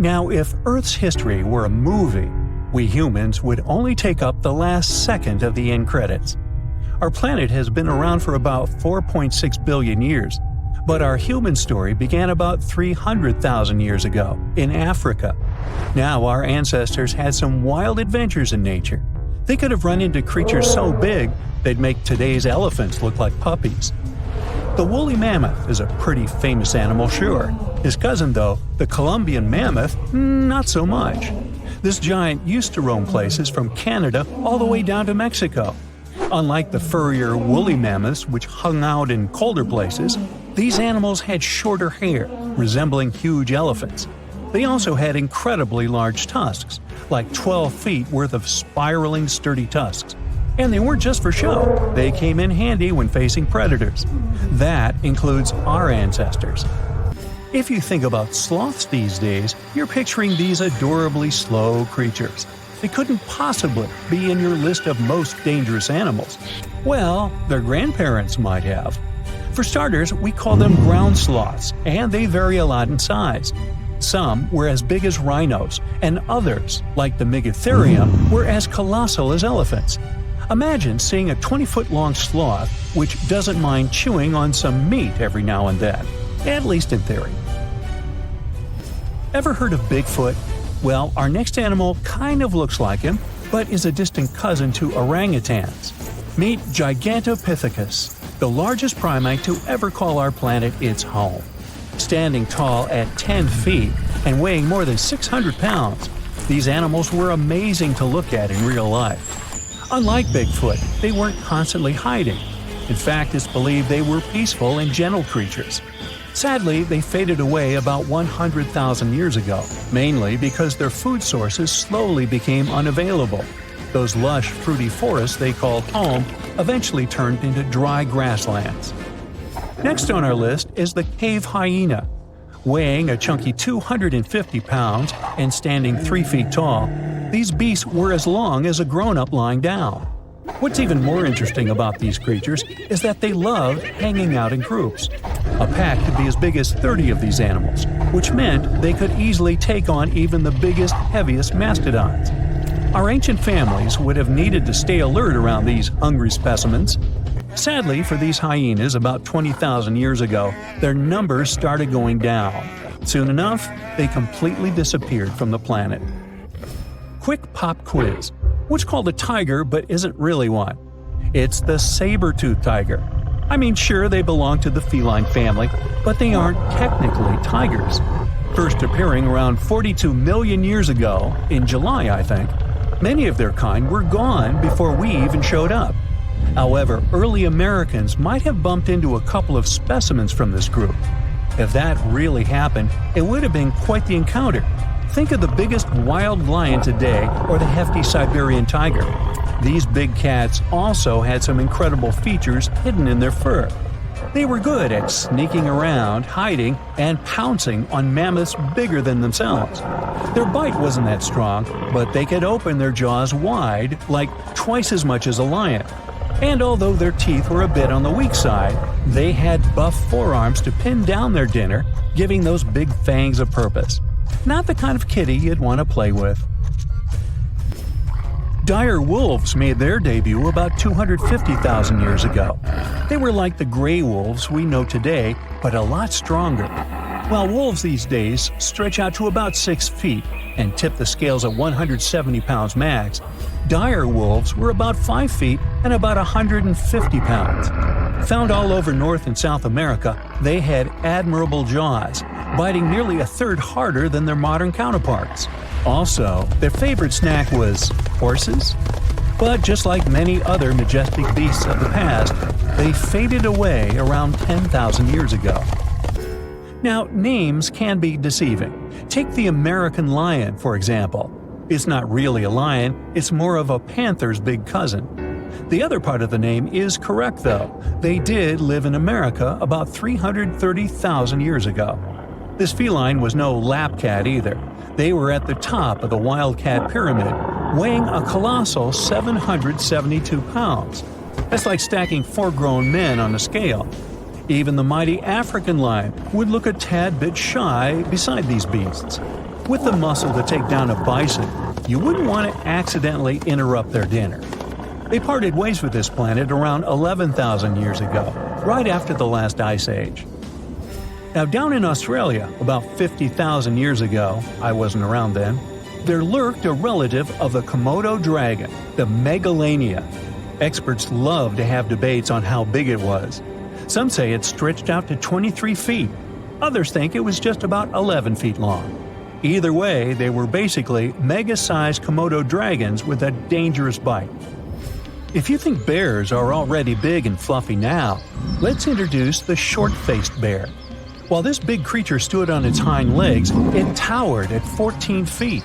Now, if Earth's history were a movie, we humans would only take up the last second of the end credits. Our planet has been around for about 4.6 billion years, but our human story began about 300,000 years ago, in Africa. Now our ancestors had some wild adventures in nature. They could have run into creatures so big they'd make today's elephants look like puppies. The woolly mammoth is a pretty famous animal, sure. His cousin, though, the Columbian mammoth, not so much. This giant used to roam places from Canada all the way down to Mexico. Unlike the furrier woolly mammoths, which hung out in colder places, these animals had shorter hair, resembling huge elephants. They also had incredibly large tusks, like 12 feet worth of spiraling sturdy tusks. And they weren't just for show, they came in handy when facing predators. That includes our ancestors. If you think about sloths these days, you're picturing these adorably slow creatures. They couldn't possibly be in your list of most dangerous animals. Well, their grandparents might have. For starters, we call them ground sloths, and they vary a lot in size. Some were as big as rhinos, and others, like the Megatherium, were as colossal as elephants. Imagine seeing a 20-foot-long sloth which doesn't mind chewing on some meat every now and then, at least in theory. Ever heard of Bigfoot? Well, our next animal kind of looks like him, but is a distant cousin to orangutans. Meet Gigantopithecus, the largest primate to ever call our planet its home. Standing tall at 10 feet and weighing more than 600 pounds, these animals were amazing to look at in real life. Unlike Bigfoot, they weren't constantly hiding. In fact, it's believed they were peaceful and gentle creatures. Sadly, they faded away about 100,000 years ago, mainly because their food sources slowly became unavailable. Those lush, fruity forests they called home eventually turned into dry grasslands. Next on our list is the cave hyena. Weighing a chunky 250 pounds and standing 3 feet tall, these beasts were as long as a grown-up lying down. What's even more interesting about these creatures is that they loved hanging out in groups. A pack could be as big as 30 of these animals, which meant they could easily take on even the biggest, heaviest mastodons. Our ancient families would have needed to stay alert around these hungry specimens. Sadly for these hyenas about 20,000 years ago, their numbers started going down. Soon enough, they completely disappeared from the planet. Quick pop quiz. What's called a tiger but isn't really one? It's the saber-toothed tiger. I mean, sure, they belong to the feline family, but they aren't technically tigers. First appearing around 42 million years ago, in July I think, many of their kind were gone before we even showed up. However, early Americans might have bumped into a couple of specimens from this group. If that really happened, it would have been quite the encounter. Think of the biggest wild lion today or the hefty Siberian tiger. These big cats also had some incredible features hidden in their fur. They were good at sneaking around, hiding, and pouncing on mammoths bigger than themselves. Their bite wasn't that strong, but they could open their jaws wide, like twice as much as a lion. And although their teeth were a bit on the weak side, they had buff forearms to pin down their dinner, giving those big fangs a purpose. Not the kind of kitty you'd want to play with. Dire wolves made their debut about 250,000 years ago. They were like the gray wolves we know today, but a lot stronger. While wolves these days stretch out to about 6 feet and tip the scales at 170 pounds max, dire wolves were about 5 feet and about 150 pounds. Found all over North and South America, they had admirable jaws, biting nearly a third harder than their modern counterparts. Also, their favorite snack was horses. But just like many other majestic beasts of the past, they faded away around 10,000 years ago. Now, names can be deceiving. Take the American lion, for example. It's not really a lion, it's more of a panther's big cousin. The other part of the name is correct, though. They did live in America about 330,000 years ago. This feline was no lap cat either. They were at the top of the wildcat pyramid, weighing a colossal 772 pounds. That's like stacking 4 grown men on a scale. Even the mighty African lion would look a tad bit shy beside these beasts. With the muscle to take down a bison, you wouldn't want to accidentally interrupt their dinner. They parted ways with this planet around 11,000 years ago, right after the last ice age. Now down in Australia, about 50,000 years ago, I wasn't around then, there lurked a relative of the Komodo dragon, the Megalania. Experts love to have debates on how big it was. Some say it stretched out to 23 feet. Others think it was just about 11 feet long. Either way, they were basically mega-sized Komodo dragons with a dangerous bite. If you think bears are already big and fluffy now, let's introduce the short-faced bear. While this big creature stood on its hind legs, it towered at 14 feet.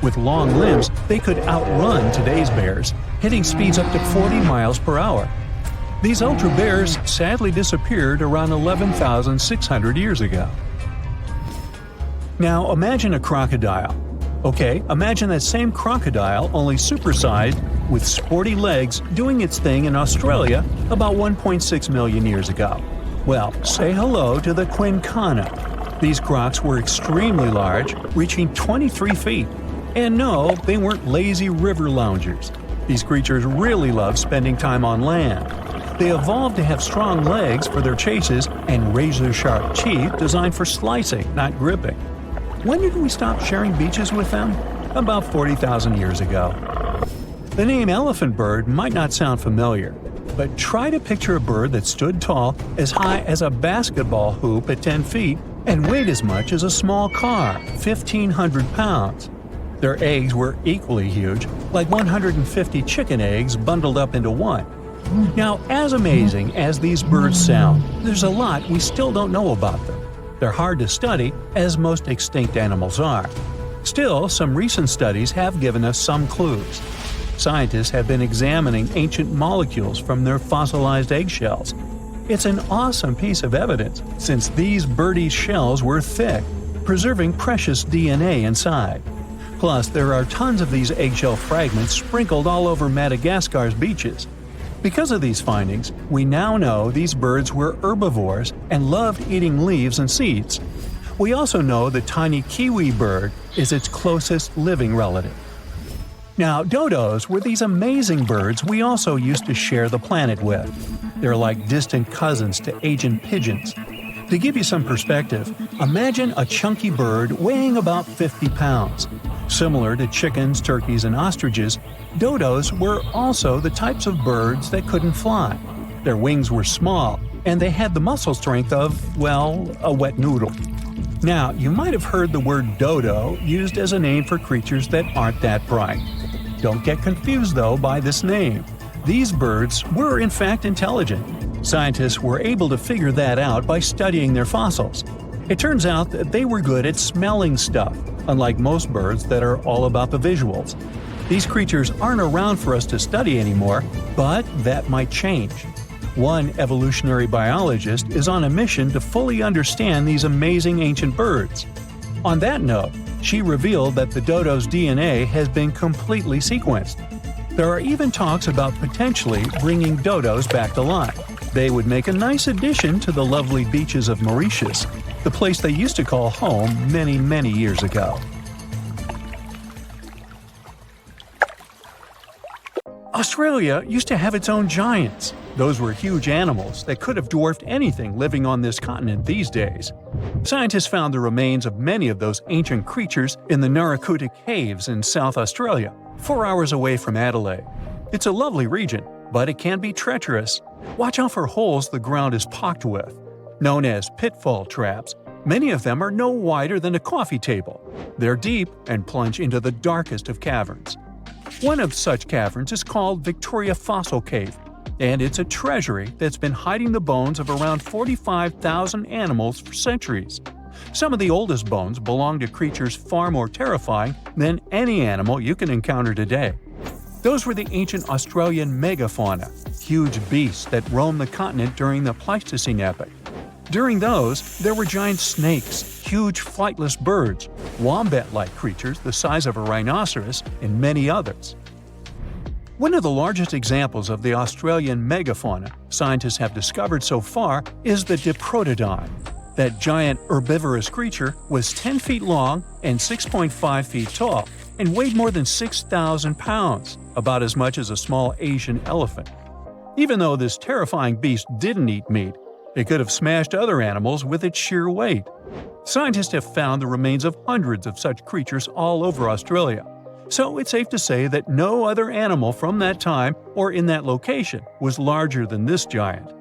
With long limbs, they could outrun today's bears, hitting speeds up to 40 miles per hour. These ultra bears sadly disappeared around 11,600 years ago. Now imagine a crocodile. Okay, imagine that same crocodile, only supersized, with sporty legs, doing its thing in Australia about 1.6 million years ago. Well, say hello to the quincana. These crocs were extremely large, reaching 23 feet. And no, they weren't lazy river loungers. These creatures really love spending time on land. They evolved to have strong legs for their chases and razor-sharp teeth designed for slicing, not gripping. When did we stop sharing beaches with them? About 40,000 years ago. The name elephant bird might not sound familiar, but try to picture a bird that stood tall, as high as a basketball hoop at 10 feet, and weighed as much as a small car, 1,500 pounds. Their eggs were equally huge, like 150 chicken eggs bundled up into one. Now, as amazing as these birds sound, there's a lot we still don't know about them. They're hard to study, as most extinct animals are. Still, some recent studies have given us some clues. Scientists have been examining ancient molecules from their fossilized eggshells. It's an awesome piece of evidence, since these birdie shells were thick, preserving precious DNA inside. Plus, there are tons of these eggshell fragments sprinkled all over Madagascar's beaches. Because of these findings, we now know these birds were herbivores and loved eating leaves and seeds. We also know the tiny kiwi bird is its closest living relative. Now, dodos were these amazing birds we also used to share the planet with. They're like distant cousins to ancient pigeons. To give you some perspective, imagine a chunky bird weighing about 50 pounds. Similar to chickens, turkeys, and ostriches, dodos were also the types of birds that couldn't fly. Their wings were small, and they had the muscle strength of, well, a wet noodle. Now, you might have heard the word dodo used as a name for creatures that aren't that bright. Don't get confused, though, by this name. These birds were in fact intelligent. Scientists were able to figure that out by studying their fossils. It turns out that they were good at smelling stuff, unlike most birds that are all about the visuals. These creatures aren't around for us to study anymore, but that might change. One evolutionary biologist is on a mission to fully understand these amazing ancient birds. On that note, she revealed that the dodo's DNA has been completely sequenced. There are even talks about potentially bringing dodos back to life. They would make a nice addition to the lovely beaches of Mauritius, the place they used to call home many, many years ago. Australia used to have its own giants. Those were huge animals that could have dwarfed anything living on this continent these days. Scientists found the remains of many of those ancient creatures in the Narracuta Caves in South Australia, 4 hours away from Adelaide. It's a lovely region, but it can be treacherous. Watch out for holes the ground is pocked with. Known as pitfall traps, many of them are no wider than a coffee table. They're deep and plunge into the darkest of caverns. One of such caverns is called Victoria Fossil Cave, and it's a treasury that's been hiding the bones of around 45,000 animals for centuries. Some of the oldest bones belong to creatures far more terrifying than any animal you can encounter today. Those were the ancient Australian megafauna, huge beasts that roamed the continent during the Pleistocene epoch. During those, there were giant snakes, huge flightless birds, wombat-like creatures the size of a rhinoceros, and many others. One of the largest examples of the Australian megafauna scientists have discovered so far is the Diprotodon. That giant herbivorous creature was 10 feet long and 6.5 feet tall, and weighed more than 6,000 pounds, about as much as a small Asian elephant. Even though this terrifying beast didn't eat meat, it could have smashed other animals with its sheer weight. Scientists have found the remains of hundreds of such creatures all over Australia, so it's safe to say that no other animal from that time or in that location was larger than this giant.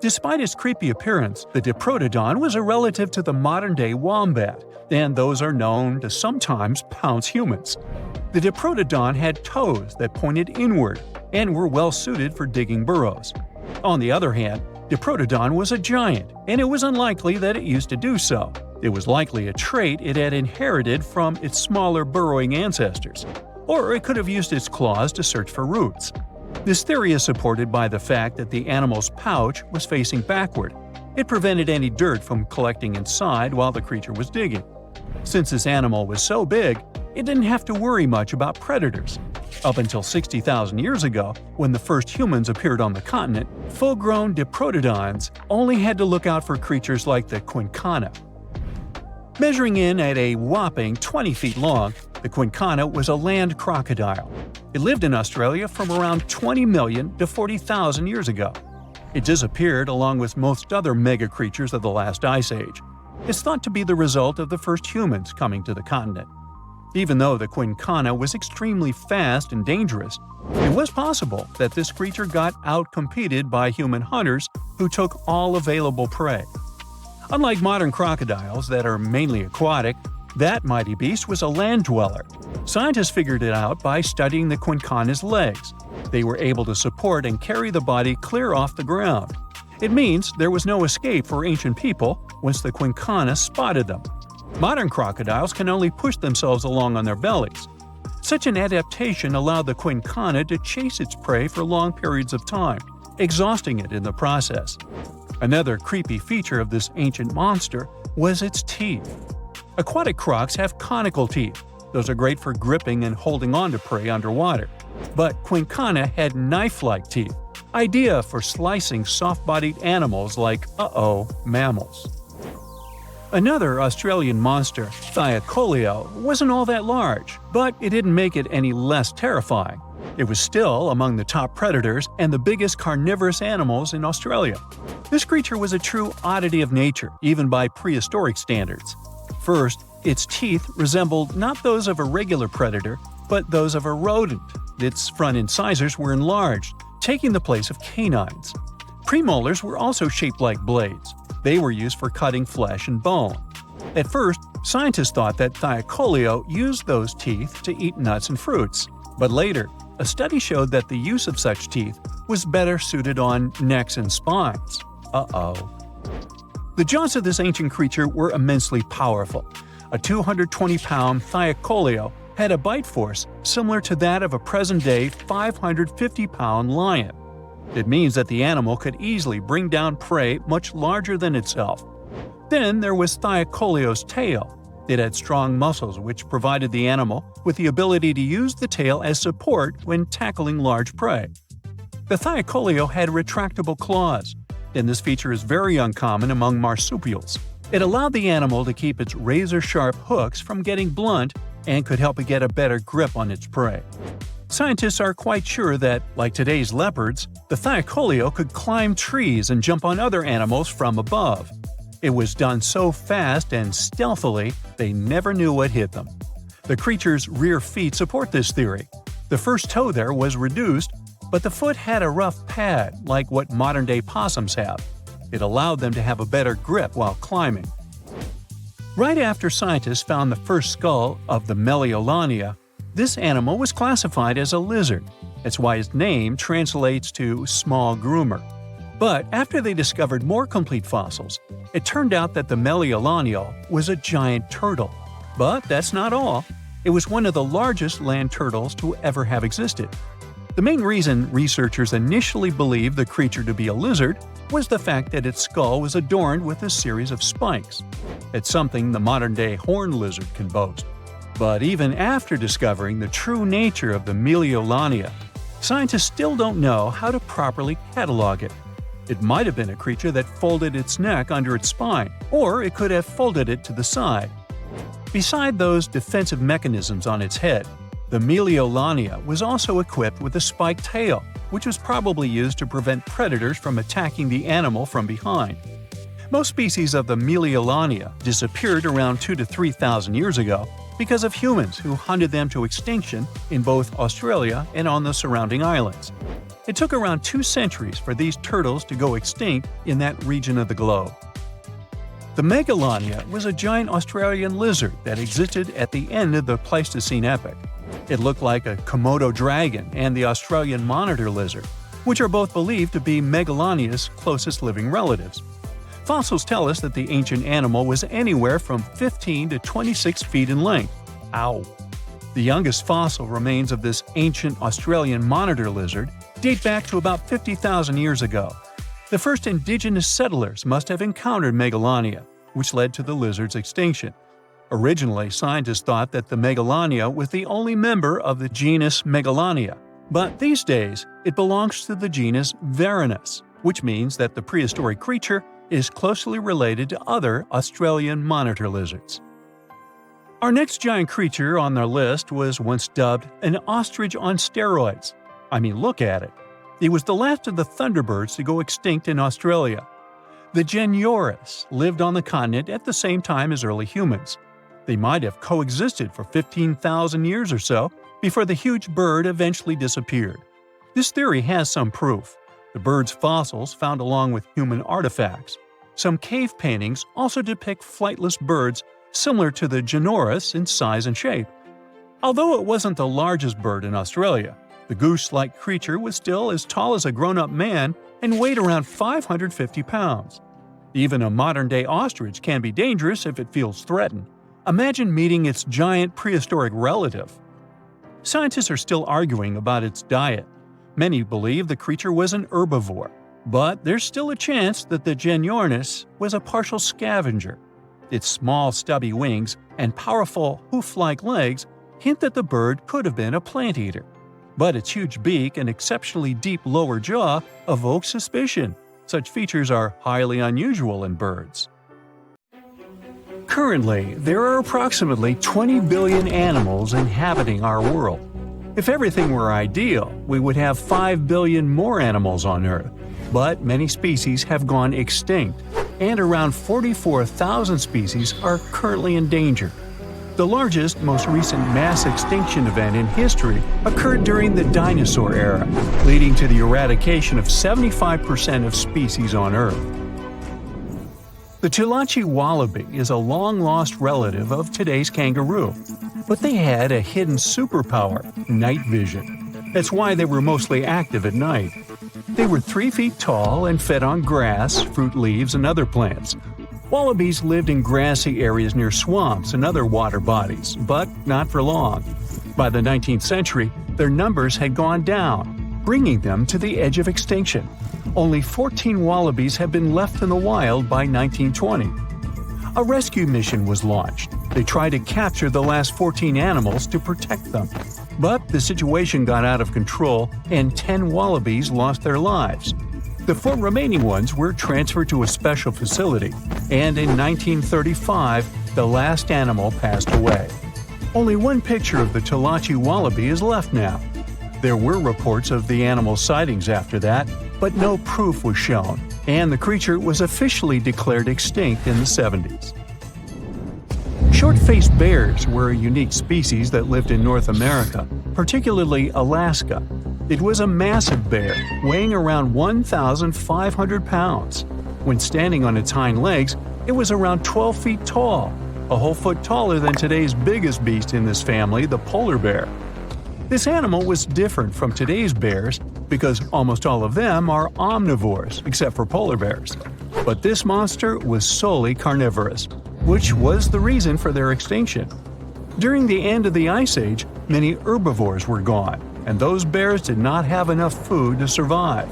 Despite its creepy appearance, the Diprotodon was a relative to the modern-day wombat, and those are known to sometimes pounce humans. The Diprotodon had toes that pointed inward and were well suited for digging burrows. On the other hand, Diprotodon was a giant, and it was unlikely that it used to do so. It was likely a trait it had inherited from its smaller burrowing ancestors, or it could have used its claws to search for roots. This theory is supported by the fact that the animal's pouch was facing backward. It prevented any dirt from collecting inside while the creature was digging. Since this animal was so big, it didn't have to worry much about predators. Up until 60,000 years ago, when the first humans appeared on the continent, full-grown Diprotodons only had to look out for creatures like the Quincana. Measuring in at a whopping 20 feet long, the Quincana was a land crocodile. It lived in Australia from around 20 million to 40,000 years ago. It disappeared along with most other mega creatures of the last ice age. It's thought to be the result of the first humans coming to the continent. Even though the Quincana was extremely fast and dangerous, it was possible that this creature got outcompeted by human hunters who took all available prey. Unlike modern crocodiles that are mainly aquatic, that mighty beast was a land dweller. Scientists figured it out by studying the Quincana's legs. They were able to support and carry the body clear off the ground. It means there was no escape for ancient people once the Quincana spotted them. Modern crocodiles can only push themselves along on their bellies. Such an adaptation allowed the Quincana to chase its prey for long periods of time, exhausting it in the process. Another creepy feature of this ancient monster was its teeth. Aquatic crocs have conical teeth. Those are great for gripping and holding on to prey underwater. But Quincana had knife-like teeth, ideal for slicing soft-bodied animals like mammals. Another Australian monster, Thyakoleo, wasn't all that large, but it didn't make it any less terrifying. It was still among the top predators and the biggest carnivorous animals in Australia. This creature was a true oddity of nature, even by prehistoric standards. First, its teeth resembled not those of a regular predator, but those of a rodent. Its front incisors were enlarged, taking the place of canines. Premolars were also shaped like blades. They were used for cutting flesh and bone. At first, scientists thought that Thyakoleo used those teeth to eat nuts and fruits. But later, a study showed that the use of such teeth was better suited on necks and spines. The jaws of this ancient creature were immensely powerful. A 220-pound Thyakoleo had a bite force similar to that of a present-day 550-pound lion. It means that the animal could easily bring down prey much larger than itself. Then there was Thyakoleo's tail. It had strong muscles which provided the animal with the ability to use the tail as support when tackling large prey. The Thyakoleo had retractable claws, and this feature is very uncommon among marsupials. It allowed the animal to keep its razor-sharp hooks from getting blunt and could help it get a better grip on its prey. Scientists are quite sure that, like today's leopards, the Thyakoleo could climb trees and jump on other animals from above. It was done so fast and stealthily, they never knew what hit them. The creature's rear feet support this theory. The first toe there was reduced, but the foot had a rough pad like what modern-day possums have. It allowed them to have a better grip while climbing. Right after scientists found the first skull of the Meliolania, this animal was classified as a lizard. That's why its name translates to small groomer. But after they discovered more complete fossils, it turned out that the Meliolania was a giant turtle. But that's not all. It was one of the largest land turtles to ever have existed. The main reason researchers initially believed the creature to be a lizard was the fact that its skull was adorned with a series of spikes. It's something the modern-day horned lizard can boast. But even after discovering the true nature of the Meliolania, scientists still don't know how to properly catalog it. It might have been a creature that folded its neck under its spine, or it could have folded it to the side. Beside those defensive mechanisms on its head, the Meliolania was also equipped with a spiked tail, which was probably used to prevent predators from attacking the animal from behind. Most species of the Meliolania disappeared around 2,000 to 3,000 years ago because of humans who hunted them to extinction in both Australia and on the surrounding islands. It took around 2 centuries for these turtles to go extinct in that region of the globe. The Megalania was a giant Australian lizard that existed at the end of the Pleistocene epoch. It looked like a Komodo dragon and the Australian monitor lizard, which are both believed to be Megalania's closest living relatives. Fossils tell us that the ancient animal was anywhere from 15 to 26 feet in length. Ow! The youngest fossil remains of this ancient Australian monitor lizard date back to about 50,000 years ago. The first indigenous settlers must have encountered Megalania, which led to the lizard's extinction. Originally, scientists thought that the Megalania was the only member of the genus Megalania, but these days it belongs to the genus Varanus, which means that the prehistoric creature is closely related to other Australian monitor lizards. Our next giant creature on our list was once dubbed an ostrich on steroids. I mean, look at it. It was the last of the Thunderbirds to go extinct in Australia. The Genyornis lived on the continent at the same time as early humans. They might have coexisted for 15,000 years or so before the huge bird eventually disappeared. This theory has some proof. The bird's fossils found along with human artifacts. Some cave paintings also depict flightless birds similar to the Genyornis in size and shape. Although it wasn't the largest bird in Australia, the goose-like creature was still as tall as a grown-up man and weighed around 550 pounds. Even a modern-day ostrich can be dangerous if it feels threatened. Imagine meeting its giant prehistoric relative. Scientists are still arguing about its diet. Many believe the creature was an herbivore, but there's still a chance that the Genyornis was a partial scavenger. Its small, stubby wings and powerful hoof-like legs hint that the bird could have been a plant eater. But its huge beak and exceptionally deep lower jaw evoke suspicion. Such features are highly unusual in birds. Currently, there are approximately 20 billion animals inhabiting our world. If everything were ideal, we would have 5 billion more animals on Earth. But many species have gone extinct, and around 44,000 species are currently endangered. The largest, most recent mass extinction event in history occurred during the dinosaur era, leading to the eradication of 75% of species on Earth. The Tulachi wallaby is a long-lost relative of today's kangaroo, but they had a hidden superpower, night vision. That's why they were mostly active at night. They were 3 feet tall and fed on grass, fruit leaves, and other plants. Wallabies lived in grassy areas near swamps and other water bodies, but not for long. By the 19th century, their numbers had gone down, bringing them to the edge of extinction. Only 14 wallabies had been left in the wild by 1920. A rescue mission was launched. They tried to capture the last 14 animals to protect them. But the situation got out of control and 10 wallabies lost their lives. The 4 remaining ones were transferred to a special facility, and in 1935, the last animal passed away. Only one picture of the Tulachi wallaby is left now. There were reports of the animal's sightings after that, but no proof was shown, and the creature was officially declared extinct in the 70s. Short-faced bears were a unique species that lived in North America, particularly Alaska. It was a massive bear, weighing around 1,500 pounds. When standing on its hind legs, it was around 12 feet tall, a whole foot taller than today's biggest beast in this family, the polar bear. This animal was different from today's bears because almost all of them are omnivores, except for polar bears. But this monster was solely carnivorous, which was the reason for their extinction. During the end of the Ice Age, many herbivores were gone, and those bears did not have enough food to survive.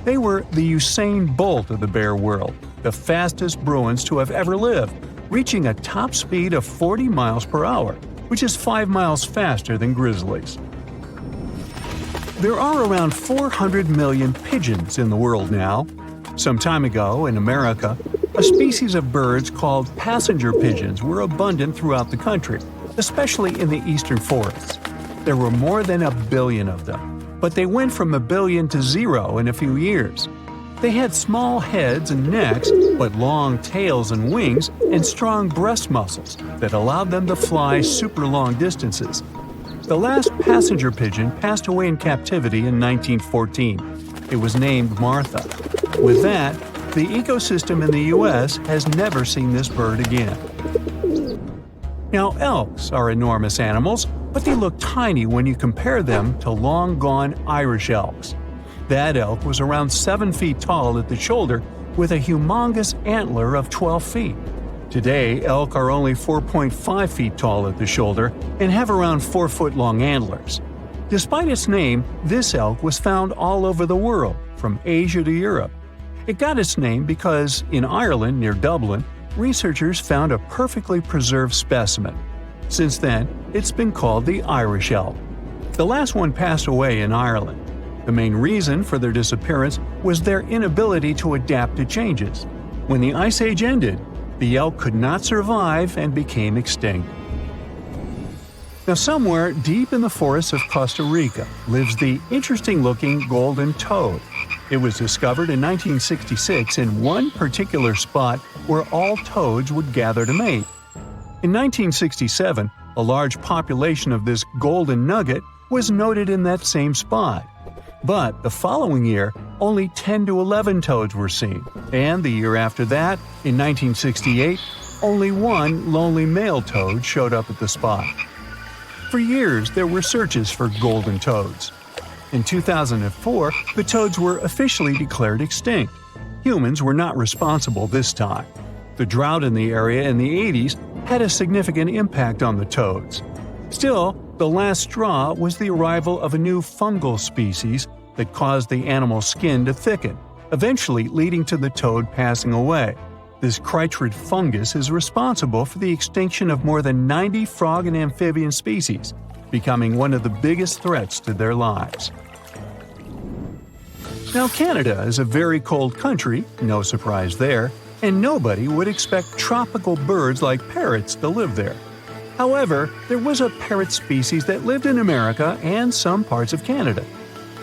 They were the Usain Bolt of the bear world, the fastest Bruins to have ever lived, reaching a top speed of 40 miles per hour, which is 5 miles faster than grizzlies. There are around 400 million pigeons in the world now. Some time ago, in America, a species of birds called passenger pigeons were abundant throughout the country, especially in the eastern forests. There were more than 1 billion of them, but they went from 1 billion to 0 in a few years. They had small heads and necks, but long tails and wings and strong breast muscles that allowed them to fly super long distances. The last passenger pigeon passed away in captivity in 1914. It was named Martha. With that, the ecosystem in the U.S. has never seen this bird again. Now, elks are enormous animals, but they look tiny when you compare them to long-gone Irish elks. That elk was around 7 feet tall at the shoulder with a humongous antler of 12 feet. Today, elk are only 4.5 feet tall at the shoulder and have around 4-foot-long antlers. Despite its name, this elk was found all over the world, from Asia to Europe. It got its name because, in Ireland near Dublin, researchers found a perfectly preserved specimen. Since then, it's been called the Irish elk. The last one passed away in Ireland. The main reason for their disappearance was their inability to adapt to changes. When the Ice Age ended, the elk could not survive and became extinct. Now, somewhere deep in the forests of Costa Rica lives the interesting-looking golden toad. It was discovered in 1966 in one particular spot where all toads would gather to mate. In 1967, a large population of this golden nugget was noted in that same spot. But the following year, only 10 to 11 toads were seen, and the year after that, in 1968, only one lonely male toad showed up at the spot. For years, there were searches for golden toads. In 2004, the toads were officially declared extinct. Humans were not responsible this time. The drought in the area in the 80s had a significant impact on the toads. Still, the last straw was the arrival of a new fungal species that caused the animal's skin to thicken, eventually leading to the toad passing away. This chytrid fungus is responsible for the extinction of more than 90 frog and amphibian species, becoming one of the biggest threats to their lives. Now, Canada is a very cold country, no surprise there, and nobody would expect tropical birds like parrots to live there. However, there was a parrot species that lived in America and some parts of Canada.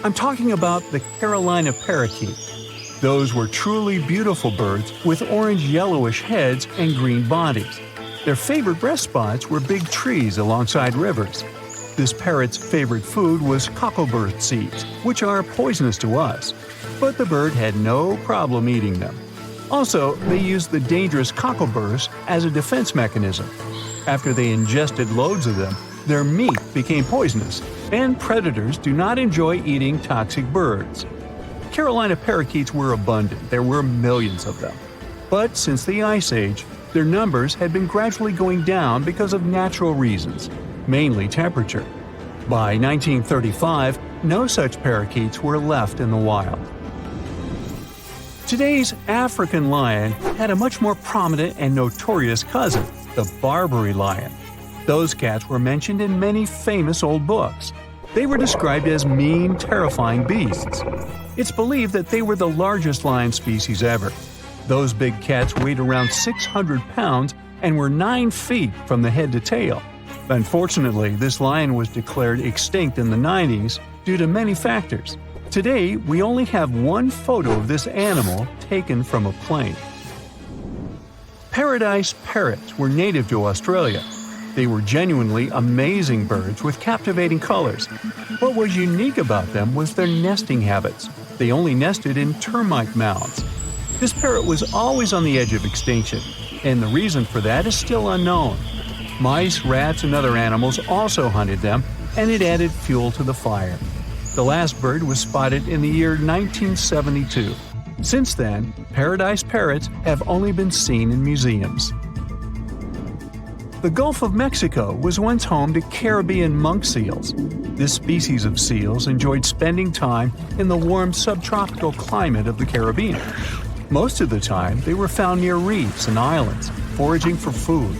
I'm talking about the Carolina parakeet. Those were truly beautiful birds with orange-yellowish heads and green bodies. Their favorite rest spots were big trees alongside rivers. This parrot's favorite food was cocklebur seeds, which are poisonous to us, but the bird had no problem eating them. Also, they used the dangerous cockleburs as a defense mechanism. After they ingested loads of them, their meat became poisonous, and predators do not enjoy eating toxic birds. Carolina parakeets were abundant, there were millions of them. But since the Ice Age, their numbers had been gradually going down because of natural reasons, mainly temperature. By 1935, no such parakeets were left in the wild. Today's African lion had a much more prominent and notorious cousin, the Barbary lion. Those cats were mentioned in many famous old books. They were described as mean, terrifying beasts. It's believed that they were the largest lion species ever. Those big cats weighed around 600 pounds and were 9 feet from the head to tail. Unfortunately, this lion was declared extinct in the 90s due to many factors. Today, we only have one photo of this animal taken from a plane. Paradise parrots were native to Australia. They were genuinely amazing birds with captivating colors. What was unique about them was their nesting habits. They only nested in termite mounds. This parrot was always on the edge of extinction, and the reason for that is still unknown. Mice, rats, and other animals also hunted them, and it added fuel to the fire. The last bird was spotted in the year 1972. Since then, paradise parrots have only been seen in museums. The Gulf of Mexico was once home to Caribbean monk seals. This species of seals enjoyed spending time in the warm subtropical climate of the Caribbean. Most of the time, they were found near reefs and islands, foraging for food.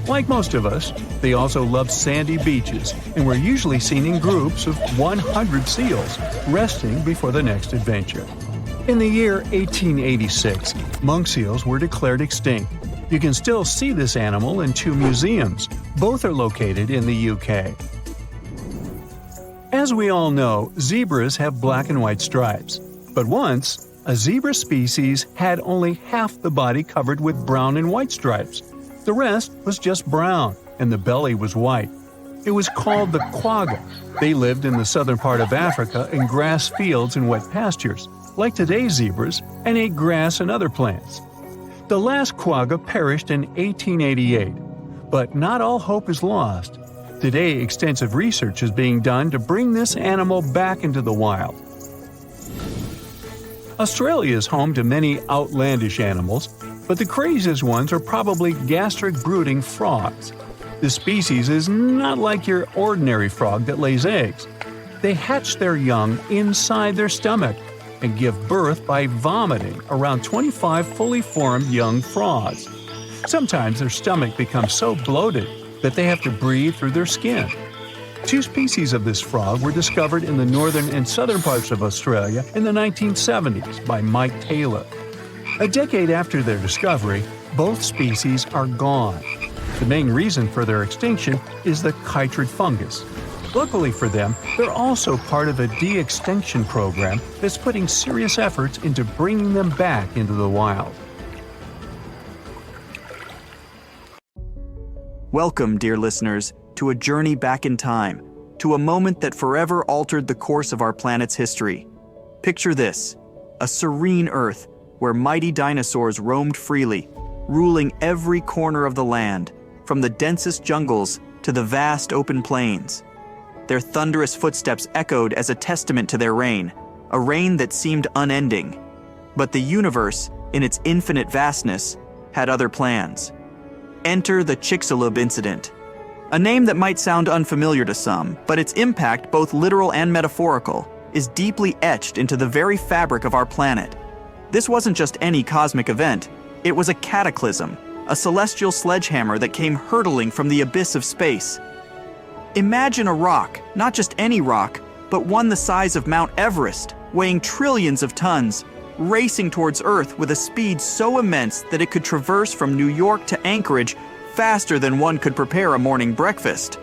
Like most of us, they also loved sandy beaches and were usually seen in groups of 100 seals, resting before the next adventure. In the year 1886, monk seals were declared extinct. You can still see this animal in 2 museums. Both are located in the UK. As we all know, zebras have black and white stripes. But once, a zebra species had only half the body covered with brown and white stripes. The rest was just brown, and the belly was white. It was called the quagga. They lived in the southern part of Africa in grass fields and wet pastures, like today's zebras, and ate grass and other plants. The last quagga perished in 1888, but not all hope is lost. Today, extensive research is being done to bring this animal back into the wild. Australia is home to many outlandish animals, but the craziest ones are probably gastric brooding frogs. This species is not like your ordinary frog that lays eggs. They hatch their young inside their stomach and give birth by vomiting around 25 fully formed young frogs. Sometimes their stomach becomes so bloated that they have to breathe through their skin. 2 species of this frog were discovered in the northern and southern parts of Australia in the 1970s by Mike Taylor. A decade after their discovery, both species are gone. The main reason for their extinction is the chytrid fungus. Luckily for them, they're also part of a de-extinction program that's putting serious efforts into bringing them back into the wild. Welcome, dear listeners, to a journey back in time, to a moment that forever altered the course of our planet's history. Picture this: a serene Earth where mighty dinosaurs roamed freely, ruling every corner of the land, from the densest jungles to the vast open plains. Their thunderous footsteps echoed as a testament to their reign, a reign that seemed unending. But the universe, in its infinite vastness, had other plans. Enter the Chicxulub incident. A name that might sound unfamiliar to some, but its impact, both literal and metaphorical, is deeply etched into the very fabric of our planet. This wasn't just any cosmic event, it was a cataclysm, a celestial sledgehammer that came hurtling from the abyss of space. Imagine a rock, not just any rock, but one the size of Mount Everest, weighing trillions of tons, racing towards Earth with a speed so immense that it could traverse from New York to Anchorage faster than one could prepare a morning breakfast.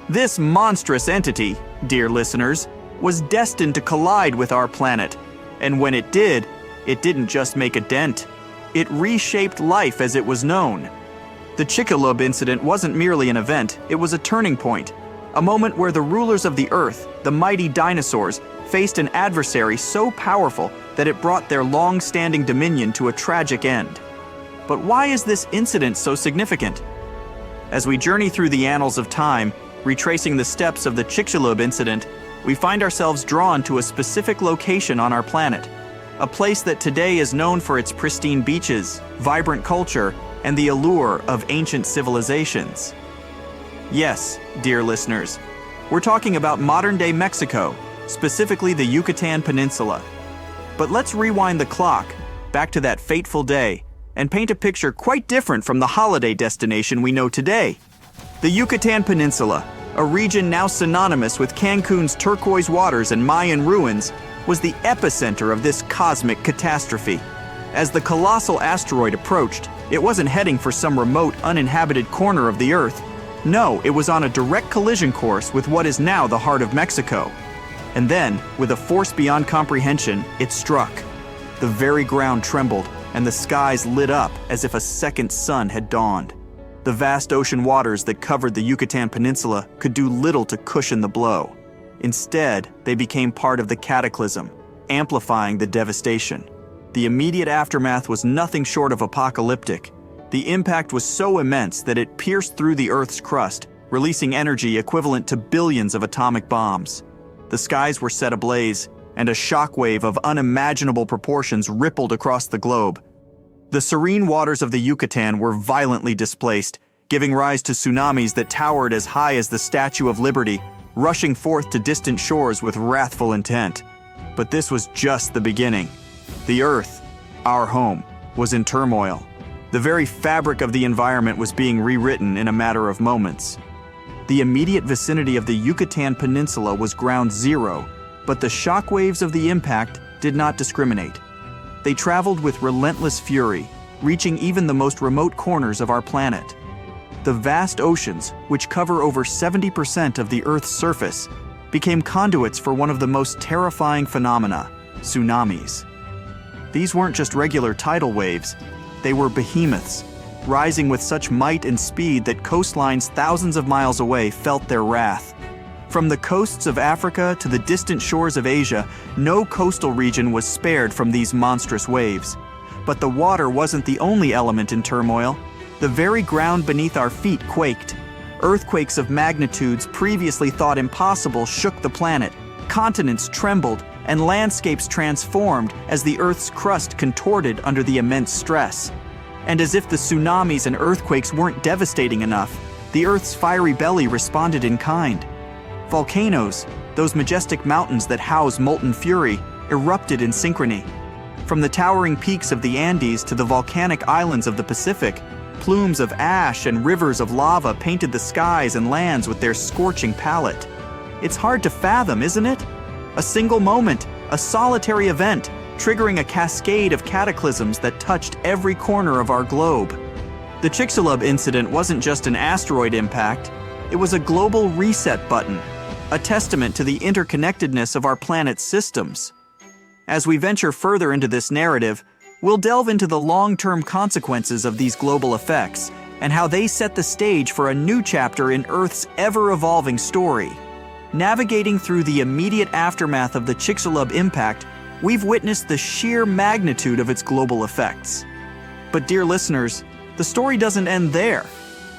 This monstrous entity, dear listeners, was destined to collide with our planet, and when it didn't just make a dent. It reshaped life as it was known. The Chicxulub incident wasn't merely an event, it was a turning point, a moment where the rulers of the Earth, the mighty dinosaurs, faced an adversary so powerful that it brought their long-standing dominion to a tragic end. But why is this incident so significant? As we journey through the annals of time, retracing the steps of the Chicxulub incident, we find ourselves drawn to a specific location on our planet, a place that today is known for its pristine beaches, vibrant culture, and the allure of ancient civilizations. Yes, dear listeners, we're talking about modern-day Mexico, specifically the Yucatan Peninsula. But let's rewind the clock back to that fateful day and paint a picture quite different from the holiday destination we know today. The Yucatan Peninsula, a region now synonymous with Cancun's turquoise waters and Mayan ruins, was the epicenter of this cosmic catastrophe. As the colossal asteroid approached, it wasn't heading for some remote, uninhabited corner of the Earth. No, it was on a direct collision course with what is now the heart of Mexico. And then, with a force beyond comprehension, it struck. The very ground trembled, and the skies lit up as if a second sun had dawned. The vast ocean waters that covered the Yucatan Peninsula could do little to cushion the blow. Instead, they became part of the cataclysm, amplifying the devastation. The immediate aftermath was nothing short of apocalyptic. The impact was so immense that it pierced through the Earth's crust, releasing energy equivalent to billions of atomic bombs. The skies were set ablaze, and a shockwave of unimaginable proportions rippled across the globe. The serene waters of the Yucatan were violently displaced, giving rise to tsunamis that towered as high as the Statue of Liberty, rushing forth to distant shores with wrathful intent. But this was just the beginning. The Earth, our home, was in turmoil. The very fabric of the environment was being rewritten in a matter of moments. The immediate vicinity of the Yucatan Peninsula was ground zero, but the shockwaves of the impact did not discriminate. They traveled with relentless fury, reaching even the most remote corners of our planet. The vast oceans, which cover over 70% of the Earth's surface, became conduits for one of the most terrifying phenomena, tsunamis. These weren't just regular tidal waves, they were behemoths, rising with such might and speed that coastlines thousands of miles away felt their wrath. From the coasts of Africa to the distant shores of Asia, no coastal region was spared from these monstrous waves. But the water wasn't the only element in turmoil. The very ground beneath our feet quaked. Earthquakes of magnitudes previously thought impossible shook the planet. Continents trembled, and landscapes transformed as the Earth's crust contorted under the immense stress. And as if the tsunamis and earthquakes weren't devastating enough, the Earth's fiery belly responded in kind. Volcanoes, those majestic mountains that house molten fury, erupted in synchrony. From the towering peaks of the Andes to the volcanic islands of the Pacific, plumes of ash and rivers of lava painted the skies and lands with their scorching palette. It's hard to fathom, isn't it? A single moment, a solitary event, triggering a cascade of cataclysms that touched every corner of our globe. The Chicxulub incident wasn't just an asteroid impact, it was a global reset button, a testament to the interconnectedness of our planet's systems. As we venture further into this narrative, we'll delve into the long-term consequences of these global effects and how they set the stage for a new chapter in Earth's ever-evolving story. Navigating through the immediate aftermath of the Chicxulub impact, we've witnessed the sheer magnitude of its global effects. But dear listeners, the story doesn't end there.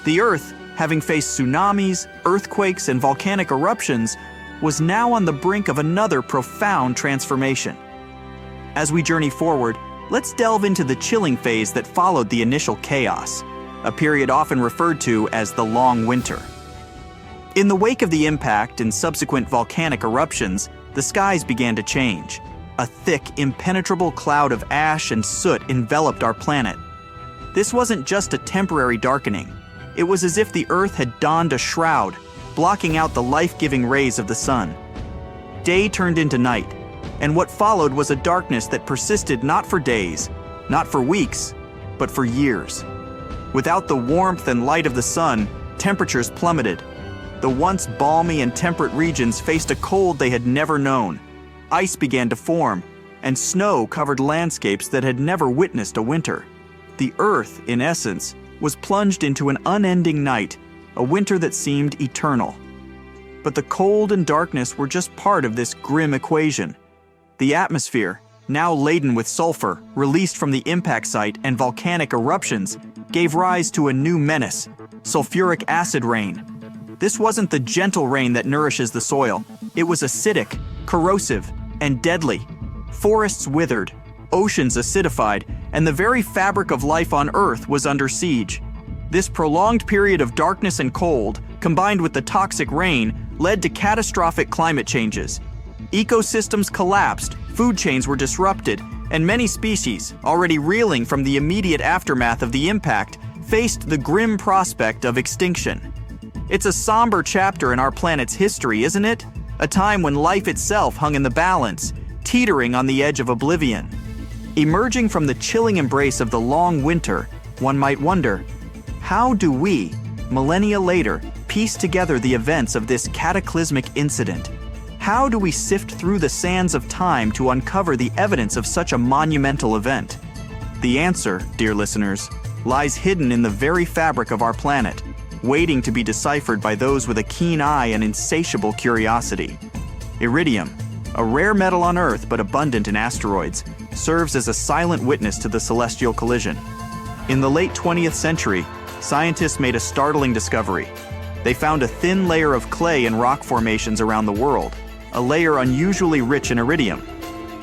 The Earth, having faced tsunamis, earthquakes, and volcanic eruptions, was now on the brink of another profound transformation. As we journey forward, let's delve into the chilling phase that followed the initial chaos, a period often referred to as the Long Winter. In the wake of the impact and subsequent volcanic eruptions, the skies began to change. A thick, impenetrable cloud of ash and soot enveloped our planet. This wasn't just a temporary darkening. It was as if the Earth had donned a shroud, blocking out the life-giving rays of the sun. Day turned into night, and what followed was a darkness that persisted not for days, not for weeks, but for years. Without the warmth and light of the sun, temperatures plummeted. The once balmy and temperate regions faced a cold they had never known. Ice began to form, and snow covered landscapes that had never witnessed a winter. The Earth, in essence, was plunged into an unending night, a winter that seemed eternal. But the cold and darkness were just part of this grim equation. The atmosphere, now laden with sulfur, released from the impact site and volcanic eruptions, gave rise to a new menace, sulfuric acid rain. This wasn't the gentle rain that nourishes the soil. It was acidic, corrosive, and deadly. Forests withered, oceans acidified, and the very fabric of life on Earth was under siege. This prolonged period of darkness and cold, combined with the toxic rain, led to catastrophic climate changes. Ecosystems collapsed, food chains were disrupted, and many species, already reeling from the immediate aftermath of the impact, faced the grim prospect of extinction. It's a somber chapter in our planet's history, isn't it? A time when life itself hung in the balance, teetering on the edge of oblivion. Emerging from the chilling embrace of the long winter, one might wonder, how do we, millennia later, piece together the events of this cataclysmic incident? How do we sift through the sands of time to uncover the evidence of such a monumental event? The answer, dear listeners, lies hidden in the very fabric of our planet, waiting to be deciphered by those with a keen eye and insatiable curiosity. Iridium, a rare metal on Earth but abundant in asteroids, serves as a silent witness to the celestial collision. In the late 20th century, scientists made a startling discovery. They found a thin layer of clay in rock formations around the world, a layer unusually rich in iridium.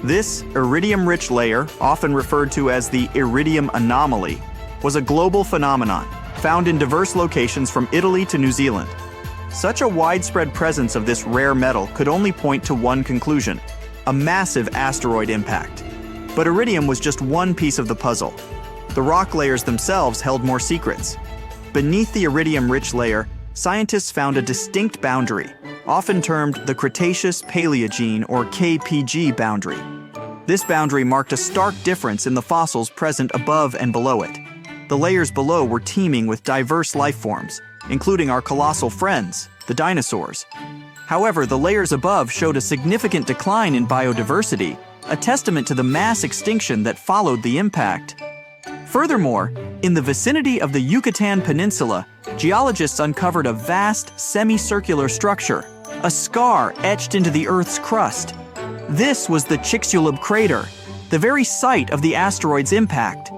This iridium-rich layer, often referred to as the iridium anomaly, was a global phenomenon, found in diverse locations from Italy to New Zealand. Such a widespread presence of this rare metal could only point to one conclusion: a massive asteroid impact. But iridium was just one piece of the puzzle. The rock layers themselves held more secrets. Beneath the iridium-rich layer, scientists found a distinct boundary, often termed the Cretaceous-Paleogene or KPG boundary. This boundary marked a stark difference in the fossils present above and below it. The layers below were teeming with diverse life forms, including our colossal friends, the dinosaurs. However, the layers above showed a significant decline in biodiversity, a testament to the mass extinction that followed the impact. Furthermore, in the vicinity of the Yucatan Peninsula, geologists uncovered a vast semicircular structure, a scar etched into the Earth's crust. This was the Chicxulub crater, the very site of the asteroid's impact.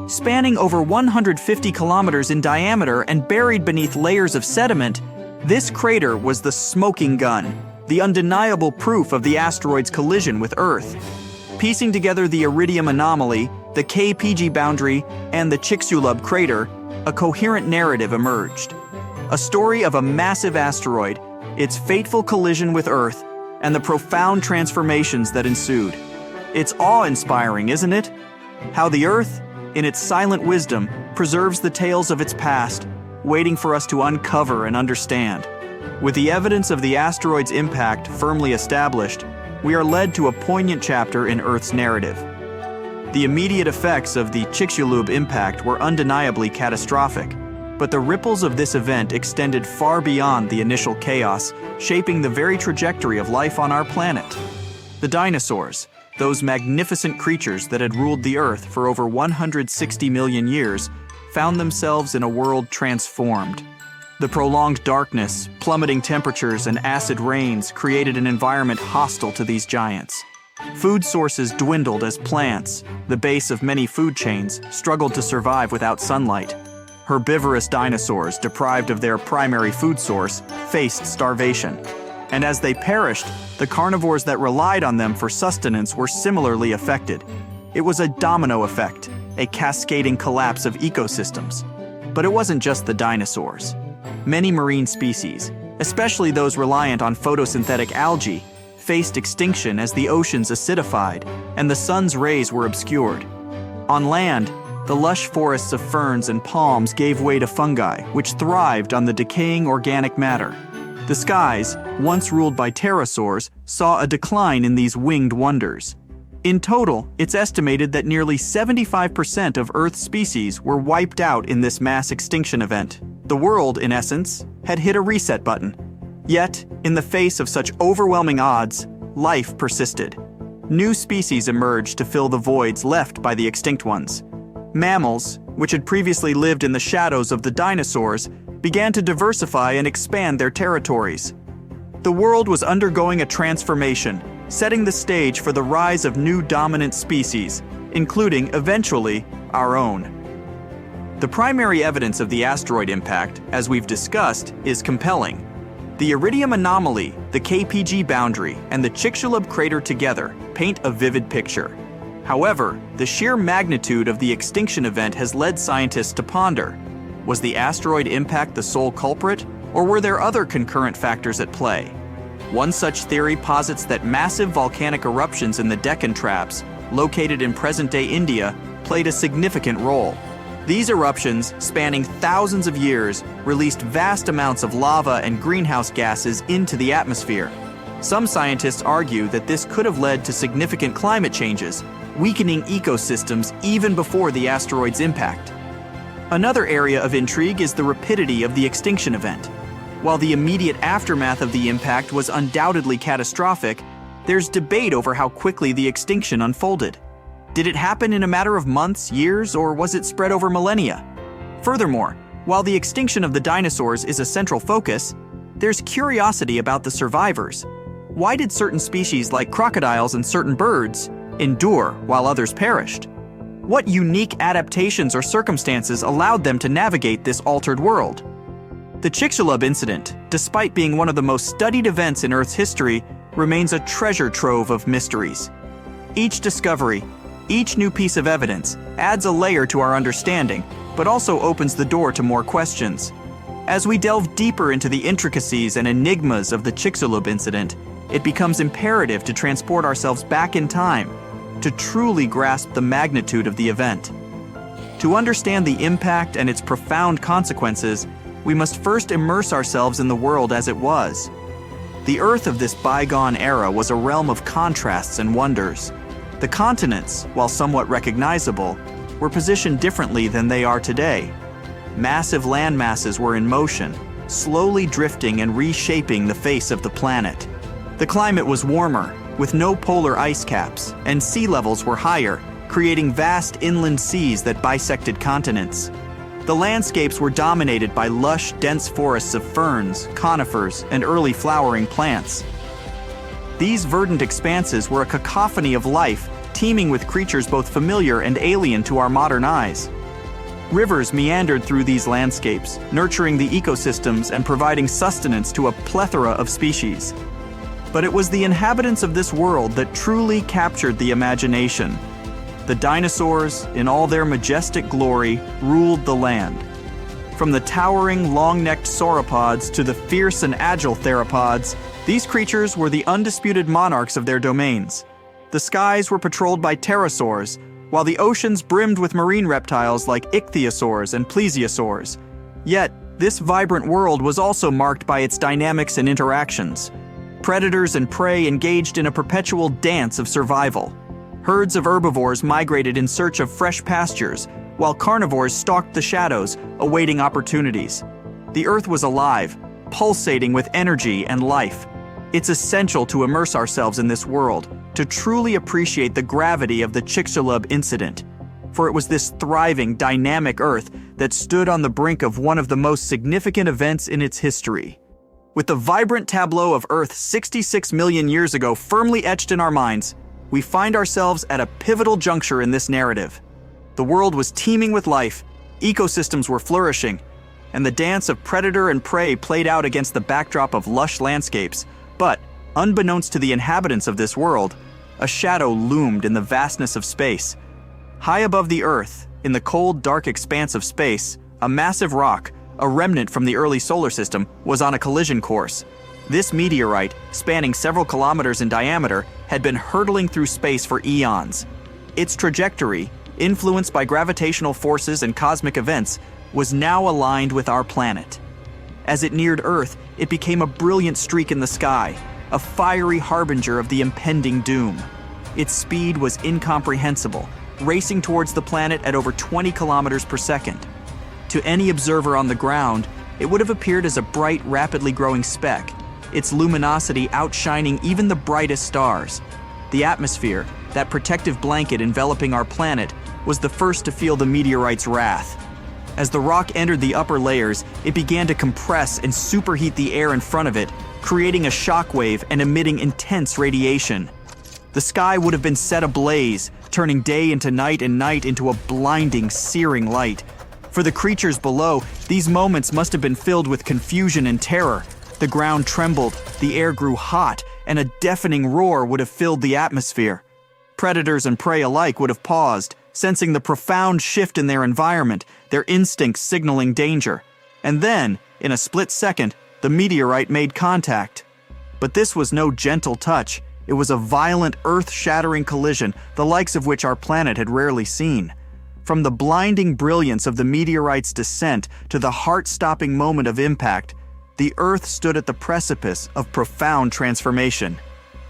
Spanning over 150 kilometers in diameter and buried beneath layers of sediment, this crater was the smoking gun, the undeniable proof of the asteroid's collision with Earth. Piecing together the iridium anomaly, the KPG boundary, and the Chicxulub crater, a coherent narrative emerged. A story of a massive asteroid, its fateful collision with Earth, and the profound transformations that ensued. It's awe-inspiring, isn't it? How the Earth, in its silent wisdom, preserves the tales of its past, waiting for us to uncover and understand. With the evidence of the asteroid's impact firmly established, we are led to a poignant chapter in Earth's narrative. The immediate effects of the Chicxulub impact were undeniably catastrophic, but the ripples of this event extended far beyond the initial chaos, shaping the very trajectory of life on our planet. The dinosaurs, those magnificent creatures that had ruled the Earth for over 160 million years, found themselves in a world transformed. The prolonged darkness, plummeting temperatures, and acid rains created an environment hostile to these giants. Food sources dwindled as plants, the base of many food chains, struggled to survive without sunlight. Herbivorous dinosaurs, deprived of their primary food source, faced starvation. And as they perished, the carnivores that relied on them for sustenance were similarly affected. It was a domino effect, a cascading collapse of ecosystems. But it wasn't just the dinosaurs. Many marine species, especially those reliant on photosynthetic algae, faced extinction as the oceans acidified and the sun's rays were obscured. On land, the lush forests of ferns and palms gave way to fungi, which thrived on the decaying organic matter. The skies, once ruled by pterosaurs, saw a decline in these winged wonders. In total, it's estimated that nearly 75% of Earth's species were wiped out in this mass extinction event. The world, in essence, had hit a reset button. Yet, in the face of such overwhelming odds, life persisted. New species emerged to fill the voids left by the extinct ones. Mammals, which had previously lived in the shadows of the dinosaurs, began to diversify and expand their territories. The world was undergoing a transformation, setting the stage for the rise of new dominant species, including, eventually, our own. The primary evidence of the asteroid impact, as we've discussed, is compelling. The iridium anomaly, the KPG boundary, and the Chicxulub crater together paint a vivid picture. However, the sheer magnitude of the extinction event has led scientists to ponder: was the asteroid impact the sole culprit, or were there other concurrent factors at play? One such theory posits that massive volcanic eruptions in the Deccan Traps, located in present-day India, played a significant role. These eruptions, spanning thousands of years, released vast amounts of lava and greenhouse gases into the atmosphere. Some scientists argue that this could have led to significant climate changes, weakening ecosystems even before the asteroid's impact. Another area of intrigue is the rapidity of the extinction event. While the immediate aftermath of the impact was undoubtedly catastrophic, there's debate over how quickly the extinction unfolded. Did it happen in a matter of months, years, or was it spread over millennia? Furthermore, while the extinction of the dinosaurs is a central focus, there's curiosity about the survivors. Why did certain species like crocodiles and certain birds endure while others perished? What unique adaptations or circumstances allowed them to navigate this altered world? The Chicxulub incident, despite being one of the most studied events in Earth's history, remains a treasure trove of mysteries. Each discovery, each new piece of evidence, adds a layer to our understanding, but also opens the door to more questions. As we delve deeper into the intricacies and enigmas of the Chicxulub incident, it becomes imperative to transport ourselves back in time, to truly grasp the magnitude of the event. To understand the impact and its profound consequences, we must first immerse ourselves in the world as it was. The Earth of this bygone era was a realm of contrasts and wonders. The continents, while somewhat recognizable, were positioned differently than they are today. Massive land masses were in motion, slowly drifting and reshaping the face of the planet. The climate was warmer, with no polar ice caps, and sea levels were higher, creating vast inland seas that bisected continents. The landscapes were dominated by lush, dense forests of ferns, conifers, and early flowering plants. These verdant expanses were a cacophony of life, teeming with creatures both familiar and alien to our modern eyes. Rivers meandered through these landscapes, nurturing the ecosystems and providing sustenance to a plethora of species. But it was the inhabitants of this world that truly captured the imagination. The dinosaurs, in all their majestic glory, ruled the land. From the towering, long-necked sauropods to the fierce and agile theropods, these creatures were the undisputed monarchs of their domains. The skies were patrolled by pterosaurs, while the oceans brimmed with marine reptiles like ichthyosaurs and plesiosaurs. Yet, this vibrant world was also marked by its dynamics and interactions. Predators and prey engaged in a perpetual dance of survival. Herds of herbivores migrated in search of fresh pastures, while carnivores stalked the shadows, awaiting opportunities. The Earth was alive, pulsating with energy and life. It's essential to immerse ourselves in this world, to truly appreciate the gravity of the Chicxulub incident. For it was this thriving, dynamic Earth that stood on the brink of one of the most significant events in its history. With the vibrant tableau of Earth 66 million years ago firmly etched in our minds, we find ourselves at a pivotal juncture in this narrative. The world was teeming with life, ecosystems were flourishing, and the dance of predator and prey played out against the backdrop of lush landscapes. But, unbeknownst to the inhabitants of this world, a shadow loomed in the vastness of space. High above the Earth, in the cold, dark expanse of space, a massive rock, a remnant from the early solar system, was on a collision course. This meteorite, spanning several kilometers in diameter, had been hurtling through space for eons. Its trajectory, influenced by gravitational forces and cosmic events, was now aligned with our planet. As it neared Earth, it became a brilliant streak in the sky, a fiery harbinger of the impending doom. Its speed was incomprehensible, racing towards the planet at over 20 kilometers per second. To any observer on the ground, it would have appeared as a bright, rapidly growing speck, its luminosity outshining even the brightest stars. The atmosphere, that protective blanket enveloping our planet, was the first to feel the meteorite's wrath. As the rock entered the upper layers, it began to compress and superheat the air in front of it, creating a shockwave and emitting intense radiation. The sky would have been set ablaze, turning day into night and night into a blinding, searing light. For the creatures below, these moments must have been filled with confusion and terror. The ground trembled, the air grew hot, and a deafening roar would have filled the atmosphere. Predators and prey alike would have paused, sensing the profound shift in their environment, their instincts signaling danger. And then, in a split second, the meteorite made contact. But this was no gentle touch. It was a violent, earth-shattering collision, the likes of which our planet had rarely seen. From the blinding brilliance of the meteorite's descent to the heart-stopping moment of impact, the Earth stood at the precipice of profound transformation.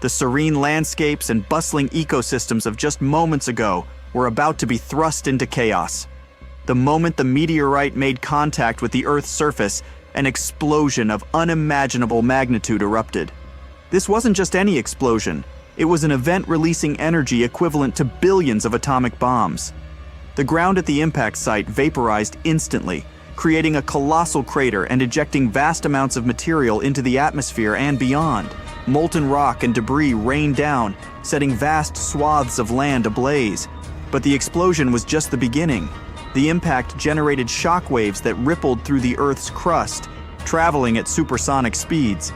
The serene landscapes and bustling ecosystems of just moments ago were about to be thrust into chaos. The moment the meteorite made contact with the Earth's surface, an explosion of unimaginable magnitude erupted. This wasn't just any explosion. It was an event releasing energy equivalent to billions of atomic bombs. The ground at the impact site vaporized instantly, creating a colossal crater and ejecting vast amounts of material into the atmosphere and beyond. Molten rock and debris rained down, setting vast swaths of land ablaze. But the explosion was just the beginning. The impact generated shockwaves that rippled through the Earth's crust, traveling at supersonic speeds.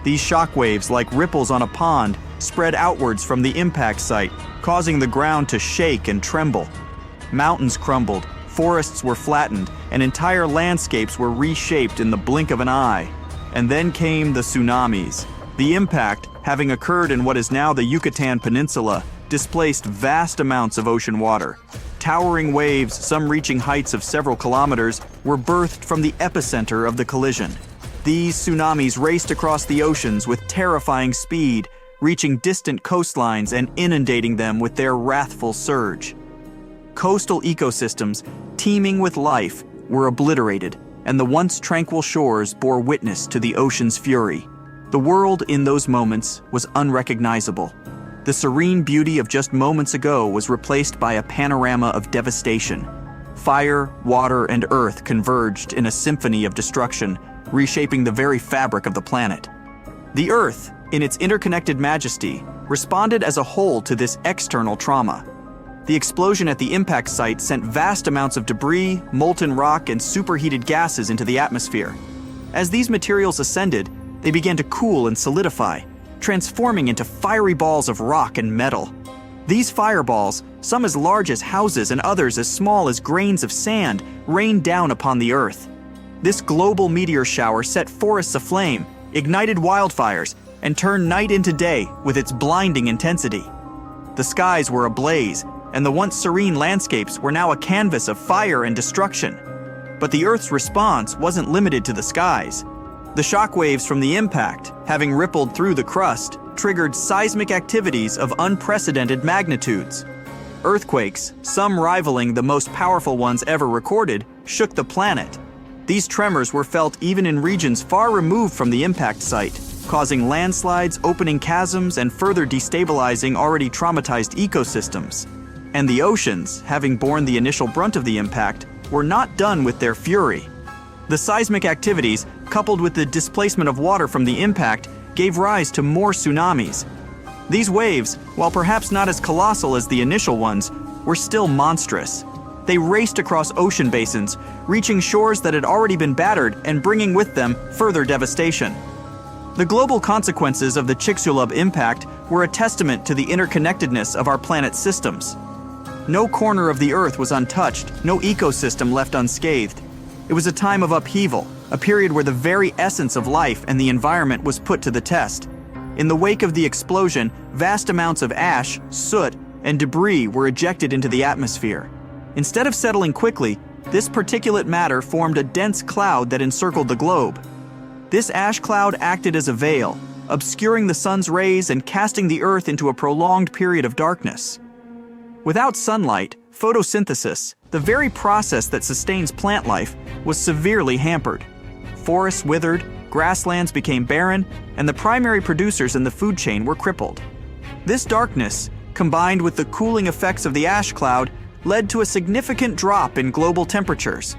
These shockwaves, like ripples on a pond, spread outwards from the impact site, causing the ground to shake and tremble. Mountains crumbled, forests were flattened, and entire landscapes were reshaped in the blink of an eye. And then came the tsunamis. The impact, having occurred in what is now the Yucatan Peninsula, displaced vast amounts of ocean water. Towering waves, some reaching heights of several kilometers, were birthed from the epicenter of the collision. These tsunamis raced across the oceans with terrifying speed, reaching distant coastlines and inundating them with their wrathful surge. Coastal ecosystems, teeming with life, were obliterated, and the once tranquil shores bore witness to the ocean's fury. The world in those moments was unrecognizable. The serene beauty of just moments ago was replaced by a panorama of devastation. Fire, water, and earth converged in a symphony of destruction, reshaping the very fabric of the planet. The Earth, in its interconnected majesty, responded as a whole to this external trauma. The explosion at the impact site sent vast amounts of debris, molten rock, and superheated gases into the atmosphere. As these materials ascended, they began to cool and solidify, transforming into fiery balls of rock and metal. These fireballs, some as large as houses and others as small as grains of sand, rained down upon the Earth. This global meteor shower set forests aflame, ignited wildfires, and turned night into day with its blinding intensity. The skies were ablaze, and the once serene landscapes were now a canvas of fire and destruction. But the Earth's response wasn't limited to the skies. The shockwaves from the impact, having rippled through the crust, triggered seismic activities of unprecedented magnitudes. Earthquakes, some rivaling the most powerful ones ever recorded, shook the planet. These tremors were felt even in regions far removed from the impact site, causing landslides, opening chasms, and further destabilizing already traumatized ecosystems. And the oceans, having borne the initial brunt of the impact, were not done with their fury. The seismic activities, coupled with the displacement of water from the impact, gave rise to more tsunamis. These waves, while perhaps not as colossal as the initial ones, were still monstrous. They raced across ocean basins, reaching shores that had already been battered and bringing with them further devastation. The global consequences of the Chicxulub impact were a testament to the interconnectedness of our planet's systems. No corner of the Earth was untouched, no ecosystem left unscathed. It was a time of upheaval, a period where the very essence of life and the environment was put to the test. In the wake of the explosion, vast amounts of ash, soot, and debris were ejected into the atmosphere. Instead of settling quickly, this particulate matter formed a dense cloud that encircled the globe. This ash cloud acted as a veil, obscuring the sun's rays and casting the Earth into a prolonged period of darkness. Without sunlight, photosynthesis, the very process that sustains plant life, was severely hampered. Forests withered, grasslands became barren, and the primary producers in the food chain were crippled. This darkness, combined with the cooling effects of the ash cloud, led to a significant drop in global temperatures.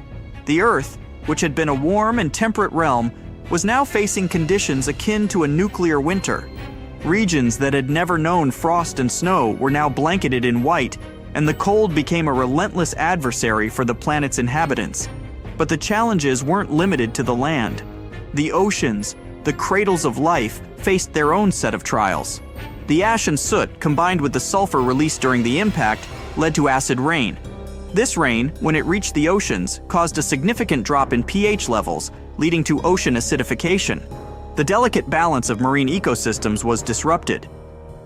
The Earth, which had been a warm and temperate realm, was now facing conditions akin to a nuclear winter. Regions that had never known frost and snow were now blanketed in white, and the cold became a relentless adversary for the planet's inhabitants. But the challenges weren't limited to the land. The oceans, the cradles of life, faced their own set of trials. The ash and soot, combined with the sulfur released during the impact, led to acid rain. This rain, when it reached the oceans, caused a significant drop in pH levels, leading to ocean acidification. The delicate balance of marine ecosystems was disrupted.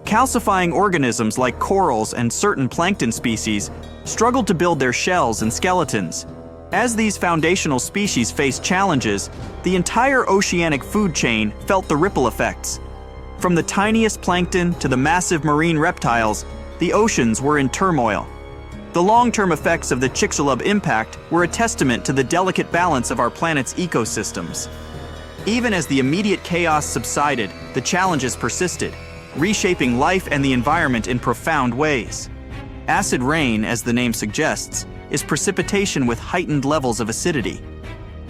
Calcifying organisms like corals and certain plankton species struggled to build their shells and skeletons. As these foundational species faced challenges, the entire oceanic food chain felt the ripple effects. From the tiniest plankton to the massive marine reptiles, the oceans were in turmoil. The long-term effects of the Chicxulub impact were a testament to the delicate balance of our planet's ecosystems. Even as the immediate chaos subsided, the challenges persisted, reshaping life and the environment in profound ways. Acid rain, as the name suggests, is precipitation with heightened levels of acidity.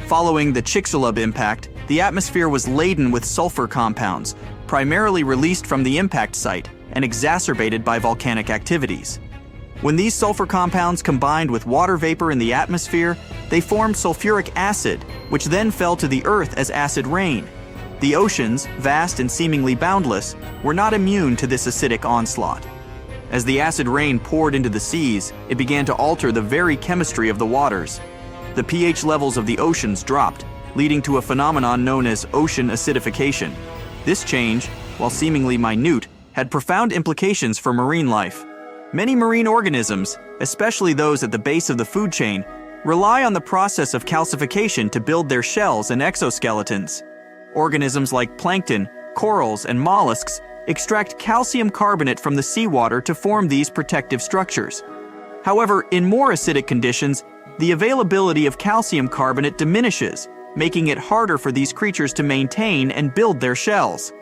Following the Chicxulub impact, the atmosphere was laden with sulfur compounds, primarily released from the impact site and exacerbated by volcanic activities. When these sulfur compounds combined with water vapor in the atmosphere, they formed sulfuric acid, which then fell to the Earth as acid rain. The oceans, vast and seemingly boundless, were not immune to this acidic onslaught. As the acid rain poured into the seas, it began to alter the very chemistry of the waters. The pH levels of the oceans dropped, leading to a phenomenon known as ocean acidification. This change, while seemingly minute, had profound implications for marine life. Many marine organisms, especially those at the base of the food chain, rely on the process of calcification to build their shells and exoskeletons. Organisms like plankton, corals, and mollusks extract calcium carbonate from the seawater to form these protective structures. However, in more acidic conditions, the availability of calcium carbonate diminishes, making it harder for these creatures to maintain and build their shells.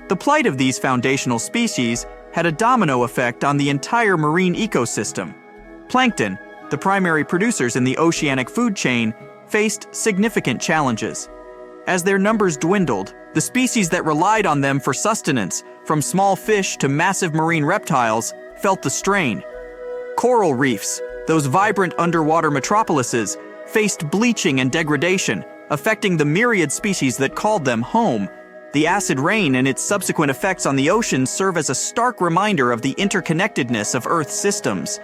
The plight of these foundational species had a domino effect on the entire marine ecosystem. Plankton, the primary producers in the oceanic food chain, faced significant challenges. As their numbers dwindled, the species that relied on them for sustenance, from small fish to massive marine reptiles, felt the strain. Coral reefs, those vibrant underwater metropolises, faced bleaching and degradation, affecting the myriad species that called them home. The acid rain and its subsequent effects on the oceans serve as a stark reminder of the interconnectedness of Earth's systems.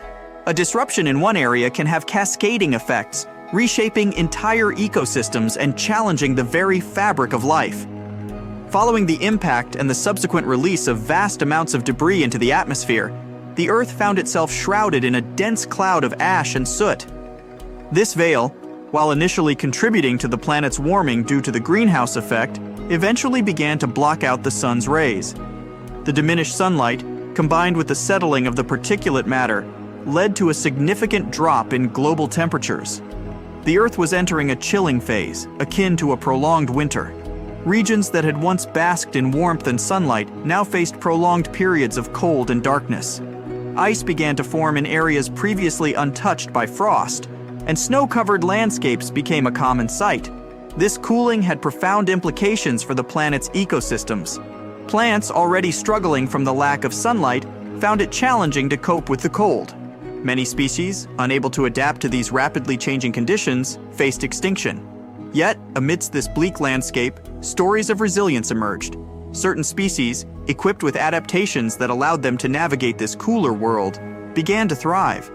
A disruption in one area can have cascading effects, reshaping entire ecosystems and challenging the very fabric of life. Following the impact and the subsequent release of vast amounts of debris into the atmosphere, the Earth found itself shrouded in a dense cloud of ash and soot. This veil, while initially contributing to the planet's warming due to the greenhouse effect, eventually began to block out the sun's rays. The diminished sunlight, combined with the settling of the particulate matter, led to a significant drop in global temperatures. The Earth was entering a chilling phase, akin to a prolonged winter. Regions that had once basked in warmth and sunlight now faced prolonged periods of cold and darkness. Ice began to form in areas previously untouched by frost, and snow-covered landscapes became a common sight. This cooling had profound implications for the planet's ecosystems. Plants already struggling from the lack of sunlight found it challenging to cope with the cold. Many species, unable to adapt to these rapidly changing conditions, faced extinction. Yet, amidst this bleak landscape, stories of resilience emerged. Certain species, equipped with adaptations that allowed them to navigate this cooler world, began to thrive.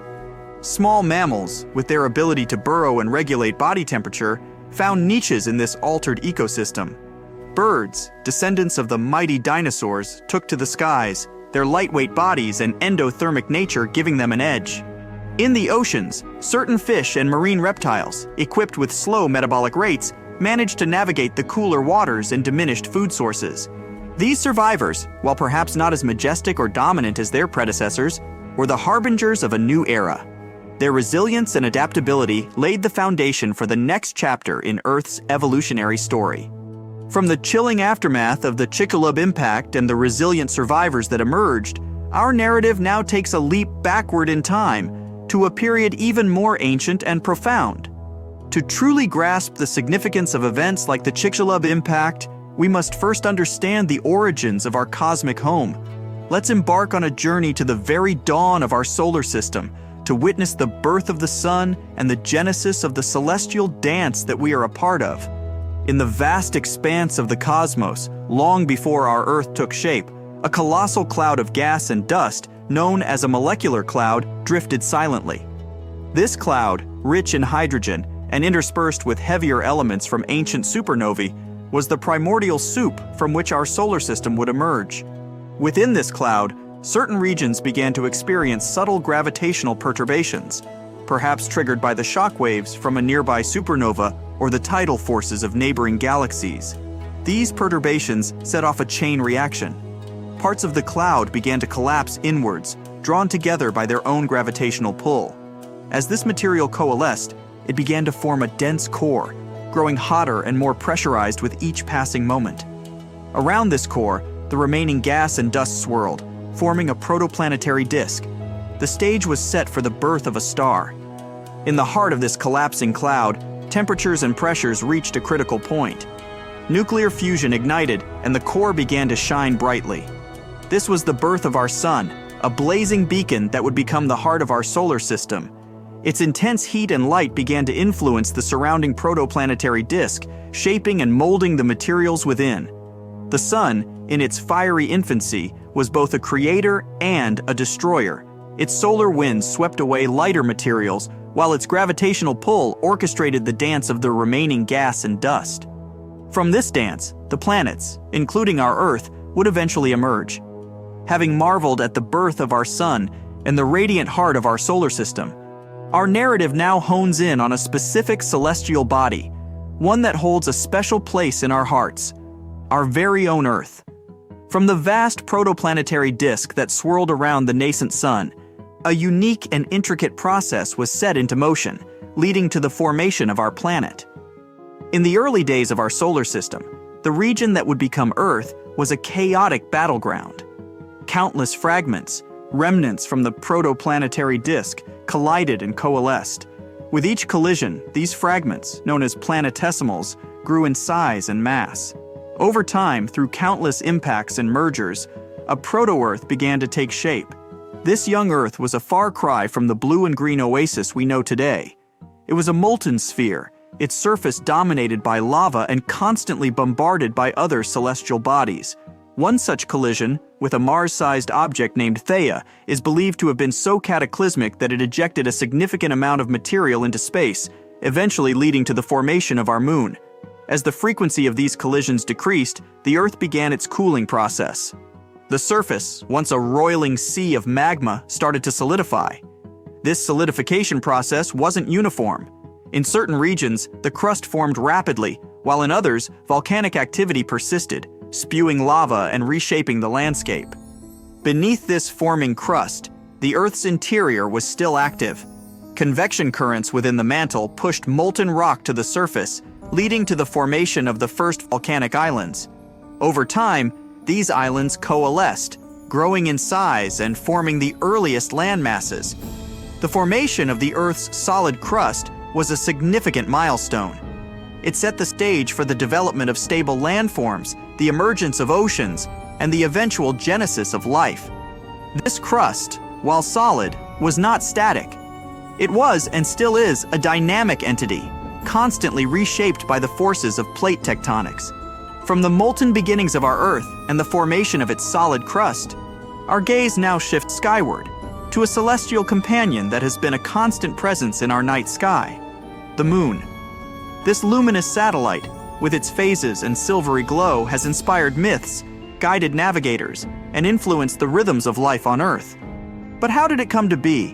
Small mammals, with their ability to burrow and regulate body temperature, found niches in this altered ecosystem. Birds, descendants of the mighty dinosaurs, took to the skies, their lightweight bodies and endothermic nature giving them an edge. In the oceans, certain fish and marine reptiles, equipped with slow metabolic rates, managed to navigate the cooler waters and diminished food sources. These survivors, while perhaps not as majestic or dominant as their predecessors, were the harbingers of a new era. Their resilience and adaptability laid the foundation for the next chapter in Earth's evolutionary story. From the chilling aftermath of the Chicxulub impact and the resilient survivors that emerged, our narrative now takes a leap backward in time to a period even more ancient and profound. To truly grasp the significance of events like the Chicxulub impact, we must first understand the origins of our cosmic home. Let's embark on a journey to the very dawn of our solar system, to witness the birth of the sun and the genesis of the celestial dance that we are a part of. In the vast expanse of the cosmos, long before our Earth took shape, a colossal cloud of gas and dust, known as a molecular cloud, drifted silently. This cloud, rich in hydrogen and interspersed with heavier elements from ancient supernovae, was the primordial soup from which our solar system would emerge. Within this cloud, certain regions began to experience subtle gravitational perturbations, perhaps triggered by the shock waves from a nearby supernova or the tidal forces of neighboring galaxies. These perturbations set off a chain reaction. Parts of the cloud began to collapse inwards, drawn together by their own gravitational pull. As this material coalesced, it began to form a dense core, growing hotter and more pressurized with each passing moment. Around this core, the remaining gas and dust swirled, forming a protoplanetary disk. The stage was set for the birth of a star. In the heart of this collapsing cloud, temperatures and pressures reached a critical point. Nuclear fusion ignited, and the core began to shine brightly. This was the birth of our sun, a blazing beacon that would become the heart of our solar system. Its intense heat and light began to influence the surrounding protoplanetary disk, shaping and molding the materials within. The sun, in its fiery infancy, was both a creator and a destroyer. Its solar winds swept away lighter materials, while its gravitational pull orchestrated the dance of the remaining gas and dust. From this dance, the planets, including our Earth, would eventually emerge. Having marveled at the birth of our sun and the radiant heart of our solar system, our narrative now hones in on a specific celestial body, one that holds a special place in our hearts, our very own Earth. From the vast protoplanetary disk that swirled around the nascent sun, a unique and intricate process was set into motion, leading to the formation of our planet. In the early days of our solar system, the region that would become Earth was a chaotic battleground. Countless fragments, remnants from the protoplanetary disk, collided and coalesced. With each collision, these fragments, known as planetesimals, grew in size and mass. Over time, through countless impacts and mergers, a proto-Earth began to take shape. This young Earth was a far cry from the blue and green oasis we know today. It was a molten sphere, its surface dominated by lava and constantly bombarded by other celestial bodies. One such collision, with a Mars-sized object named Theia, is believed to have been so cataclysmic that it ejected a significant amount of material into space, eventually leading to the formation of our moon. As the frequency of these collisions decreased, the Earth began its cooling process. The surface, once a roiling sea of magma, started to solidify. This solidification process wasn't uniform. In certain regions, the crust formed rapidly, while in others, volcanic activity persisted, spewing lava and reshaping the landscape. Beneath this forming crust, the Earth's interior was still active. Convection currents within the mantle pushed molten rock to the surface, leading to the formation of the first volcanic islands. Over time, these islands coalesced, growing in size and forming the earliest land masses. The formation of the Earth's solid crust was a significant milestone. It set the stage for the development of stable landforms, the emergence of oceans, and the eventual genesis of life. This crust, while solid, was not static. It was, and still is, a dynamic entity, constantly reshaped by the forces of plate tectonics. From the molten beginnings of our Earth and the formation of its solid crust, our gaze now shifts skyward, to a celestial companion that has been a constant presence in our night sky, the Moon. This luminous satellite, with its phases and silvery glow, has inspired myths, guided navigators, and influenced the rhythms of life on Earth. But how did it come to be?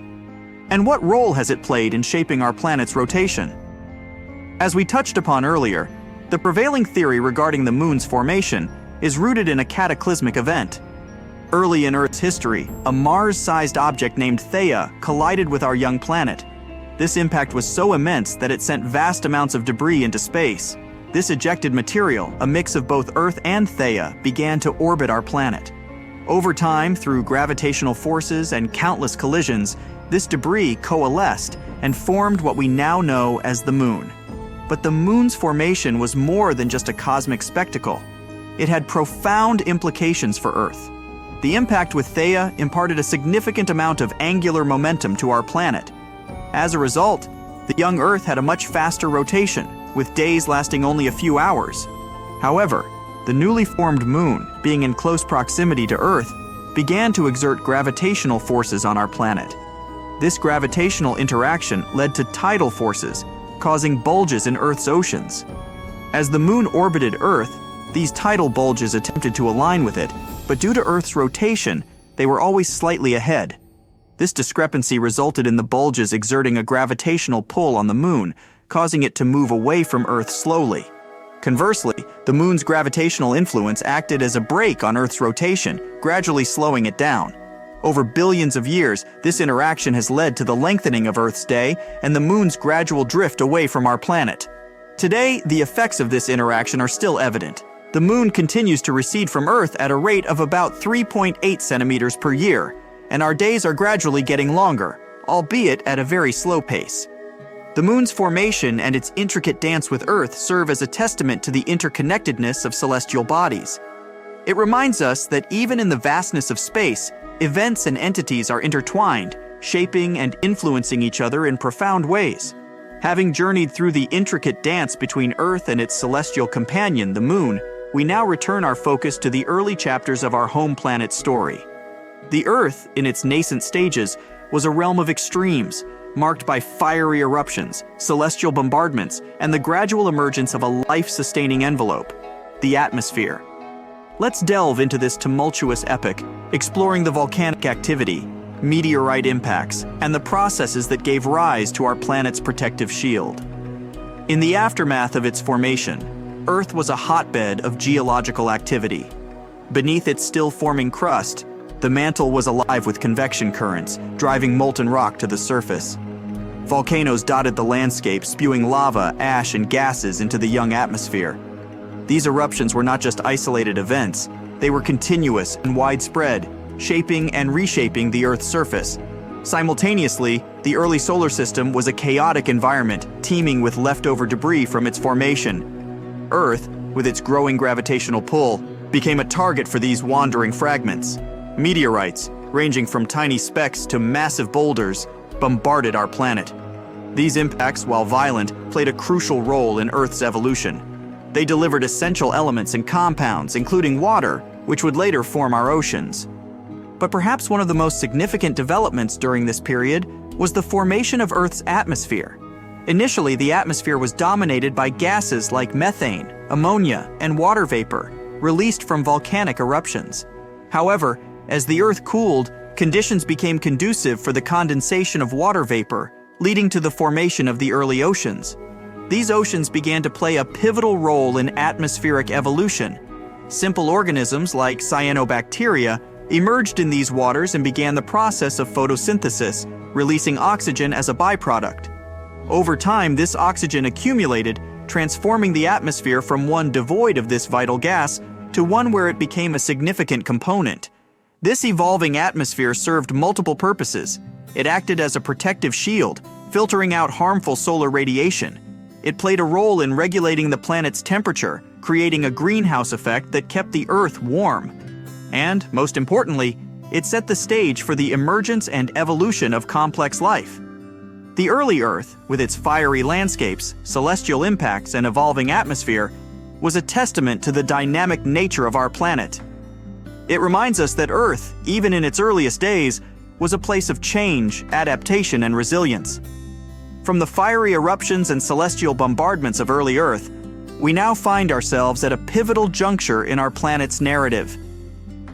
And what role has it played in shaping our planet's rotation? As we touched upon earlier, the prevailing theory regarding the Moon's formation is rooted in a cataclysmic event. Early in Earth's history, a Mars-sized object named Theia collided with our young planet. This impact was so immense that it sent vast amounts of debris into space. This ejected material, a mix of both Earth and Theia, began to orbit our planet. Over time, through gravitational forces and countless collisions, this debris coalesced and formed what we now know as the Moon. But the Moon's formation was more than just a cosmic spectacle. It had profound implications for Earth. The impact with Theia imparted a significant amount of angular momentum to our planet. As a result, the young Earth had a much faster rotation, with days lasting only a few hours. However, the newly formed Moon, being in close proximity to Earth, began to exert gravitational forces on our planet. This gravitational interaction led to tidal forces, causing bulges in Earth's oceans. As the Moon orbited Earth, these tidal bulges attempted to align with it, but due to Earth's rotation, they were always slightly ahead. This discrepancy resulted in the bulges exerting a gravitational pull on the Moon, causing it to move away from Earth slowly. Conversely, the Moon's gravitational influence acted as a brake on Earth's rotation, gradually slowing it down. Over billions of years, this interaction has led to the lengthening of Earth's day and the Moon's gradual drift away from our planet. Today, the effects of this interaction are still evident. The Moon continues to recede from Earth at a rate of about 3.8 centimeters per year, and our days are gradually getting longer, albeit at a very slow pace. The Moon's formation and its intricate dance with Earth serve as a testament to the interconnectedness of celestial bodies. It reminds us that even in the vastness of space, events and entities are intertwined, shaping and influencing each other in profound ways. Having journeyed through the intricate dance between Earth and its celestial companion, the Moon, we now return our focus to the early chapters of our home planet's story. The Earth, in its nascent stages, was a realm of extremes, marked by fiery eruptions, celestial bombardments, and the gradual emergence of a life-sustaining envelope, the atmosphere. Let's delve into this tumultuous epoch, exploring the volcanic activity, meteorite impacts, and the processes that gave rise to our planet's protective shield. In the aftermath of its formation, Earth was a hotbed of geological activity. Beneath its still-forming crust, the mantle was alive with convection currents, driving molten rock to the surface. Volcanoes dotted the landscape, spewing lava, ash, and gases into the young atmosphere. These eruptions were not just isolated events, they were continuous and widespread, shaping and reshaping the Earth's surface. Simultaneously, the early solar system was a chaotic environment, teeming with leftover debris from its formation. Earth, with its growing gravitational pull, became a target for these wandering fragments. Meteorites, ranging from tiny specks to massive boulders, bombarded our planet. These impacts, while violent, played a crucial role in Earth's evolution. They delivered essential elements and compounds, including water, which would later form our oceans. But perhaps one of the most significant developments during this period was the formation of Earth's atmosphere. Initially, the atmosphere was dominated by gases like methane, ammonia, and water vapor, released from volcanic eruptions. However, as the Earth cooled, conditions became conducive for the condensation of water vapor, leading to the formation of the early oceans. These oceans began to play a pivotal role in atmospheric evolution. Simple organisms like cyanobacteria emerged in these waters and began the process of photosynthesis, releasing oxygen as a byproduct. Over time, this oxygen accumulated, transforming the atmosphere from one devoid of this vital gas to one where it became a significant component. This evolving atmosphere served multiple purposes. It acted as a protective shield, filtering out harmful solar radiation. It played a role in regulating the planet's temperature, creating a greenhouse effect that kept the Earth warm. And, most importantly, it set the stage for the emergence and evolution of complex life. The early Earth, with its fiery landscapes, celestial impacts, and evolving atmosphere, was a testament to the dynamic nature of our planet. It reminds us that Earth, even in its earliest days, was a place of change, adaptation, and resilience. From the fiery eruptions and celestial bombardments of early Earth, we now find ourselves at a pivotal juncture in our planet's narrative.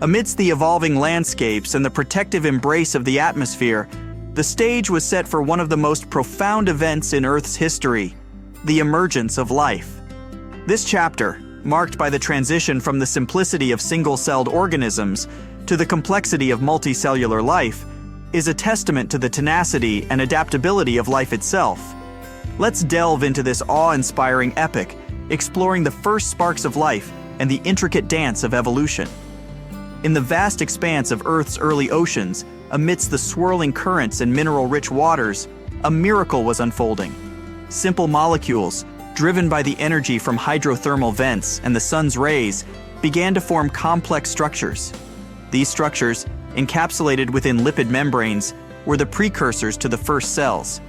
Amidst the evolving landscapes and the protective embrace of the atmosphere, the stage was set for one of the most profound events in Earth's history, the emergence of life. This chapter, marked by the transition from the simplicity of single-celled organisms to the complexity of multicellular life, is a testament to the tenacity and adaptability of life itself. Let's delve into this awe-inspiring epic, exploring the first sparks of life and the intricate dance of evolution. In the vast expanse of Earth's early oceans, amidst the swirling currents and mineral-rich waters, a miracle was unfolding. Simple molecules, driven by the energy from hydrothermal vents and the sun's rays, began to form complex structures. These structures, encapsulated within lipid membranes, were the precursors to the first cells.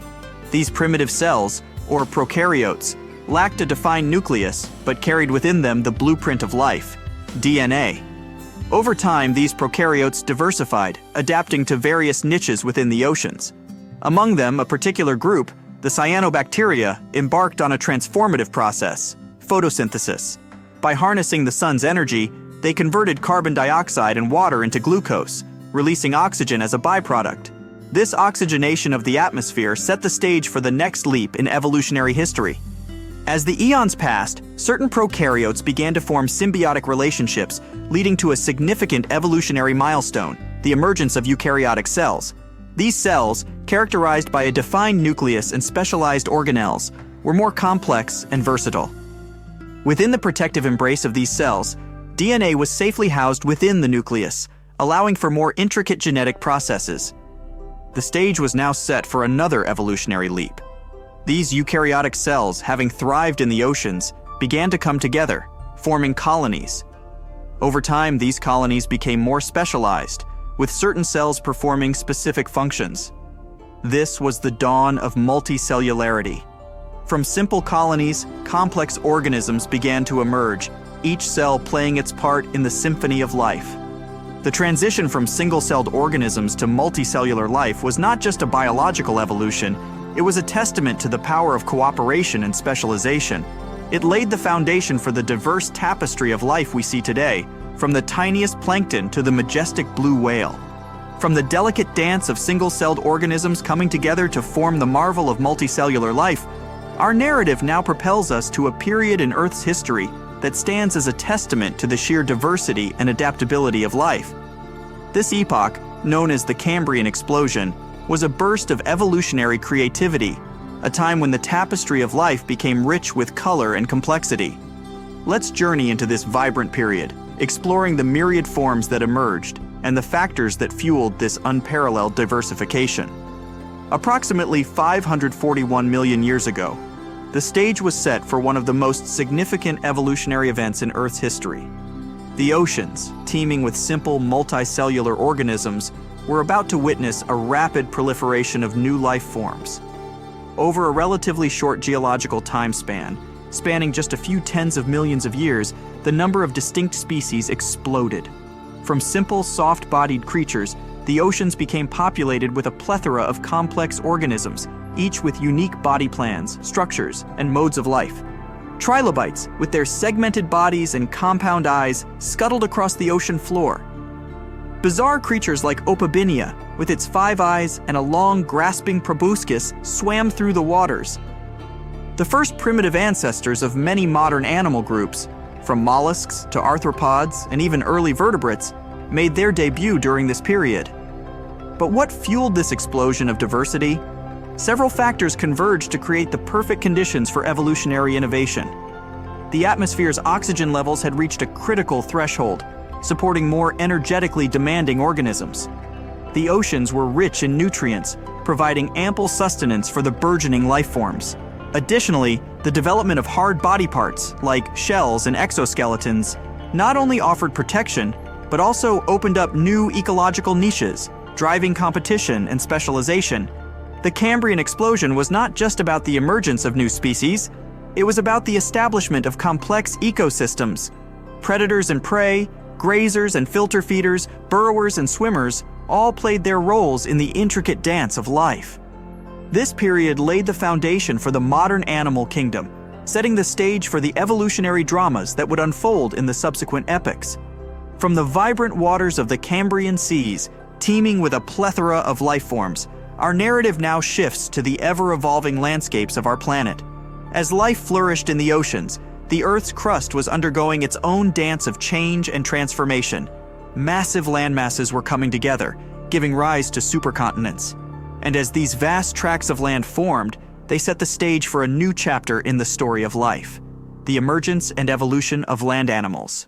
These primitive cells, or prokaryotes, lacked a defined nucleus but carried within them the blueprint of life, DNA. Over time, these prokaryotes diversified, adapting to various niches within the oceans. Among them, a particular group, the cyanobacteria, embarked on a transformative process, photosynthesis. By harnessing the sun's energy, they converted carbon dioxide and water into glucose, releasing oxygen as a byproduct. This oxygenation of the atmosphere set the stage for the next leap in evolutionary history. As the eons passed, certain prokaryotes began to form symbiotic relationships, leading to a significant evolutionary milestone, the emergence of eukaryotic cells. These cells, characterized by a defined nucleus and specialized organelles, were more complex and versatile. Within the protective embrace of these cells, DNA was safely housed within the nucleus, allowing for more intricate genetic processes. The stage was now set for another evolutionary leap. These eukaryotic cells, having thrived in the oceans, began to come together, forming colonies. Over time, these colonies became more specialized, with certain cells performing specific functions. This was the dawn of multicellularity. From simple colonies, complex organisms began to emerge, each cell playing its part in the symphony of life. The transition from single-celled organisms to multicellular life was not just a biological evolution, it was a testament to the power of cooperation and specialization. It laid the foundation for the diverse tapestry of life we see today, from the tiniest plankton to the majestic blue whale. From the delicate dance of single-celled organisms coming together to form the marvel of multicellular life, our narrative now propels us to a period in Earth's history that stands as a testament to the sheer diversity and adaptability of life. This epoch, known as the Cambrian explosion, was a burst of evolutionary creativity, a time when the tapestry of life became rich with color and complexity. Let's journey into this vibrant period, exploring the myriad forms that emerged and the factors that fueled this unparalleled diversification. Approximately 541 million years ago, the stage was set for one of the most significant evolutionary events in Earth's history. The oceans, teeming with simple multicellular organisms, were about to witness a rapid proliferation of new life forms. Over a relatively short geological time spanning just a few tens of millions of years, the number of distinct species exploded. From simple, soft-bodied creatures, the oceans became populated with a plethora of complex organisms, each with unique body plans, structures, and modes of life. Trilobites, with their segmented bodies and compound eyes, scuttled across the ocean floor. Bizarre creatures like Opabinia, with its 5 eyes and a long, grasping proboscis, swam through the waters. The first primitive ancestors of many modern animal groups, from mollusks to arthropods and even early vertebrates, made their debut during this period. But what fueled this explosion of diversity? Several factors converged to create the perfect conditions for evolutionary innovation. The atmosphere's oxygen levels had reached a critical threshold, supporting more energetically demanding organisms. The oceans were rich in nutrients, providing ample sustenance for the burgeoning life forms. Additionally, the development of hard body parts, like shells and exoskeletons, not only offered protection, but also opened up new ecological niches, driving competition and specialization. The Cambrian explosion was not just about the emergence of new species, it was about the establishment of complex ecosystems. Predators and prey, grazers and filter feeders, burrowers and swimmers all played their roles in the intricate dance of life. This period laid the foundation for the modern animal kingdom, setting the stage for the evolutionary dramas that would unfold in the subsequent epochs. From the vibrant waters of the Cambrian seas, teeming with a plethora of life forms, our narrative now shifts to the ever-evolving landscapes of our planet. As life flourished in the oceans, the Earth's crust was undergoing its own dance of change and transformation. Massive landmasses were coming together, giving rise to supercontinents. And as these vast tracts of land formed, they set the stage for a new chapter in the story of life, the emergence and evolution of land animals.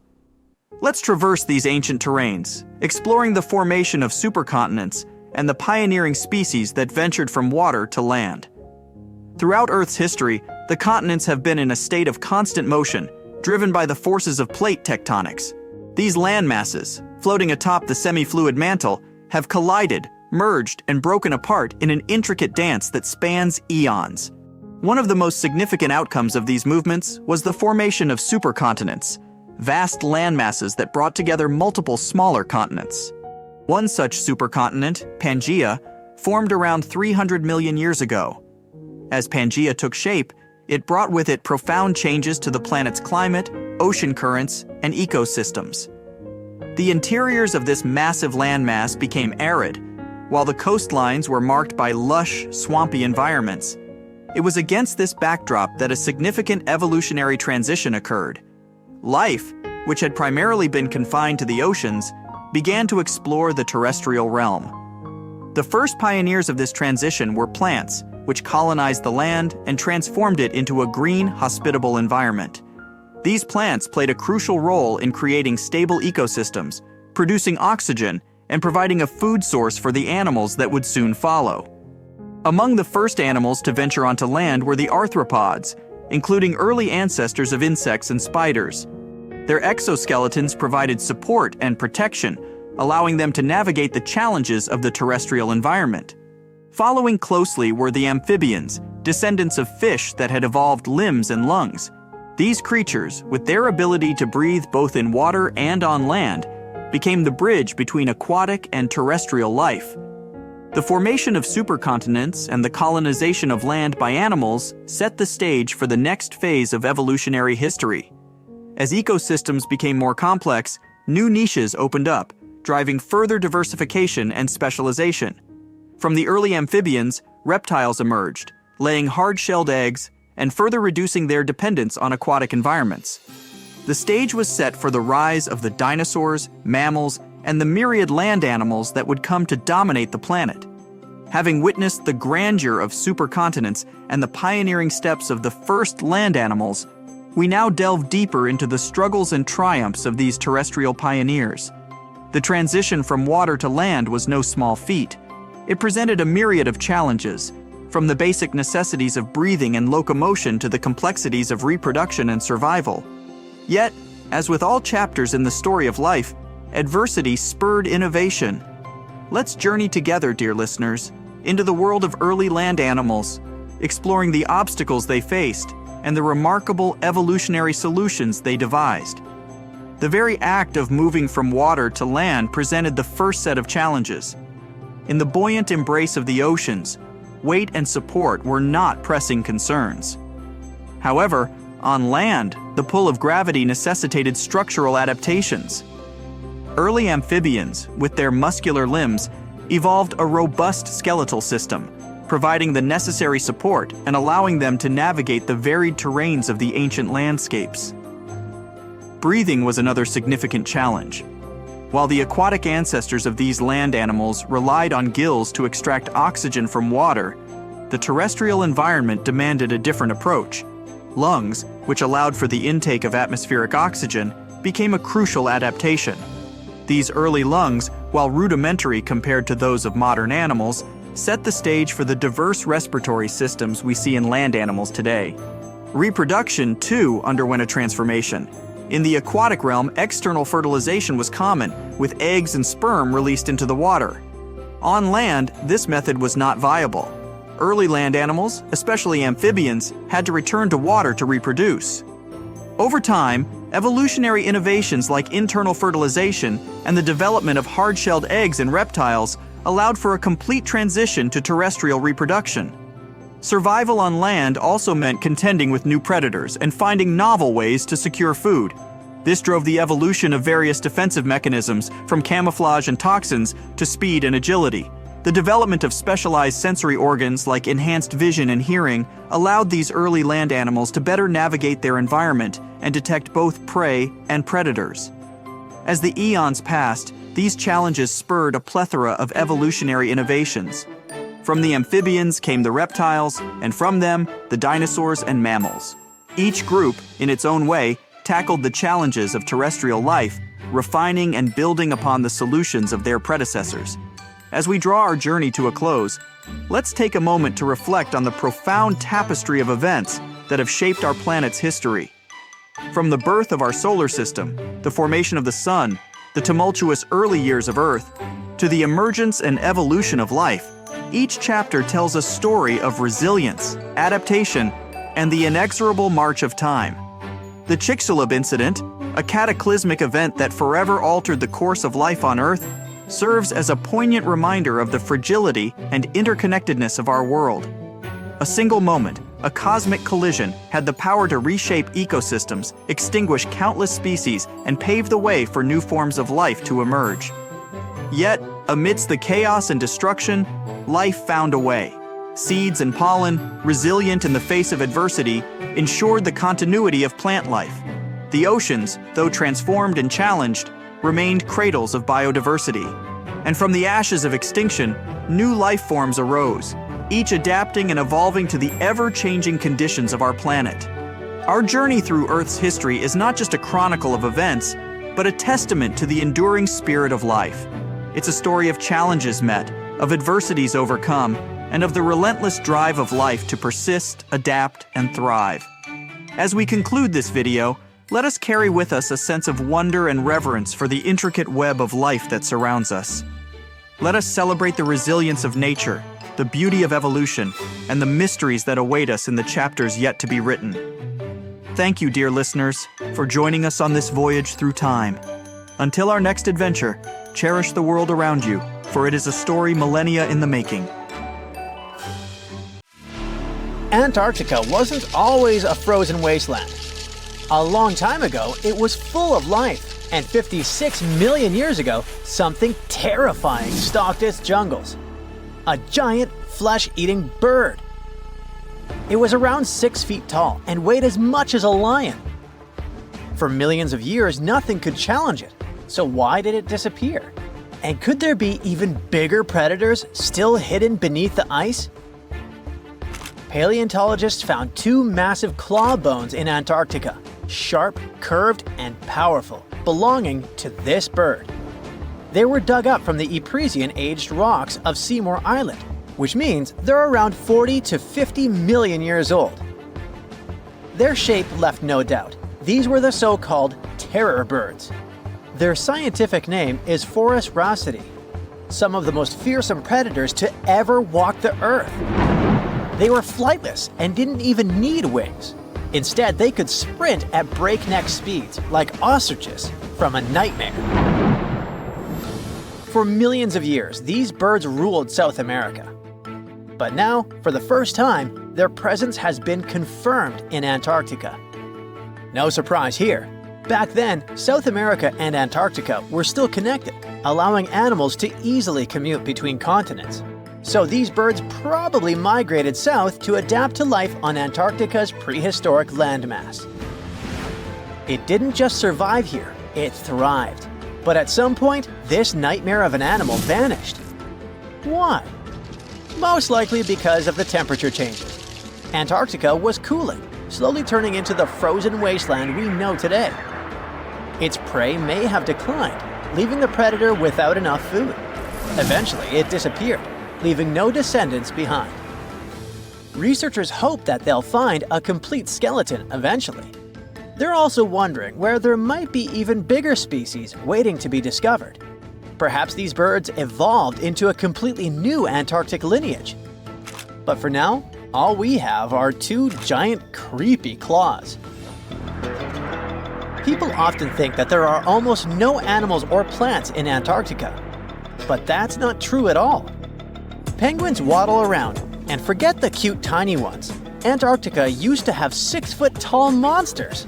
Let's traverse these ancient terrains, exploring the formation of supercontinents and the pioneering species that ventured from water to land. Throughout Earth's history, the continents have been in a state of constant motion, driven by the forces of plate tectonics. These land masses, floating atop the semi-fluid mantle, have collided, merged, and broken apart in an intricate dance that spans eons. One of the most significant outcomes of these movements was the formation of supercontinents, vast landmasses that brought together multiple smaller continents. One such supercontinent, Pangaea, formed around 300 million years ago. As Pangaea took shape, it brought with it profound changes to the planet's climate, ocean currents, and ecosystems. The interiors of this massive landmass became arid, while the coastlines were marked by lush, swampy environments. It was against this backdrop that a significant evolutionary transition occurred. Life, which had primarily been confined to the oceans, began to explore the terrestrial realm. The first pioneers of this transition were plants, which colonized the land and transformed it into a green, hospitable environment. These plants played a crucial role in creating stable ecosystems, producing oxygen, and providing a food source for the animals that would soon follow. Among the first animals to venture onto land were the arthropods, including early ancestors of insects and spiders. Their exoskeletons provided support and protection, allowing them to navigate the challenges of the terrestrial environment. Following closely were the amphibians, descendants of fish that had evolved limbs and lungs. These creatures, with their ability to breathe both in water and on land, became the bridge between aquatic and terrestrial life. The formation of supercontinents and the colonization of land by animals set the stage for the next phase of evolutionary history. As ecosystems became more complex, new niches opened up, driving further diversification and specialization. From the early amphibians, reptiles emerged, laying hard-shelled eggs and further reducing their dependence on aquatic environments. the stage was set for the rise of the dinosaurs, mammals, and the myriad land animals that would come to dominate the planet. Having witnessed the grandeur of supercontinents and the pioneering steps of the first land animals, we now delve deeper into the struggles and triumphs of these terrestrial pioneers. The transition from water to land was no small feat. It presented a myriad of challenges, from the basic necessities of breathing and locomotion to the complexities of reproduction and survival. Yet, as with all chapters in the story of life, adversity spurred innovation. Let's journey together, dear listeners, into the world of early land animals, exploring the obstacles they faced and the remarkable evolutionary solutions they devised. The very act of moving from water to land presented the first set of challenges. In the buoyant embrace of the oceans, weight and support were not pressing concerns. However, on land, the pull of gravity necessitated structural adaptations. Early amphibians, with their muscular limbs, evolved a robust skeletal system, providing the necessary support and allowing them to navigate the varied terrains of the ancient landscapes. Breathing was another significant challenge. While the aquatic ancestors of these land animals relied on gills to extract oxygen from water, the terrestrial environment demanded a different approach. Lungs, which allowed for the intake of atmospheric oxygen, became a crucial adaptation. These early lungs, while rudimentary compared to those of modern animals, set the stage for the diverse respiratory systems we see in land animals today. Reproduction, too, underwent a transformation. In the aquatic realm, external fertilization was common, with eggs and sperm released into the water. On land, this method was not viable. Early land animals, especially amphibians, had to return to water to reproduce. Over time, evolutionary innovations like internal fertilization and the development of hard-shelled eggs in reptiles allowed for a complete transition to terrestrial reproduction. Survival on land also meant contending with new predators and finding novel ways to secure food. This drove the evolution of various defensive mechanisms, from camouflage and toxins to speed and agility. The development of specialized sensory organs like enhanced vision and hearing allowed these early land animals to better navigate their environment and detect both prey and predators. As the eons passed, these challenges spurred a plethora of evolutionary innovations. From the amphibians came the reptiles, and from them, the dinosaurs and mammals. Each group, in its own way, tackled the challenges of terrestrial life, refining and building upon the solutions of their predecessors. As we draw our journey to a close, let's take a moment to reflect on the profound tapestry of events that have shaped our planet's history. From the birth of our solar system, the formation of the sun, the tumultuous early years of Earth, to the emergence and evolution of life, each chapter tells a story of resilience, adaptation, and the inexorable march of time. The Chicxulub incident, a cataclysmic event that forever altered the course of life on Earth, serves as a poignant reminder of the fragility and interconnectedness of our world. A single moment, a cosmic collision, had the power to reshape ecosystems, extinguish countless species, and pave the way for new forms of life to emerge. Yet, amidst the chaos and destruction, life found a way. Seeds and pollen, resilient in the face of adversity, ensured the continuity of plant life. The oceans, though transformed and challenged, remained cradles of biodiversity. And from the ashes of extinction, new life forms arose, each adapting and evolving to the ever-changing conditions of our planet. Our journey through Earth's history is not just a chronicle of events, but a testament to the enduring spirit of life. It's a story of challenges met, of adversities overcome, and of the relentless drive of life to persist, adapt, and thrive. As we conclude this video, let us carry with us a sense of wonder and reverence for the intricate web of life that surrounds us. Let us celebrate the resilience of nature, the beauty of evolution, and the mysteries that await us in the chapters yet to be written. Thank you, dear listeners, for joining us on this voyage through time. Until our next adventure, cherish the world around you, for it is a story millennia in the making. Antarctica wasn't always a frozen wasteland. A long time ago, it was full of life, and 56 million years ago, something terrifying stalked its jungles. A giant, flesh-eating bird. It was around 6 feet tall and weighed as much as a lion. For millions of years, nothing could challenge it. So why did it disappear? And could there be even bigger predators still hidden beneath the ice? Paleontologists found two massive claw bones in Antarctica, sharp, curved, and powerful, belonging to this bird. They were dug up from the Epresian-aged rocks of Seymour Island, which means they're around 40 to 50 million years old. Their shape left no doubt. These were the so-called terror birds. Their scientific name is Forus raceti, some of the most fearsome predators to ever walk the earth. They were flightless and didn't even need wings. Instead, they could sprint at breakneck speeds, like ostriches from a nightmare. For millions of years, these birds ruled South America. But now, for the first time, their presence has been confirmed in Antarctica. No surprise here. Back then, South America and Antarctica were still connected, allowing animals to easily commute between continents. So these birds probably migrated south to adapt to life on Antarctica's prehistoric landmass. It didn't just survive here, it thrived. But at some point, this nightmare of an animal vanished. Why? Most likely because of the temperature changes. Antarctica was cooling, slowly turning into the frozen wasteland we know today. Its prey may have declined, leaving the predator without enough food. Eventually, it disappeared, leaving no descendants behind. Researchers hope that they'll find a complete skeleton eventually. They're also wondering where there might be even bigger species waiting to be discovered. Perhaps these birds evolved into a completely new Antarctic lineage. But for now, all we have are two giant, creepy claws. People often think that there are almost no animals or plants in Antarctica. But that's not true at all. Penguins waddle around, and forget the cute tiny ones. Antarctica used to have 6-foot-tall monsters.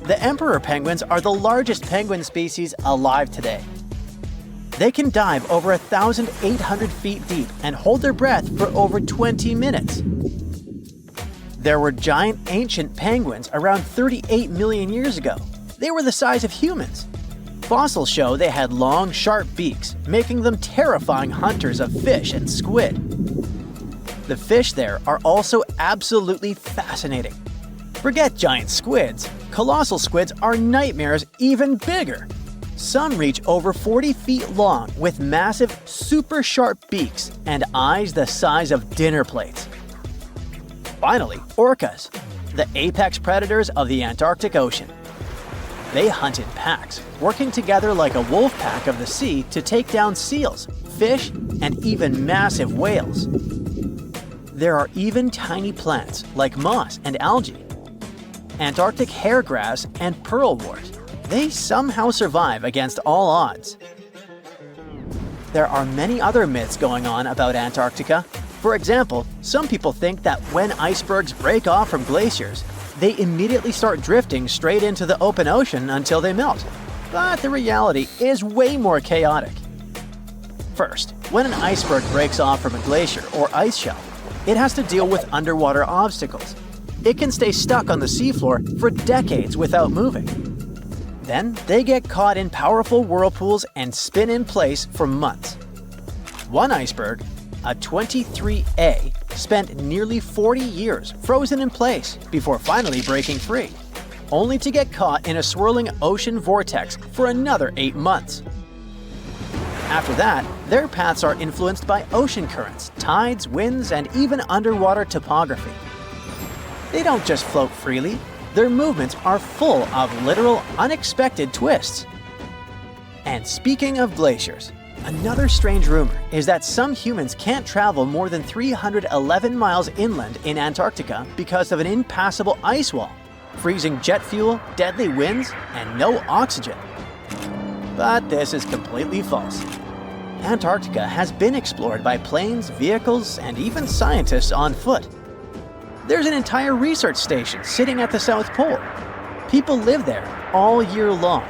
The emperor penguins are the largest penguin species alive today. They can dive over 1,800 feet deep and hold their breath for over 20 minutes. There were giant ancient penguins around 38 million years ago. They were the size of humans. Fossils show they had long, sharp beaks, making them terrifying hunters of fish and squid. The fish there are also absolutely fascinating. Forget giant squids. Colossal squids are nightmares even bigger. Some reach over 40 feet long with massive, super sharp beaks and eyes the size of dinner plates. Finally, orcas, the apex predators of the Antarctic Ocean. They hunt in packs, working together like a wolf pack of the sea to take down seals, fish, and even massive whales. There are even tiny plants like moss and algae. Antarctic hairgrass and pearlwort. They somehow survive against all odds. There are many other myths going on about Antarctica. For example, some people think that when icebergs break off from glaciers, they immediately start drifting straight into the open ocean until they melt. But the reality is way more chaotic. First, when an iceberg breaks off from a glacier or ice shelf, it has to deal with underwater obstacles. It can stay stuck on the seafloor for decades without moving. Then, they get caught in powerful whirlpools and spin in place for months. One iceberg, a 23A, spent nearly 40 years frozen in place before finally breaking free, only to get caught in a swirling ocean vortex for another 8 months. After that, their paths are influenced by ocean currents, tides, winds, and even underwater topography. They don't just float freely. Their movements are full of literal, unexpected twists. And speaking of glaciers, another strange rumor is that some humans can't travel more than 311 miles inland in Antarctica because of an impassable ice wall, freezing jet fuel, deadly winds, and no oxygen. But this is completely false. Antarctica has been explored by planes, vehicles, and even scientists on foot. There's an entire research station sitting at the South Pole. People live there all year long.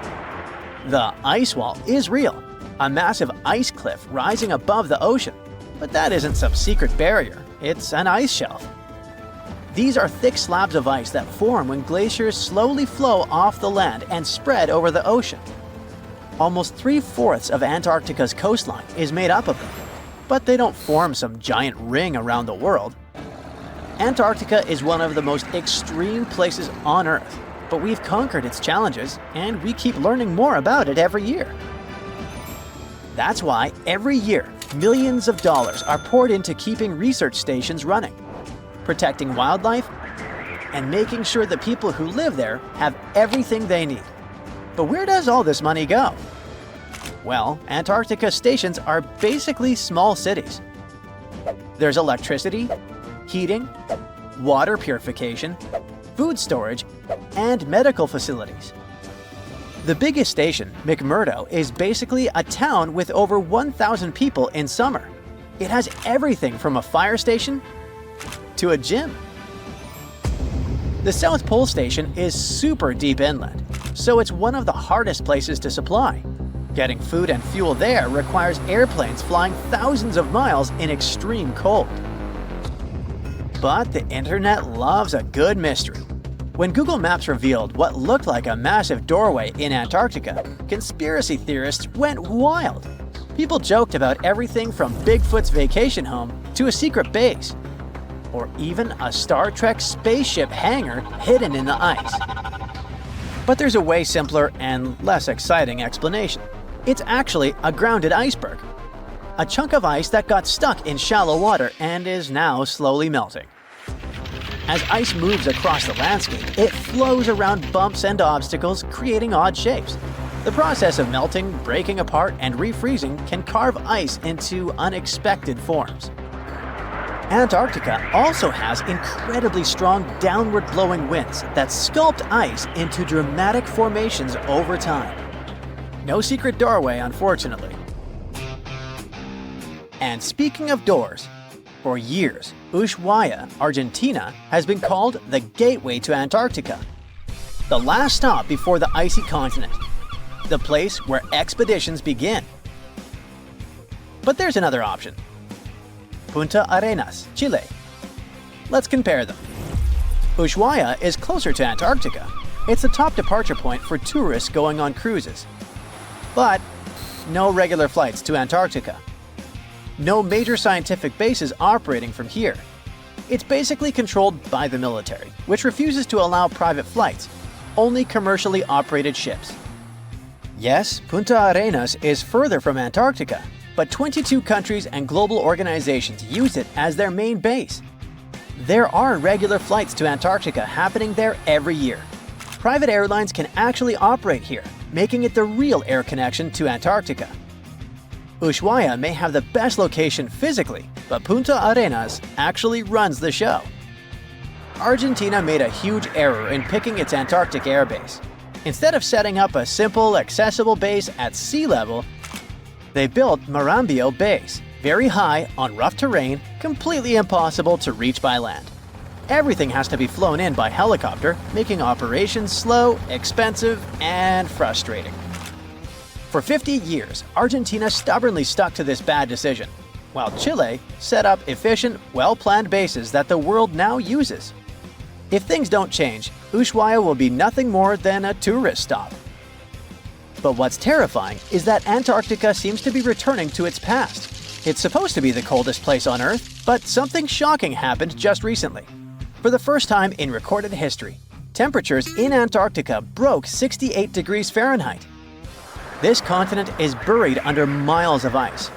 The ice wall is real, a massive ice cliff rising above the ocean. But that isn't some secret barrier, it's an ice shelf. These are thick slabs of ice that form when glaciers slowly flow off the land and spread over the ocean. Almost 3/4 of Antarctica's coastline is made up of them, but they don't form some giant ring around the world. Antarctica is one of the most extreme places on Earth, but we've conquered its challenges, and we keep learning more about it every year. That's why every year, millions of dollars are poured into keeping research stations running, protecting wildlife, and making sure the people who live there have everything they need. But where does all this money go? Well, Antarctica stations are basically small cities. There's electricity, heating, water purification, food storage, and medical facilities. The biggest station, McMurdo, is basically a town with over 1,000 people in summer. It has everything from a fire station to a gym. The South Pole Station is super deep inland, so it's one of the hardest places to supply. Getting food and fuel there requires airplanes flying thousands of miles in extreme cold. But the internet loves a good mystery. When Google Maps revealed what looked like a massive doorway in Antarctica, conspiracy theorists went wild. People joked about everything from Bigfoot's vacation home to a secret base, or even a Star Trek spaceship hangar hidden in the ice. But there's a way simpler and less exciting explanation. It's actually a grounded iceberg, a chunk of ice that got stuck in shallow water and is now slowly melting. As ice moves across the landscape, it flows around bumps and obstacles, creating odd shapes. The process of melting, breaking apart, and refreezing can carve ice into unexpected forms. Antarctica also has incredibly strong downward-blowing winds that sculpt ice into dramatic formations over time. No secret doorway, unfortunately. And speaking of doors, for years, Ushuaia, Argentina, has been called the gateway to Antarctica, the last stop before the icy continent, the place where expeditions begin. But there's another option. Punta Arenas, Chile. Let's compare them. Ushuaia is closer to Antarctica. It's the top departure point for tourists going on cruises. But no regular flights to Antarctica. No major scientific bases operating from here. It's basically controlled by the military, which refuses to allow private flights, only commercially operated ships. Yes, Punta Arenas is further from Antarctica, but 22 countries and global organizations use it as their main base. There are regular flights to Antarctica happening there every year. Private airlines can actually operate here, making it the real air connection to Antarctica. Ushuaia may have the best location physically, but Punta Arenas actually runs the show. Argentina made a huge error in picking its Antarctic airbase. Instead of setting up a simple, accessible base at sea level, they built Marambio Base, very high on rough terrain, completely impossible to reach by land. Everything has to be flown in by helicopter, making operations slow, expensive, and frustrating. For 50 years, Argentina stubbornly stuck to this bad decision, while Chile set up efficient, well-planned bases that the world now uses. If things don't change, Ushuaia will be nothing more than a tourist stop. But what's terrifying is that Antarctica seems to be returning to its past. It's supposed to be the coldest place on Earth, but something shocking happened just recently. For the first time in recorded history, temperatures in Antarctica broke 68 degrees Fahrenheit. This continent is buried under miles of ice.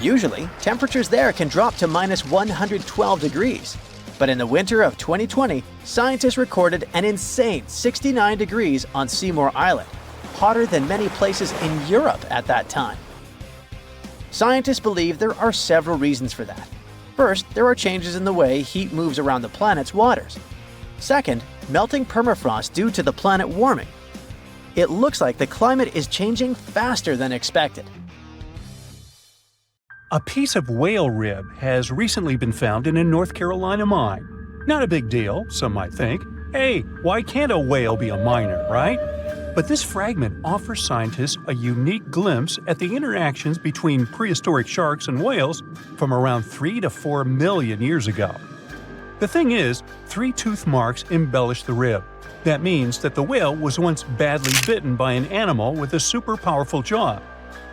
Usually, temperatures there can drop to minus 112 degrees. But in the winter of 2020, scientists recorded an insane 69 degrees on Seymour Island, hotter than many places in Europe at that time. Scientists believe there are several reasons for that. First, there are changes in the way heat moves around the planet's waters. Second, melting permafrost due to the planet warming. It looks like the climate is changing faster than expected. A piece of whale rib has recently been found in a North Carolina mine. Not a big deal, some might think. Hey, why can't a whale be a miner, right? But this fragment offers scientists a unique glimpse at the interactions between prehistoric sharks and whales from around 3 to 4 million years ago. The thing is, 3 tooth marks embellish the rib. That means that the whale was once badly bitten by an animal with a super powerful jaw.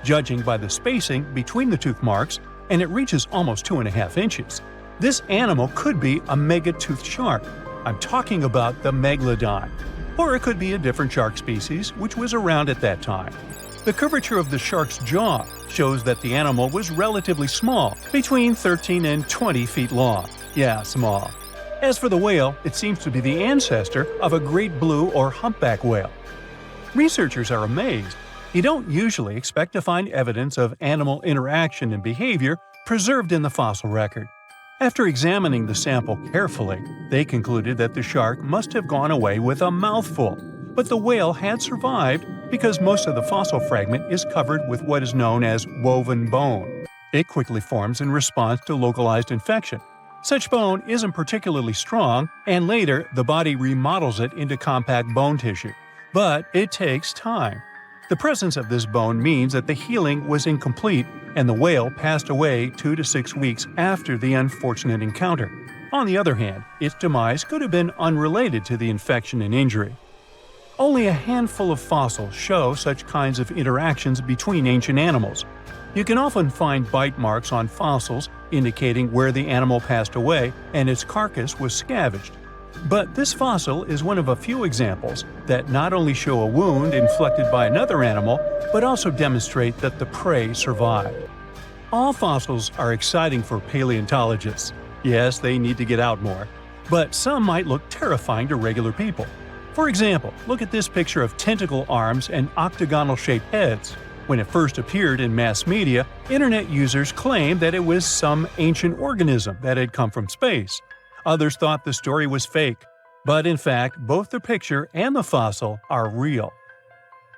Judging by the spacing between the tooth marks, and it reaches almost 2.5 inches. This animal could be a megatoothed shark. I'm talking about the megalodon. Or it could be a different shark species which was around at that time. The curvature of the shark's jaw shows that the animal was relatively small, between 13 and 20 feet long. Yeah, small. As for the whale, it seems to be the ancestor of a great blue or humpback whale. Researchers are amazed. You don't usually expect to find evidence of animal interaction and behavior preserved in the fossil record. After examining the sample carefully, they concluded that the shark must have gone away with a mouthful, but the whale had survived because most of the fossil fragment is covered with what is known as woven bone. It quickly forms in response to localized infection. Such bone isn't particularly strong, and later the body remodels it into compact bone tissue. But it takes time. The presence of this bone means that the healing was incomplete and the whale passed away 2 to 6 weeks after the unfortunate encounter. On the other hand, its demise could have been unrelated to the infection and injury. Only a handful of fossils show such kinds of interactions between ancient animals. You can often find bite marks on fossils indicating where the animal passed away and its carcass was scavenged. But this fossil is one of a few examples that not only show a wound inflicted by another animal, but also demonstrate that the prey survived. All fossils are exciting for paleontologists. Yes, they need to get out more. But some might look terrifying to regular people. For example, look at this picture of tentacle arms and octagonal-shaped heads. When it first appeared in mass media, internet users claimed that it was some ancient organism that had come from space. Others thought the story was fake, but in fact, both the picture and the fossil are real.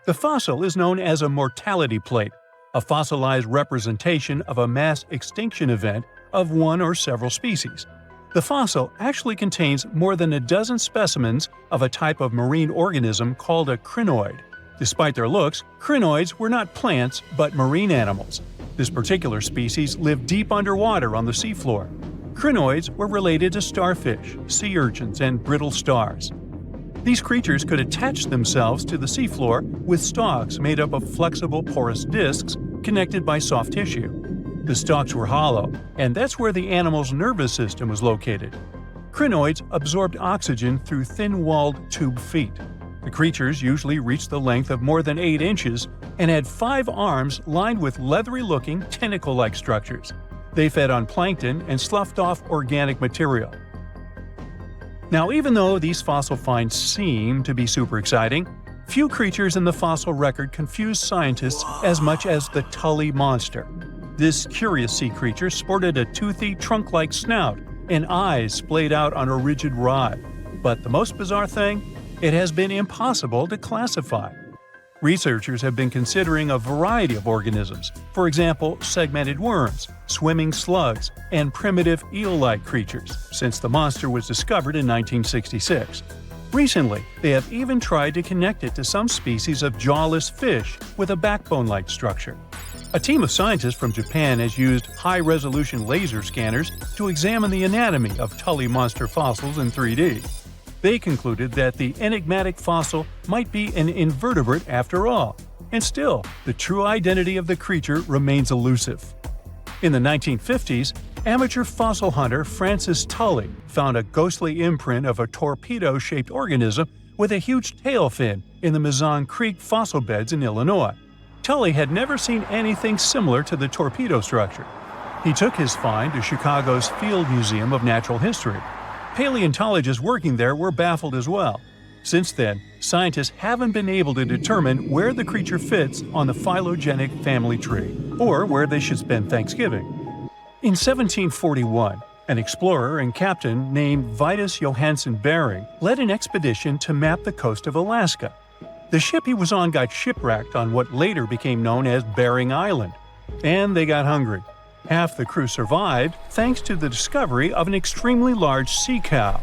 The fossil is known as a mortality plate, a fossilized representation of a mass extinction event of one or several species. The fossil actually contains more than a dozen specimens of a type of marine organism called a crinoid. Despite their looks, crinoids were not plants but marine animals. This particular species lived deep underwater on the seafloor. Crinoids were related to starfish, sea urchins, and brittle stars. These creatures could attach themselves to the seafloor with stalks made up of flexible porous discs connected by soft tissue. The stalks were hollow, and that's where the animal's nervous system was located. Crinoids absorbed oxygen through thin-walled tube feet. The creatures usually reached the length of more than 8 inches and had 5 arms lined with leathery-looking tentacle-like structures. They fed on plankton and sloughed off organic material. Now, even though these fossil finds seem to be super exciting, few creatures in the fossil record confuse scientists as much as the Tully monster. This curious sea creature sported a toothy, trunk-like snout and eyes splayed out on a rigid rod. But the most bizarre thing? It has been impossible to classify. Researchers have been considering a variety of organisms, for example, segmented worms, swimming slugs, and primitive eel-like creatures, since the monster was discovered in 1966. Recently, they have even tried to connect it to some species of jawless fish with a backbone-like structure. A team of scientists from Japan has used high-resolution laser scanners to examine the anatomy of Tully monster fossils in 3D. They concluded that the enigmatic fossil might be an invertebrate after all, and still, the true identity of the creature remains elusive. In the 1950s, amateur fossil hunter Francis Tully found a ghostly imprint of a torpedo-shaped organism with a huge tail fin in the Mizon Creek fossil beds in Illinois. Tully had never seen anything similar to the torpedo structure. He took his find to Chicago's Field Museum of Natural History. Paleontologists working there were baffled as well. Since then, scientists haven't been able to determine where the creature fits on the phylogenetic family tree, or where they should spend Thanksgiving. In 1741, an explorer and captain named Vitus Johansen Bering led an expedition to map the coast of Alaska. The ship he was on got shipwrecked on what later became known as Bering Island, and they got hungry. Half the crew survived thanks to the discovery of an extremely large sea cow.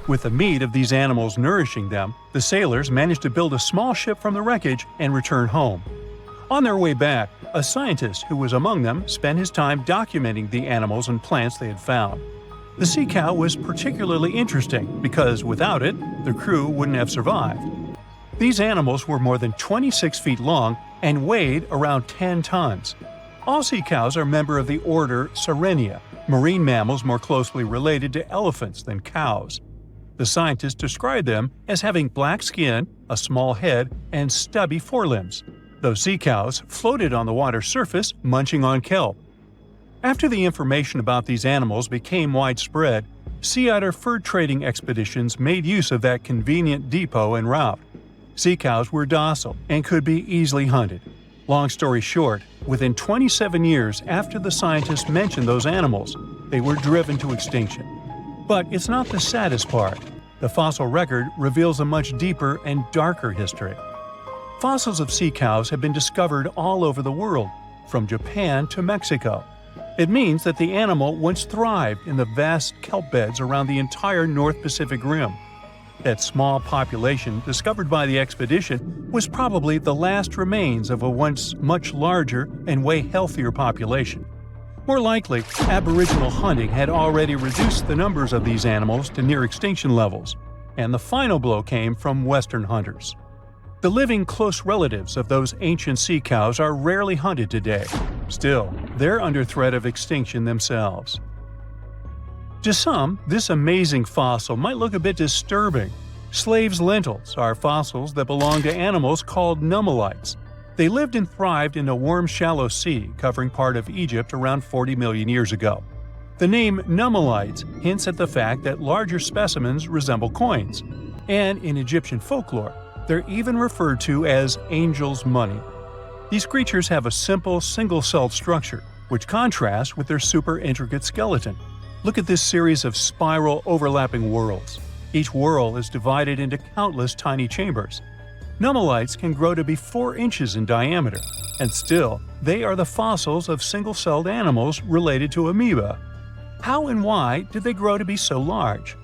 With the meat of these animals nourishing them, the sailors managed to build a small ship from the wreckage and return home. On their way back, a scientist who was among them spent his time documenting the animals and plants they had found. The sea cow was particularly interesting because without it, the crew wouldn't have survived. These animals were more than 26 feet long and weighed around 10 tons. All sea cows are member of the order Sirenia, marine mammals more closely related to elephants than cows. The scientists describe them as having black skin, a small head, and stubby forelimbs. Those sea cows floated on the water's surface, munching on kelp. After the information about these animals became widespread, sea otter fur trading expeditions made use of that convenient depot en route. Sea cows were docile and could be easily hunted. Long story short, within 27 years after the scientists mentioned those animals, they were driven to extinction. But it's not the saddest part. The fossil record reveals a much deeper and darker history. Fossils of sea cows have been discovered all over the world, from Japan to Mexico. It means that the animal once thrived in the vast kelp beds around the entire North Pacific Rim. That small population discovered by the expedition was probably the last remains of a once much larger and way healthier population. More likely, Aboriginal hunting had already reduced the numbers of these animals to near extinction levels, and the final blow came from Western hunters. The living close relatives of those ancient sea cows are rarely hunted today. Still, they're under threat of extinction themselves. To some, this amazing fossil might look a bit disturbing. Slaves' lentils are fossils that belong to animals called nummelites. They lived and thrived in a warm, shallow sea covering part of Egypt around 40 million years ago. The name nummelites hints at the fact that larger specimens resemble coins, and in Egyptian folklore, they're even referred to as angel's money. These creatures have a simple, single-celled structure, which contrasts with their super intricate skeleton. Look at this series of spiral overlapping whorls. Each whorl is divided into countless tiny chambers. Nummelites can grow to be 4 inches in diameter, and still, they are the fossils of single-celled animals related to amoeba. How and why did they grow to be so large?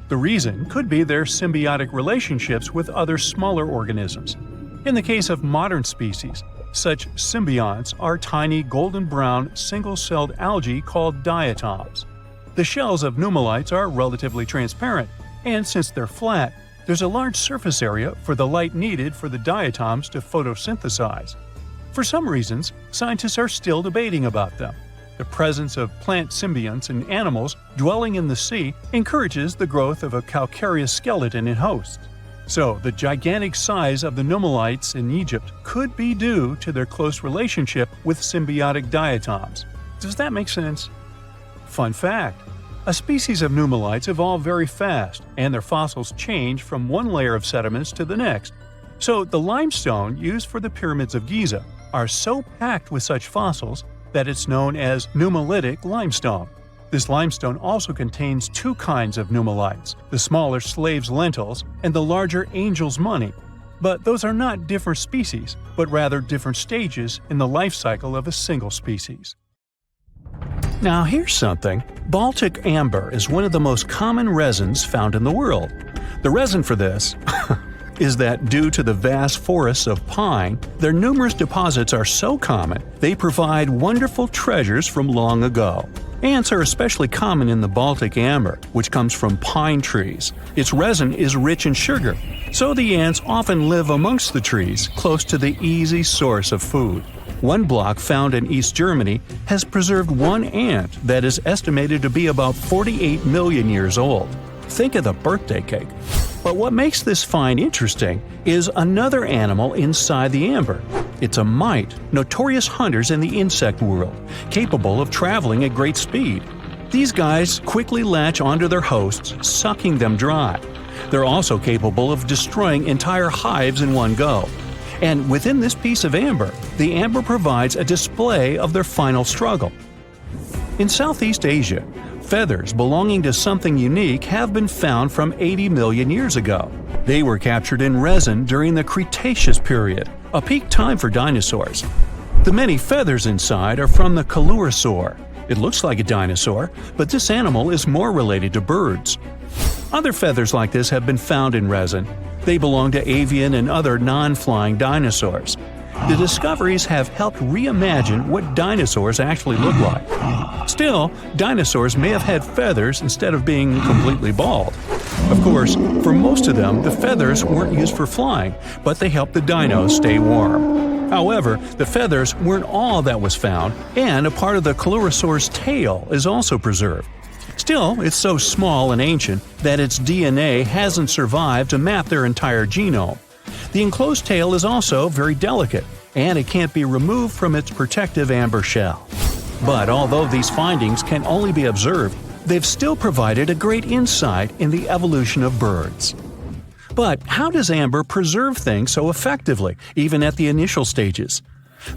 The reason could be their symbiotic relationships with other smaller organisms. In the case of modern species, such symbionts are tiny golden-brown single-celled algae called diatoms. The shells of nummelites are relatively transparent, and since they're flat, there's a large surface area for the light needed for the diatoms to photosynthesize. For some reasons, scientists are still debating about them. The presence of plant symbionts in animals dwelling in the sea encourages the growth of a calcareous skeleton in hosts. So, the gigantic size of the nummelites in Egypt could be due to their close relationship with symbiotic diatoms. Does that make sense? Fun fact: a species of nummelites evolve very fast, and their fossils change from one layer of sediments to the next. So the limestone used for the pyramids of Giza are so packed with such fossils that it's known as nummelitic limestone. This limestone also contains 2 kinds of nummelites, the smaller slave's lentils and the larger angel's money. But those are not different species, but rather different stages in the life cycle of a single species. Now here's something. Baltic amber is one of the most common resins found in the world. The reason for this is that due to the vast forests of pine, their numerous deposits are so common they provide wonderful treasures from long ago. Ants are especially common in the Baltic amber, which comes from pine trees. Its resin is rich in sugar, so the ants often live amongst the trees, close to the easy source of food. One block found in East Germany has preserved one ant that is estimated to be about 48 million years old. Think of the birthday cake. But what makes this find interesting is another animal inside the amber. It's a mite, notorious hunters in the insect world, capable of traveling at great speed. These guys quickly latch onto their hosts, sucking them dry. They're also capable of destroying entire hives in one go. And within this piece of amber, the amber provides a display of their final struggle. In Southeast Asia, feathers belonging to something unique have been found from 80 million years ago. They were captured in resin during the Cretaceous period, a peak time for dinosaurs. The many feathers inside are from the Coelurosaur. It looks like a dinosaur, but this animal is more related to birds. Other feathers like this have been found in resin. They belong to avian and other non-flying dinosaurs. The discoveries have helped reimagine what dinosaurs actually look like. Still, dinosaurs may have had feathers instead of being completely bald. Of course, for most of them, the feathers weren't used for flying, but they helped the dinos stay warm. However, the feathers weren't all that was found, and a part of the Coelurosaur's tail is also preserved. Still, it's so small and ancient that its DNA hasn't survived to map their entire genome. The enclosed tail is also very delicate, and it can't be removed from its protective amber shell. But although these findings can only be observed, they've still provided a great insight in the evolution of birds. But how does amber preserve things so effectively, even at the initial stages?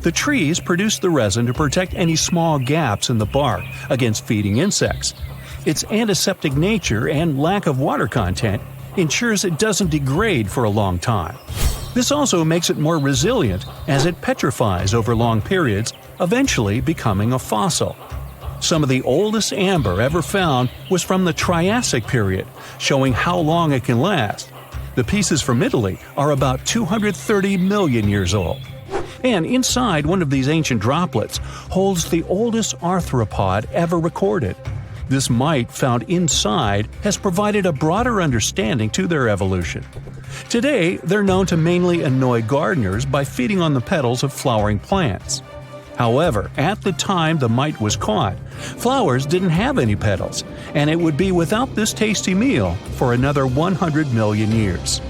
The trees produce the resin to protect any small gaps in the bark against feeding insects. Its antiseptic nature and lack of water content ensures it doesn't degrade for a long time. This also makes it more resilient as it petrifies over long periods, eventually becoming a fossil. Some of the oldest amber ever found was from the Triassic period, showing how long it can last. The pieces from Italy are about 230 million years old. And inside one of these ancient droplets holds the oldest arthropod ever recorded. This mite found inside has provided a broader understanding to their evolution. Today, they're known to mainly annoy gardeners by feeding on the petals of flowering plants. However, at the time the mite was caught, flowers didn't have any petals, and it would be without this tasty meal for another 100 million years.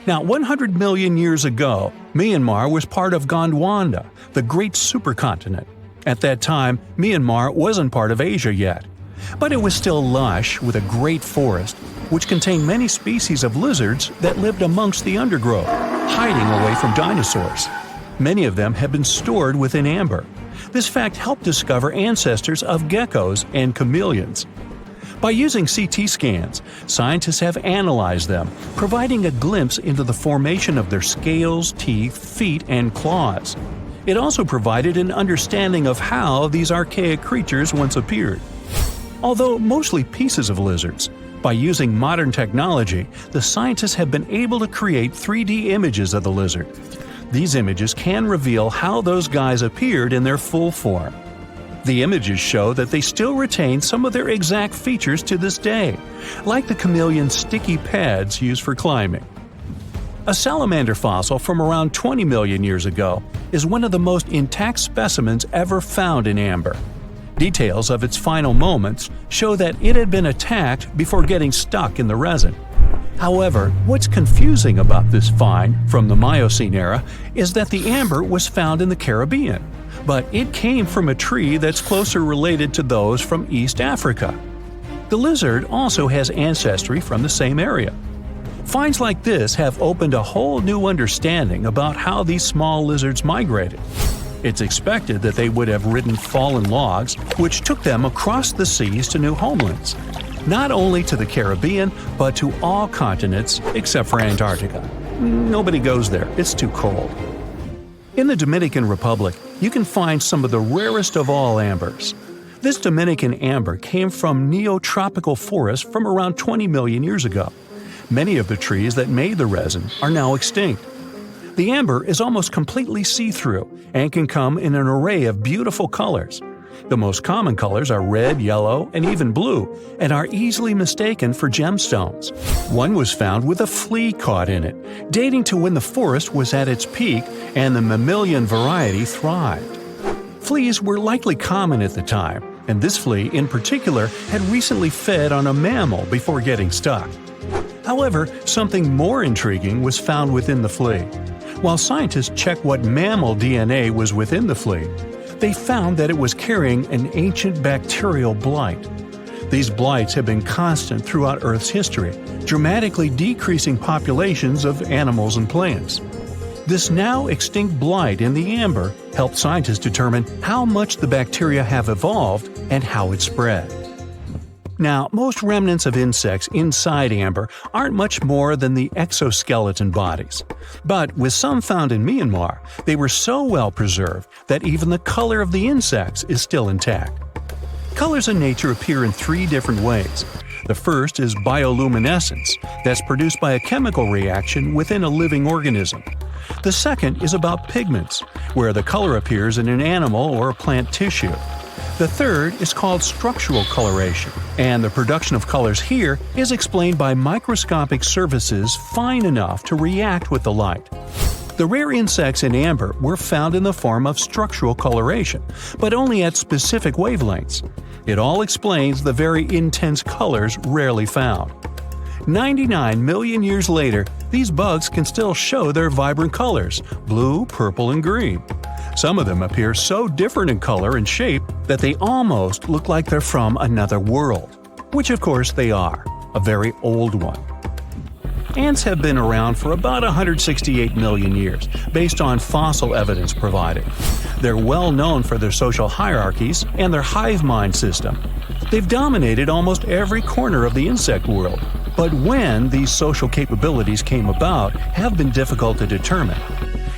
Now, 100 million years ago, Myanmar was part of Gondwana, the great supercontinent. At that time, Myanmar wasn't part of Asia yet. But it was still lush with a great forest, which contained many species of lizards that lived amongst the undergrowth, hiding away from dinosaurs. Many of them have been stored within amber. This fact helped discover ancestors of geckos and chameleons. By using CT scans, scientists have analyzed them, providing a glimpse into the formation of their scales, teeth, feet, and claws. It also provided an understanding of how these archaic creatures once appeared. Although mostly pieces of lizards, by using modern technology, the scientists have been able to create 3D images of the lizard. These images can reveal how those guys appeared in their full form. The images show that they still retain some of their exact features to this day, like the chameleon's sticky pads used for climbing. A salamander fossil from around 20 million years ago is one of the most intact specimens ever found in amber. Details of its final moments show that it had been attacked before getting stuck in the resin. However, what's confusing about this find from the Miocene era is that the amber was found in the Caribbean, but it came from a tree that's closer related to those from East Africa. The lizard also has ancestry from the same area. Finds like this have opened a whole new understanding about how these small lizards migrated. It's expected that they would have ridden fallen logs, which took them across the seas to new homelands, not only to the Caribbean, but to all continents except for Antarctica. Nobody goes there, it's too cold. In the Dominican Republic, you can find some of the rarest of all ambers. This Dominican amber came from neotropical forests from around 20 million years ago. Many of the trees that made the resin are now extinct. The amber is almost completely see-through and can come in an array of beautiful colors. The most common colors are red, yellow, and even blue, and are easily mistaken for gemstones. One was found with a flea caught in it, dating to when the forest was at its peak and the mammalian variety thrived. Fleas were likely common at the time, and this flea in particular had recently fed on a mammal before getting stuck. However, something more intriguing was found within the flea. While scientists checked what mammal DNA was within the flea, they found that it was carrying an ancient bacterial blight. These blights have been constant throughout Earth's history, dramatically decreasing populations of animals and plants. This now extinct blight in the amber helped scientists determine how much the bacteria have evolved and how it spread. Now, most remnants of insects inside amber aren't much more than the exoskeleton bodies. But with some found in Myanmar, they were so well preserved that even the color of the insects is still intact. Colors in nature appear in 3 different ways. The first is bioluminescence, that's produced by a chemical reaction within a living organism. The second is about pigments, where the color appears in an animal or plant tissue. The third is called structural coloration, and the production of colors here is explained by microscopic surfaces fine enough to react with the light. The rare insects in amber were found in the form of structural coloration, but only at specific wavelengths. It all explains the very intense colors rarely found. 99 million years later, these bugs can still show their vibrant colors – blue, purple, and green. Some of them appear so different in color and shape that they almost look like they're from another world. Which of course they are – a very old one. Ants have been around for about 168 million years, based on fossil evidence provided. They're well known for their social hierarchies and their hive mind system. They've dominated almost every corner of the insect world, but when these social capabilities came about have been difficult to determine.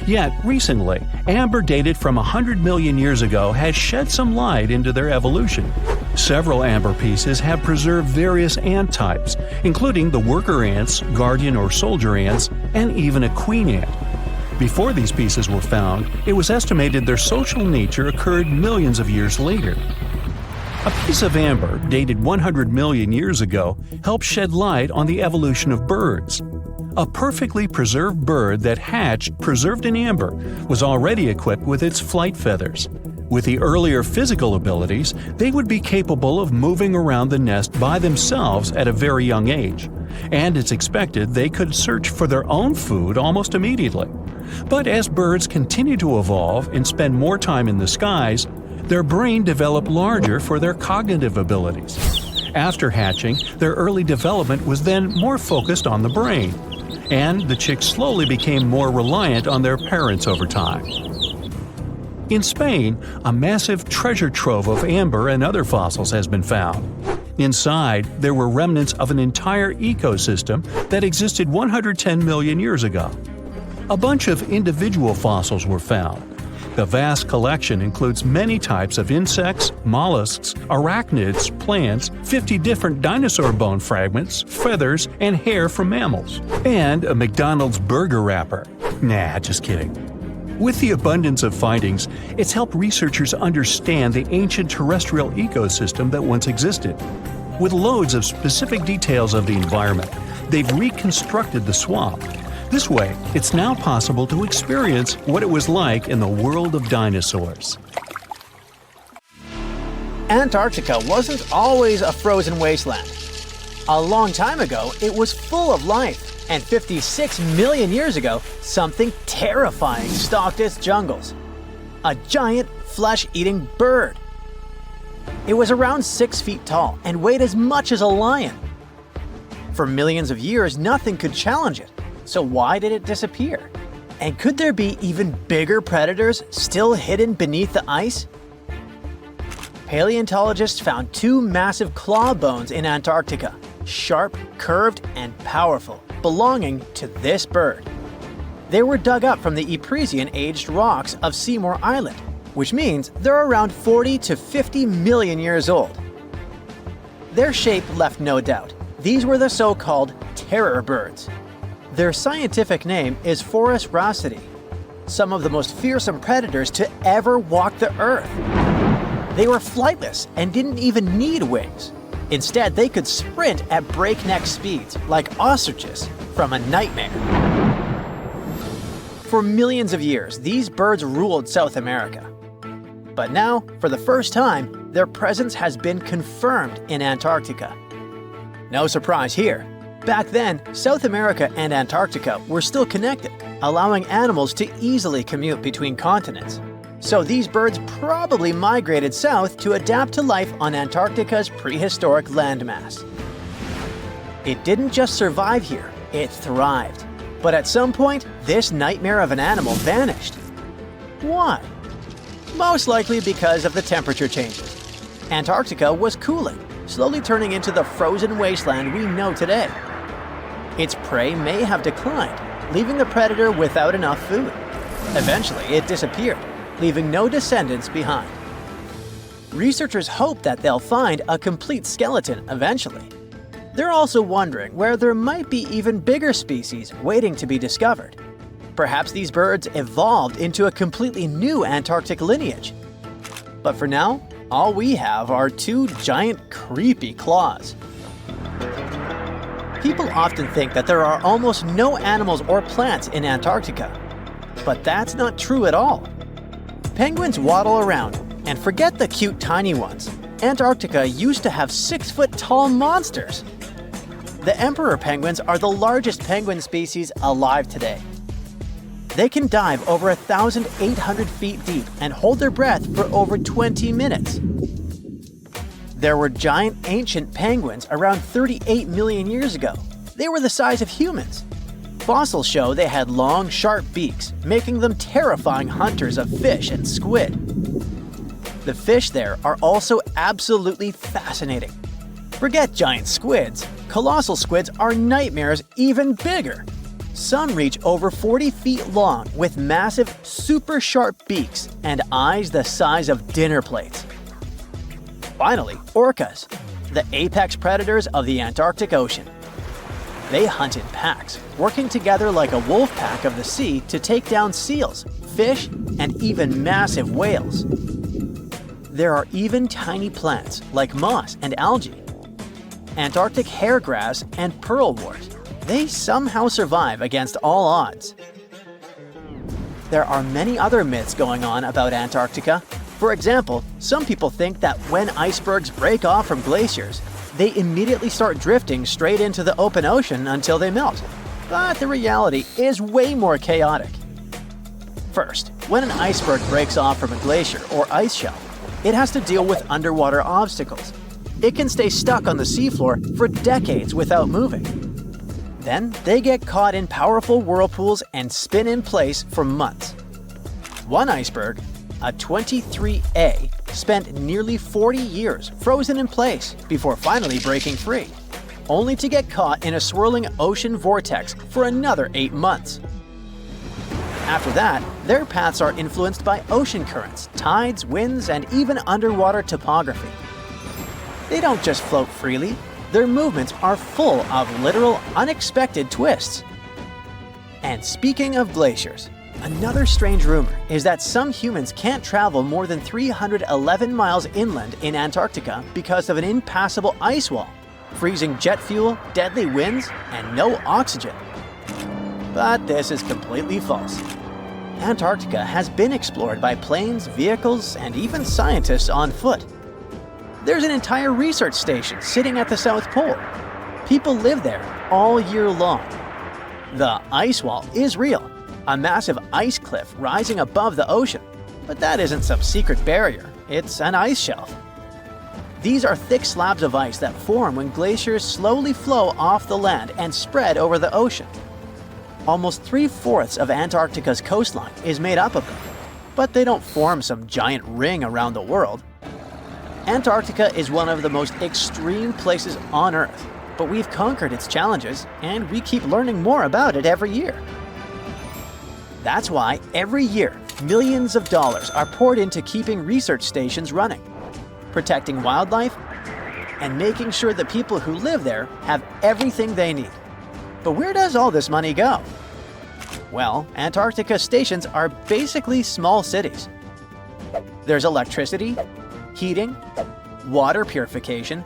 Yet, recently, amber dated from 100 million years ago has shed some light into their evolution. Several amber pieces have preserved various ant types, including the worker ants, guardian or soldier ants, and even a queen ant. Before these pieces were found, it was estimated their social nature occurred millions of years later. A piece of amber, dated 100 million years ago, helped shed light on the evolution of birds. A perfectly preserved bird that hatched preserved in amber was already equipped with its flight feathers. With the earlier physical abilities, they would be capable of moving around the nest by themselves at a very young age, and it's expected they could search for their own food almost immediately. But as birds continue to evolve and spend more time in the skies, their brain developed larger for their cognitive abilities. After hatching, their early development was then more focused on the brain, and the chicks slowly became more reliant on their parents over time. In Spain, a massive treasure trove of amber and other fossils has been found. Inside, there were remnants of an entire ecosystem that existed 110 million years ago. A bunch of individual fossils were found. The vast collection includes many types of insects, mollusks, arachnids, plants, 50 different dinosaur bone fragments, feathers, and hair from mammals, and a McDonald's burger wrapper. Nah, just kidding. With the abundance of findings, it's helped researchers understand the ancient terrestrial ecosystem that once existed. With loads of specific details of the environment, they've reconstructed the swamp. This way, it's now possible to experience what it was like in the world of dinosaurs. Antarctica wasn't always a frozen wasteland. A long time ago, it was full of life, and 56 million years ago, something terrifying stalked its jungles. A giant, flesh-eating bird. It was around 6 feet tall and weighed as much as a lion. For millions of years, nothing could challenge it. So why did it disappear? And could there be even bigger predators still hidden beneath the ice? Paleontologists found 2 massive claw bones in Antarctica, sharp, curved, and powerful, belonging to this bird. They were dug up from the Epresian-aged rocks of Seymour Island, which means they're around 40 to 50 million years old. Their shape left no doubt. These were the so-called terror birds. Their scientific name is Forus raceti, some of the most fearsome predators to ever walk the earth. They were flightless and didn't even need wings. Instead, they could sprint at breakneck speeds, like ostriches from a nightmare. For millions of years, these birds ruled South America. But now, for the first time, their presence has been confirmed in Antarctica. No surprise here. Back then, South America and Antarctica were still connected, allowing animals to easily commute between continents. So these birds probably migrated south to adapt to life on Antarctica's prehistoric landmass. It didn't just survive here, it thrived. But at some point, this nightmare of an animal vanished. Why? Most likely because of the temperature changes. Antarctica was cooling, slowly turning into the frozen wasteland we know today. Its prey may have declined, leaving the predator without enough food. Eventually, it disappeared, leaving no descendants behind. Researchers hope that they'll find a complete skeleton eventually. They're also wondering where there might be even bigger species waiting to be discovered. Perhaps these birds evolved into a completely new Antarctic lineage. But for now, all we have are two giant creepy claws. People often think that there are almost no animals or plants in Antarctica. But that's not true at all. Penguins waddle around, and forget the cute tiny ones. Antarctica used to have 6-foot-tall monsters. The emperor penguins are the largest penguin species alive today. They can dive over 1,800 feet deep and hold their breath for over 20 minutes. There were giant ancient penguins around 38 million years ago. They were the size of humans. Fossils show they had long, sharp beaks, making them terrifying hunters of fish and squid. The fish there are also absolutely fascinating. Forget giant squids. Colossal squids are nightmares even bigger. Some reach over 40 feet long with massive, super sharp beaks and eyes the size of dinner plates. Finally, orcas, the apex predators of the Antarctic Ocean. They hunt in packs, working together like a wolf pack of the sea to take down seals, fish, and even massive whales. There are even tiny plants like moss and algae. Antarctic hairgrass and pearlwort. They somehow survive against all odds. There are many other myths going on about Antarctica. For example, some people think that when icebergs break off from glaciers, they immediately start drifting straight into the open ocean until they melt. But the reality is way more chaotic. First, when an iceberg breaks off from a glacier or ice shelf, it has to deal with underwater obstacles. It can stay stuck on the seafloor for decades without moving. Then they get caught in powerful whirlpools and spin in place for months. One iceberg, a 23A, spent nearly 40 years frozen in place before finally breaking free, only to get caught in a swirling ocean vortex for another 8 months. After that, their paths are influenced by ocean currents, tides, winds, and even underwater topography. They don't just float freely. Their movements are full of literal, unexpected twists. And speaking of glaciers, another strange rumor is that some humans can't travel more than 311 miles inland in Antarctica because of an impassable ice wall, freezing jet fuel, deadly winds, and no oxygen. But this is completely false. Antarctica has been explored by planes, vehicles, and even scientists on foot. There's an entire research station sitting at the South Pole. People live there all year long. The ice wall is real, a massive ice cliff rising above the ocean. But that isn't some secret barrier, it's an ice shelf. These are thick slabs of ice that form when glaciers slowly flow off the land and spread over the ocean. Almost 3/4 of Antarctica's coastline is made up of them, but they don't form some giant ring around the world. Antarctica is one of the most extreme places on Earth, but we've conquered its challenges, and we keep learning more about it every year. That's why every year, millions of dollars are poured into keeping research stations running, protecting wildlife, and making sure the people who live there have everything they need. But where does all this money go? Well, Antarctica stations are basically small cities. There's electricity, heating, water purification,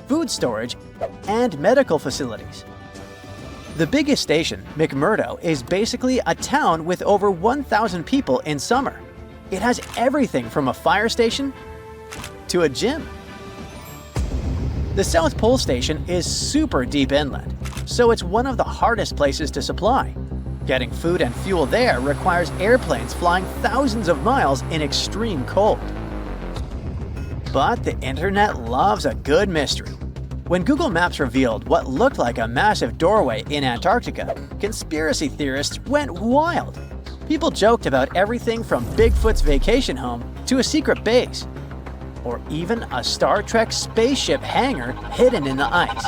food storage, and medical facilities. The biggest station, McMurdo, is basically a town with over 1,000 people in summer. It has everything from a fire station to a gym. The South Pole Station is super deep inland, so it's one of the hardest places to supply. Getting food and fuel there requires airplanes flying thousands of miles in extreme cold. But the internet loves a good mystery. When Google Maps revealed what looked like a massive doorway in Antarctica, conspiracy theorists went wild. People joked about everything from Bigfoot's vacation home to a secret base, or even a Star Trek spaceship hangar hidden in the ice.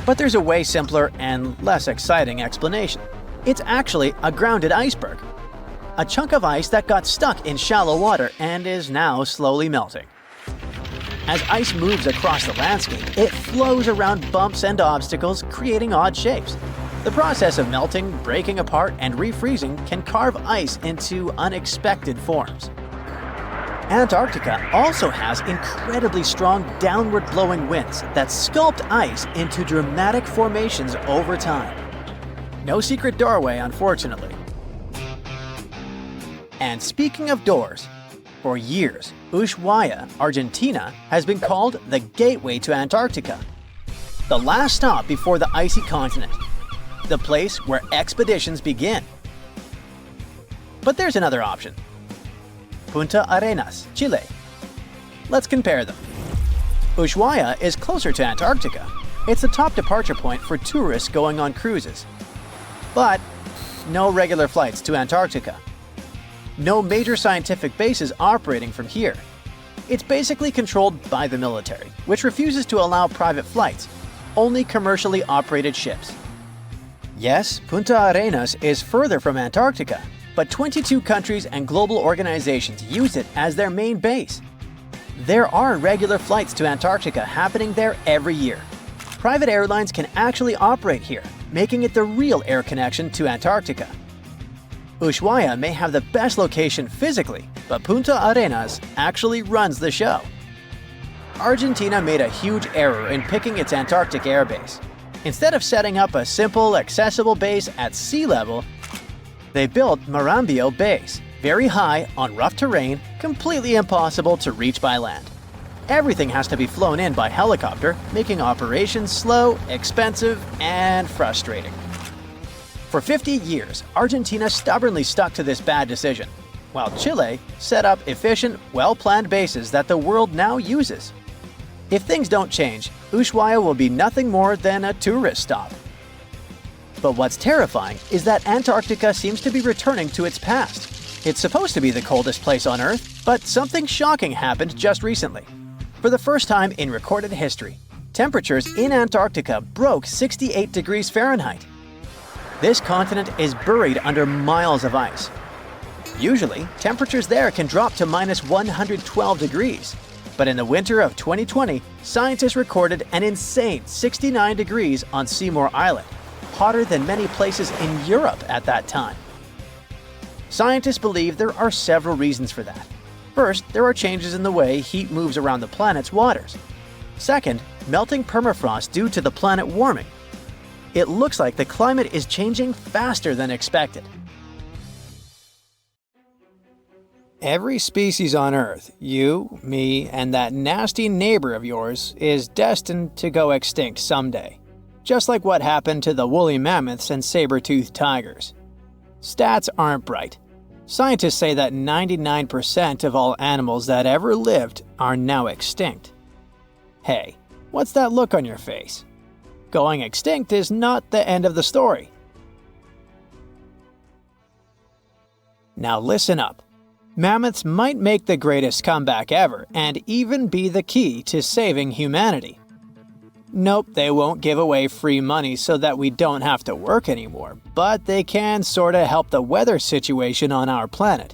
But there's a way simpler and less exciting explanation. It's actually a grounded iceberg, a chunk of ice that got stuck in shallow water and is now slowly melting. As ice moves across the landscape, it flows around bumps and obstacles, creating odd shapes. The process of melting, breaking apart, and refreezing can carve ice into unexpected forms. Antarctica also has incredibly strong downward-blowing winds that sculpt ice into dramatic formations over time. No secret doorway, unfortunately. And speaking of doors, for years, Ushuaia, Argentina, has been called the gateway to Antarctica, the last stop before the icy continent, the place where expeditions begin. But there's another option. Punta Arenas, Chile. Let's compare them. Ushuaia is closer to Antarctica. It's the top departure point for tourists going on cruises. But no regular flights to Antarctica. No major scientific bases operating from here. It's basically controlled by the military, which refuses to allow private flights, only commercially operated ships. Yes, Punta Arenas is further from Antarctica, but 22 countries and global organizations use it as their main base. There are regular flights to Antarctica happening there every year. Private airlines can actually operate here, making it the real air connection to Antarctica. Ushuaia may have the best location physically, but Punta Arenas actually runs the show. Argentina made a huge error in picking its Antarctic airbase. Instead of setting up a simple, accessible base at sea level, they built Marambio Base, very high on rough terrain, completely impossible to reach by land. Everything has to be flown in by helicopter, making operations slow, expensive, and frustrating. For 50 years, Argentina stubbornly stuck to this bad decision, while Chile set up efficient, well-planned bases that the world now uses. If things don't change, Ushuaia will be nothing more than a tourist stop. But what's terrifying is that Antarctica seems to be returning to its past. It's supposed to be the coldest place on Earth, but something shocking happened just recently. For the first time in recorded history, temperatures in Antarctica broke 68 degrees Fahrenheit. This continent is buried under miles of ice. Usually, temperatures there can drop to minus 112 degrees. But in the winter of 2020, scientists recorded an insane 69 degrees on Seymour Island, hotter than many places in Europe at that time. Scientists believe there are several reasons for that. First, there are changes in the way heat moves around the planet's waters. Second, melting permafrost due to the planet warming. It looks like the climate is changing faster than expected. Every species on Earth, you, me, and that nasty neighbor of yours, is destined to go extinct someday. Just like what happened to the woolly mammoths and saber-toothed tigers. Stats aren't bright. Scientists say that 99% of all animals that ever lived are now extinct. Hey, what's that look on your face? Going extinct is not the end of the story. Now listen up. Mammoths might make the greatest comeback ever and even be the key to saving humanity. Nope, they won't give away free money so that we don't have to work anymore, but they can sorta help the weather situation on our planet.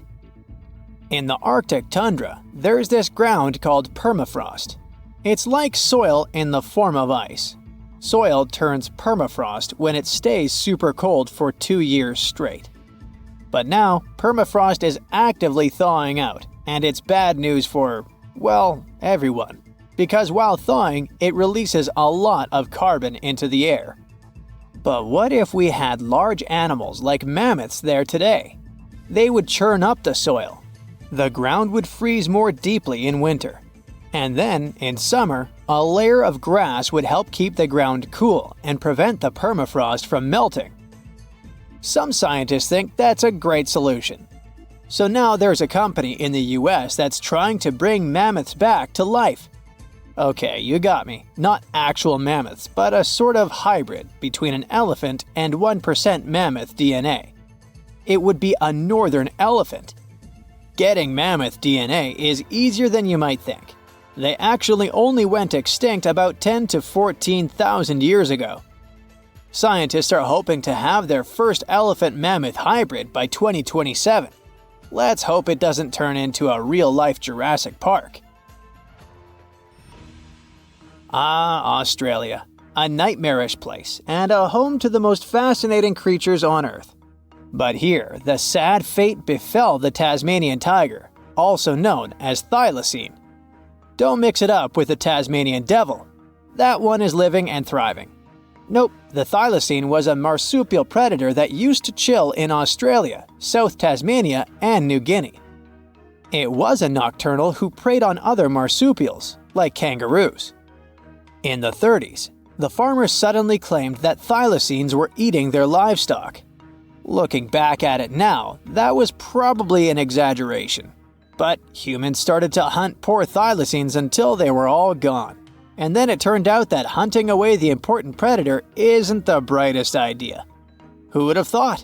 In the Arctic tundra, there's this ground called permafrost. It's like soil in the form of ice. Soil turns permafrost when it stays super cold for 2 years straight. But now, permafrost is actively thawing out, and it's bad news for, well, everyone. Because while thawing, it releases a lot of carbon into the air. But what if we had large animals like mammoths there today? They would churn up the soil. The ground would freeze more deeply in winter. And then, in summer, a layer of grass would help keep the ground cool and prevent the permafrost from melting. Some scientists think that's a great solution. So now there's a company in the US that's trying to bring mammoths back to life. Okay, you got me. Not actual mammoths, but a sort of hybrid between an elephant and 1% mammoth DNA. It would be a northern elephant. Getting mammoth DNA is easier than you might think. They actually only went extinct about 10 to 14,000 years ago. Scientists are hoping to have their first elephant-mammoth hybrid by 2027. Let's hope it doesn't turn into a real-life Jurassic Park. Ah, Australia. a nightmarish place and a home to the most fascinating creatures on Earth. But here, the sad fate befell the Tasmanian tiger, also known as thylacine. Don't mix it up with the Tasmanian devil. That one is living and thriving. Nope, the thylacine was a marsupial predator that used to chill in Australia, South Tasmania, and New Guinea. It was a nocturnal who preyed on other marsupials, like kangaroos. In the 30s, the farmers suddenly claimed that thylacines were eating their livestock. Looking back at it now, that was probably an exaggeration. But humans started to hunt poor thylacines until they were all gone. And then it turned out that hunting away the important predator isn't the brightest idea. Who would have thought?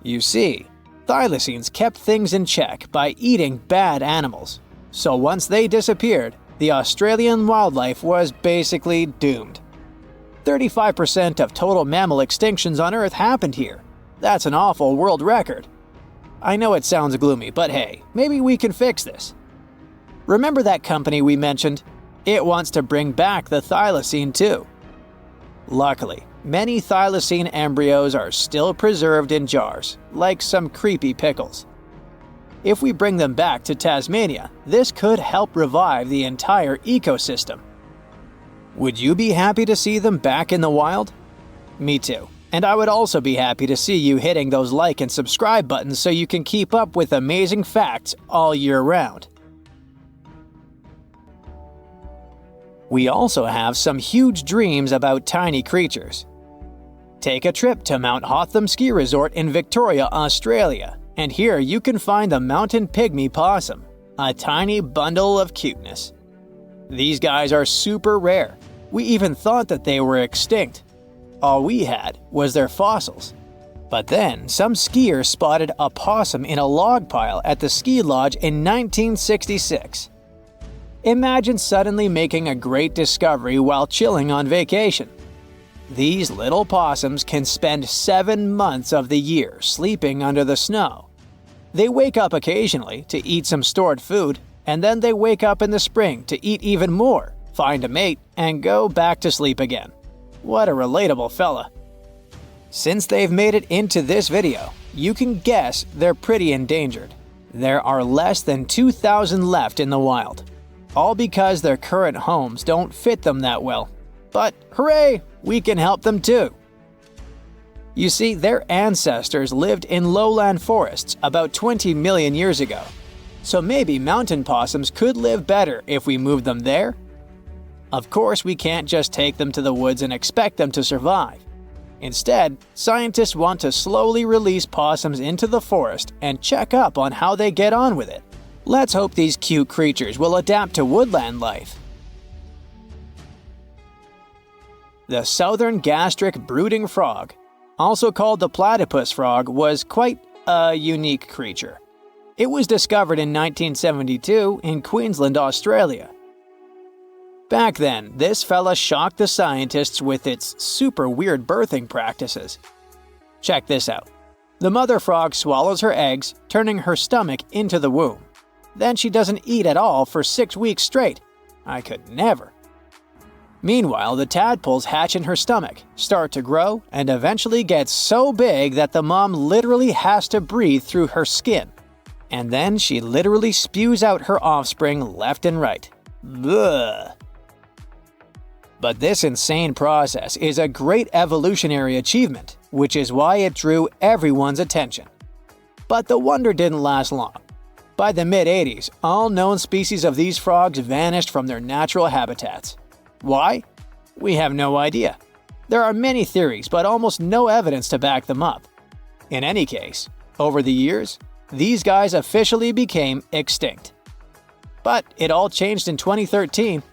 You see, thylacines kept things in check by eating bad animals. So once they disappeared, the Australian wildlife was basically doomed. 35% of total mammal extinctions on Earth happened here. That's an awful world record. I know it sounds gloomy, but hey, maybe we can fix this. Remember that company we mentioned? It wants to bring back the thylacine too. Luckily, many thylacine embryos are still preserved in jars, like some creepy pickles. If we bring them back to Tasmania, this could help revive the entire ecosystem. Would you be happy to see them back in the wild? Me too. And I would also be happy to see you hitting those like and subscribe buttons so you can keep up with amazing facts all year round. We also have some huge dreams about tiny creatures. Take a trip to Mount Hotham Ski Resort in Victoria, Australia, and here you can find the mountain pygmy possum, a tiny bundle of cuteness. These guys are super rare. We even thought that they were extinct. All we had was their fossils. But then, some skiers spotted a possum in a log pile at the ski lodge in 1966. Imagine suddenly making a great discovery while chilling on vacation. These little possums can spend 7 months of the year sleeping under the snow. They wake up occasionally to eat some stored food, and then they wake up in the spring to eat even more, find a mate, and go back to sleep again. What a relatable fella. Since they've made it into this video, you can guess they're pretty endangered. There are less than 2,000 left in the wild, all because their current homes don't fit them that well. But hooray, we can help them too. You see, their ancestors lived in lowland forests about 20 million years ago. So maybe mountain possums could live better if we moved them there? Of course, we can't just take them to the woods and expect them to survive. Instead, scientists want to slowly release possums into the forest and check up on how they get on with it. Let's hope these cute creatures will adapt to woodland life. The southern gastric brooding frog, also called the platypus frog, was quite a unique creature. It was discovered in 1972 in Queensland, Australia. Back then, this fella shocked the scientists with its super weird birthing practices. Check this out. The mother frog swallows her eggs, turning her stomach into the womb. Then she doesn't eat at all for 6 weeks straight. I could never. Meanwhile, the tadpoles hatch in her stomach, start to grow, and eventually get so big that the mom literally has to breathe through her skin. And then she literally spews out her offspring left and right. Bleh. But this insane process is a great evolutionary achievement, which is why it drew everyone's attention. But the wonder didn't last long. By the mid-80s, all known species of these frogs vanished from their natural habitats. Why? We have no idea. There are many theories, but almost no evidence to back them up. In any case, over the years, these guys officially became extinct. But it all changed in 2013.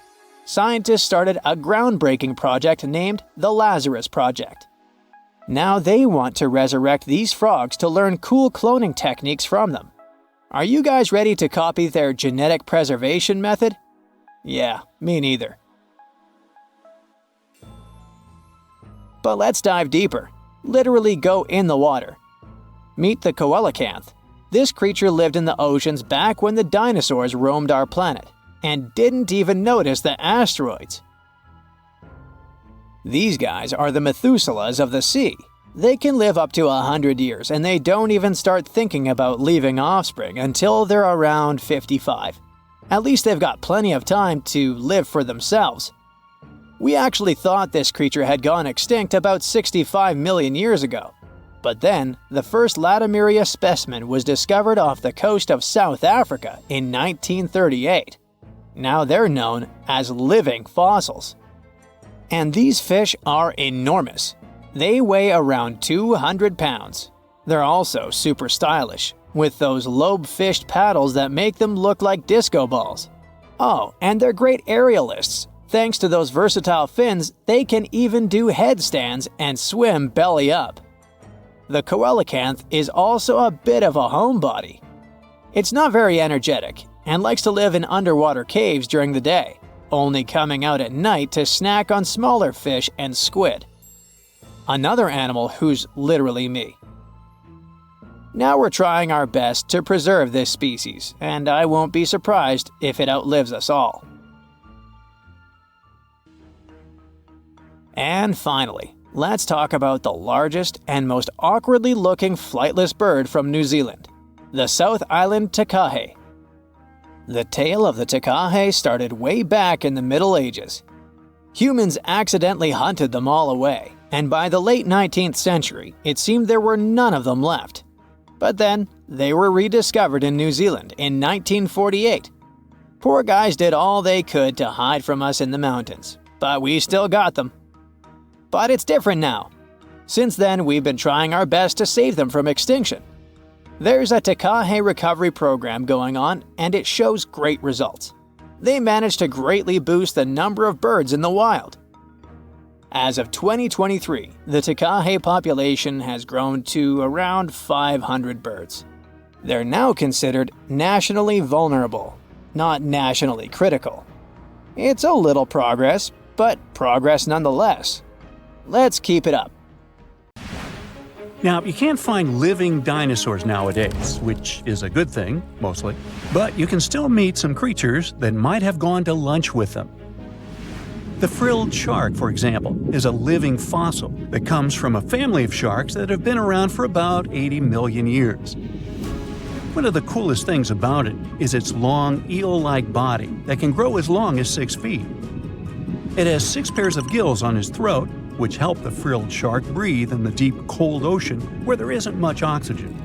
Scientists started a groundbreaking project named the Lazarus Project. Now they want to resurrect these frogs to learn cool cloning techniques from them. Are you guys ready to copy their genetic preservation method? Yeah, me neither. But let's dive deeper. Literally go in the water. Meet the coelacanth. This creature lived in the oceans back when the dinosaurs roamed our planet, and didn't even notice the asteroids. These guys are the Methuselahs of the sea. They can live up to 100 years, and they don't even start thinking about leaving offspring until they're around 55. At least they've got plenty of time to live for themselves. We actually thought this creature had gone extinct about 65 million years ago. But then, the first Latimeria specimen was discovered off the coast of South Africa in 1938. Now they're known as living fossils. And these fish are enormous. They weigh around 200 pounds. They're also super stylish, with those lobe-fished paddles that make them look like disco balls. Oh, and they're great aerialists. Thanks to those versatile fins, they can even do headstands and swim belly up. The coelacanth is also a bit of a homebody. It's not very energetic and likes to live in underwater caves during the day, only coming out at night to snack on smaller fish and squid. Another animal who's literally me. Now we're trying our best to preserve this species, and I won't be surprised if it outlives us all. And finally, let's talk about the largest and most awkwardly looking flightless bird from New Zealand, the South Island takahe. The tale of the takahe started way back in the Middle Ages. Humans accidentally hunted them all away, and by the late 19th century, it seemed there were none of them left. But then, they were rediscovered in New Zealand in 1948. Poor guys did all they could to hide from us in the mountains, but we still got them. But it's different now. Since then, we've been trying our best to save them from extinction. There's a takahe recovery program going on, and it shows great results. They managed to greatly boost the number of birds in the wild. As of 2023, the takahe population has grown to around 500 birds. They're now considered nationally vulnerable, not nationally critical. It's a little progress, but progress nonetheless. Let's keep it up. Now, you can't find living dinosaurs nowadays, which is a good thing, mostly, but you can still meet some creatures that might have gone to lunch with them. The frilled shark, for example, is a living fossil that comes from a family of sharks that have been around for about 80 million years. One of the coolest things about it is its long, eel-like body that can grow as long as 6 feet. It has 6 pairs of gills on his throat, which help the frilled shark breathe in the deep, cold ocean where there isn't much oxygen.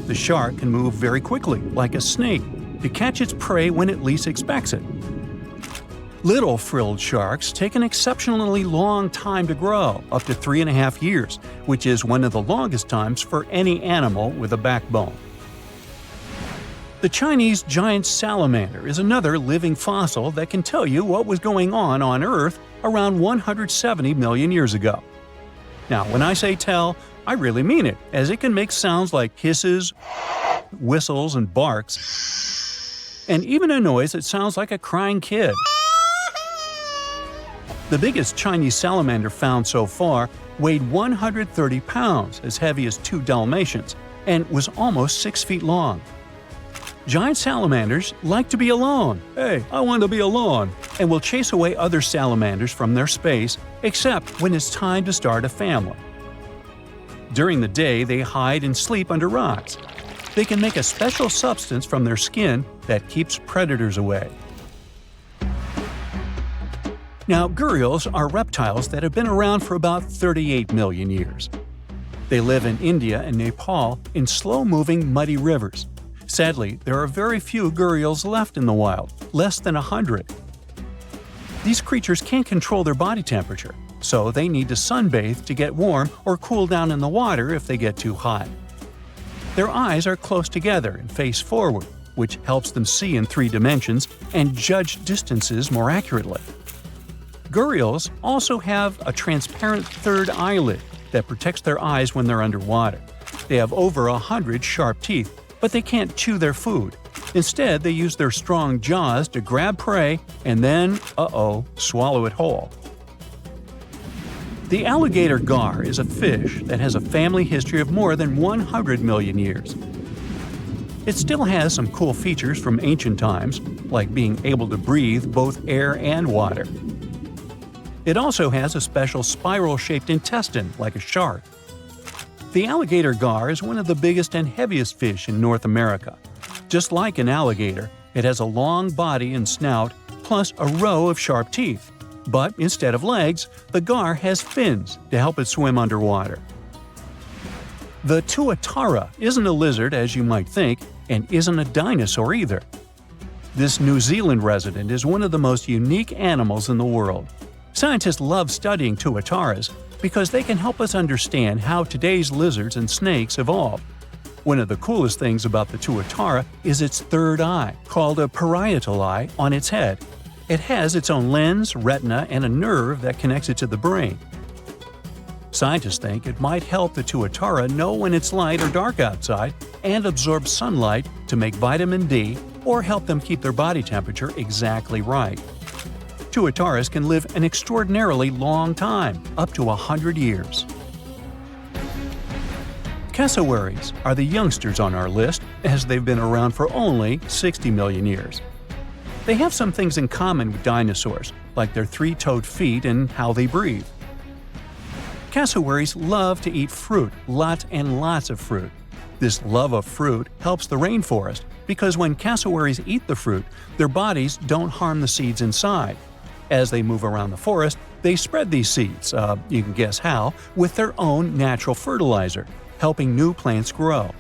The shark can move very quickly, like a snake, to catch its prey when it least expects it. Little frilled sharks take an exceptionally long time to grow, up to 3.5 years, which is one of the longest times for any animal with a backbone. The Chinese giant salamander is another living fossil that can tell you what was going on Earth around 170 million years ago. Now, when I say tell, I really mean it, as it can make sounds like hisses, whistles, and barks, and even a noise that sounds like a crying kid. The biggest Chinese salamander found so far weighed 130 pounds, as heavy as 2 Dalmatians, and was almost 6 feet long. Giant salamanders like to be alone. Hey, I want to be alone. And will chase away other salamanders from their space, except when it's time to start a family. During the day, they hide and sleep under rocks. They can make a special substance from their skin that keeps predators away. Now, gharials are reptiles that have been around for about 38 million years. They live in India and Nepal in slow-moving, muddy rivers. Sadly, there are very few gharials left in the wild, less than 100. These creatures can't control their body temperature, so they need to sunbathe to get warm or cool down in the water if they get too hot. Their eyes are close together and face forward, which helps them see in 3 dimensions and judge distances more accurately. Gharials also have a transparent third eyelid that protects their eyes when they're underwater. They have over 100 sharp teeth, but they can't chew their food. Instead, they use their strong jaws to grab prey and then, swallow it whole. The alligator gar is a fish that has a family history of more than 100 million years. It still has some cool features from ancient times, like being able to breathe both air and water. It also has a special spiral-shaped intestine like a shark. The alligator gar is one of the biggest and heaviest fish in North America. Just like an alligator, it has a long body and snout, plus a row of sharp teeth. But instead of legs, the gar has fins to help it swim underwater. The tuatara isn't a lizard as you might think, and isn't a dinosaur either. This New Zealand resident is one of the most unique animals in the world. Scientists love studying tuataras because they can help us understand how today's lizards and snakes evolved. One of the coolest things about the tuatara is its third eye, called a parietal eye, on its head. It has its own lens, retina, and a nerve that connects it to the brain. Scientists think it might help the tuatara know when it's light or dark outside and absorb sunlight to make vitamin D or help them keep their body temperature exactly right. Tuataras can live an extraordinarily long time, up to 100 years. Cassowaries are the youngsters on our list, as they've been around for only 60 million years. They have some things in common with dinosaurs, like their three-toed feet and how they breathe. Cassowaries love to eat fruit, lots and lots of fruit. This love of fruit helps the rainforest because when cassowaries eat the fruit, their bodies don't harm the seeds inside. As they move around the forest, they spread these seeds, you can guess how, with their own natural fertilizer, helping new plants grow.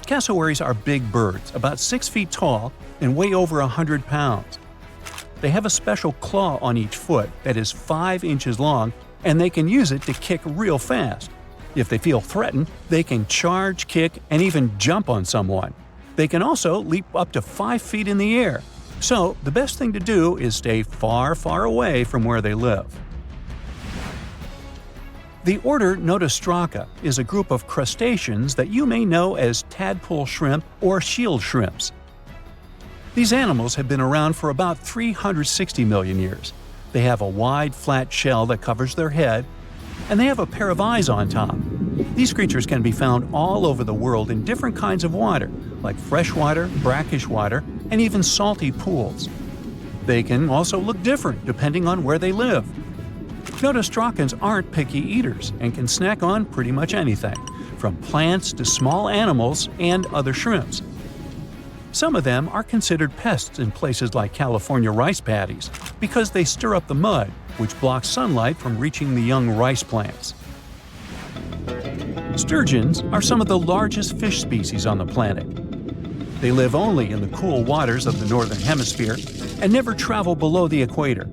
Cassowaries are big birds, about 6 feet tall and weigh over 100 pounds. They have a special claw on each foot that is 5 inches long, and they can use it to kick real fast. If they feel threatened, they can charge, kick, and even jump on someone. They can also leap up to 5 feet in the air. So, the best thing to do is stay far, far away from where they live. The order Notostraca is a group of crustaceans that you may know as tadpole shrimp or shield shrimps. These animals have been around for about 360 million years. They have a wide, flat shell that covers their head, and they have a pair of eyes on top. These creatures can be found all over the world in different kinds of water, like freshwater, brackish water, and even salty pools. They can also look different depending on where they live. Notostracans aren't picky eaters and can snack on pretty much anything, from plants to small animals and other shrimps. Some of them are considered pests in places like California rice paddies because they stir up the mud, which blocks sunlight from reaching the young rice plants. Sturgeons are some of the largest fish species on the planet. They live only in the cool waters of the northern hemisphere and never travel below the equator.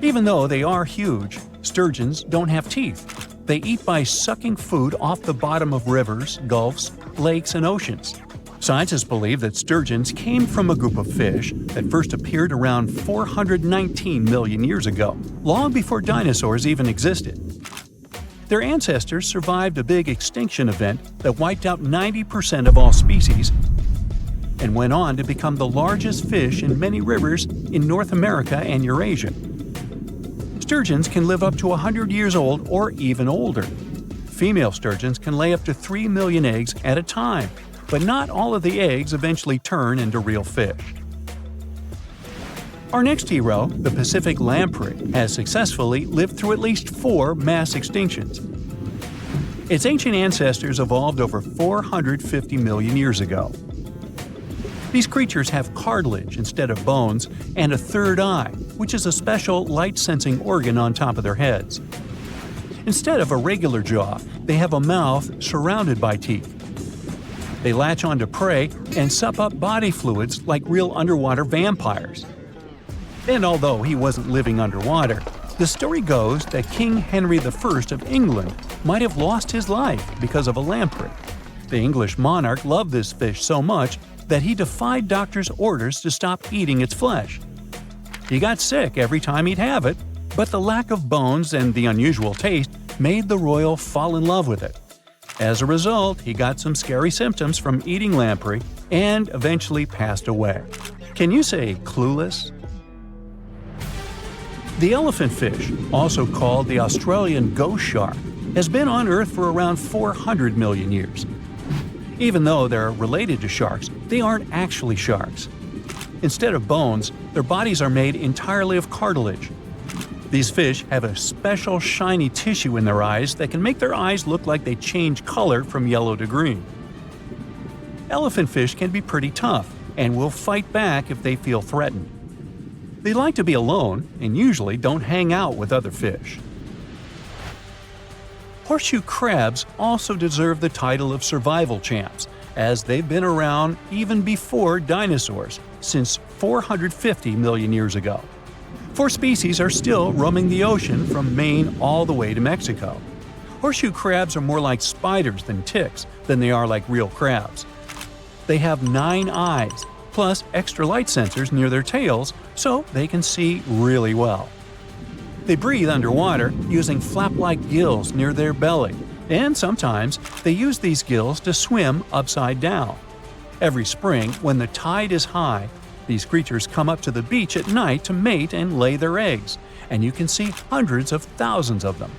Even though they are huge, sturgeons don't have teeth. They eat by sucking food off the bottom of rivers, gulfs, lakes, and oceans. Scientists believe that sturgeons came from a group of fish that first appeared around 419 million years ago, long before dinosaurs even existed. Their ancestors survived a big extinction event that wiped out 90% of all species and went on to become the largest fish in many rivers in North America and Eurasia. Sturgeons can live up to 100 years old or even older. Female sturgeons can lay up to 3 million eggs at a time, but not all of the eggs eventually turn into real fish. Our next hero, the Pacific lamprey, has successfully lived through at least 4 mass extinctions. Its ancient ancestors evolved over 450 million years ago. These creatures have cartilage instead of bones and a third eye, which is a special light-sensing organ on top of their heads. Instead of a regular jaw, they have a mouth surrounded by teeth. They latch onto prey and sup up body fluids like real underwater vampires. And although he wasn't living underwater, the story goes that King Henry I of England might have lost his life because of a lamprey. The English monarch loved this fish so much that he defied doctors' orders to stop eating its flesh. He got sick every time he'd have it, but the lack of bones and the unusual taste made the royal fall in love with it. As a result, he got some scary symptoms from eating lamprey and eventually passed away. Can you say clueless? The elephant fish, also called the Australian ghost shark, has been on Earth for around 400 million years. Even though they're related to sharks, they aren't actually sharks. Instead of bones, their bodies are made entirely of cartilage. These fish have a special shiny tissue in their eyes that can make their eyes look like they change color from yellow to green. Elephant fish can be pretty tough and will fight back if they feel threatened. They like to be alone and usually don't hang out with other fish. Horseshoe crabs also deserve the title of survival champs, as they've been around even before dinosaurs, since 450 million years ago. 4 species are still roaming the ocean from Maine all the way to Mexico. Horseshoe crabs are more like spiders than ticks than they are like real crabs. They have 9 eyes, plus extra light sensors near their tails so they can see really well. They breathe underwater using flap-like gills near their belly, and sometimes they use these gills to swim upside down. Every spring, when the tide is high, these creatures come up to the beach at night to mate and lay their eggs, and you can see hundreds of thousands of them.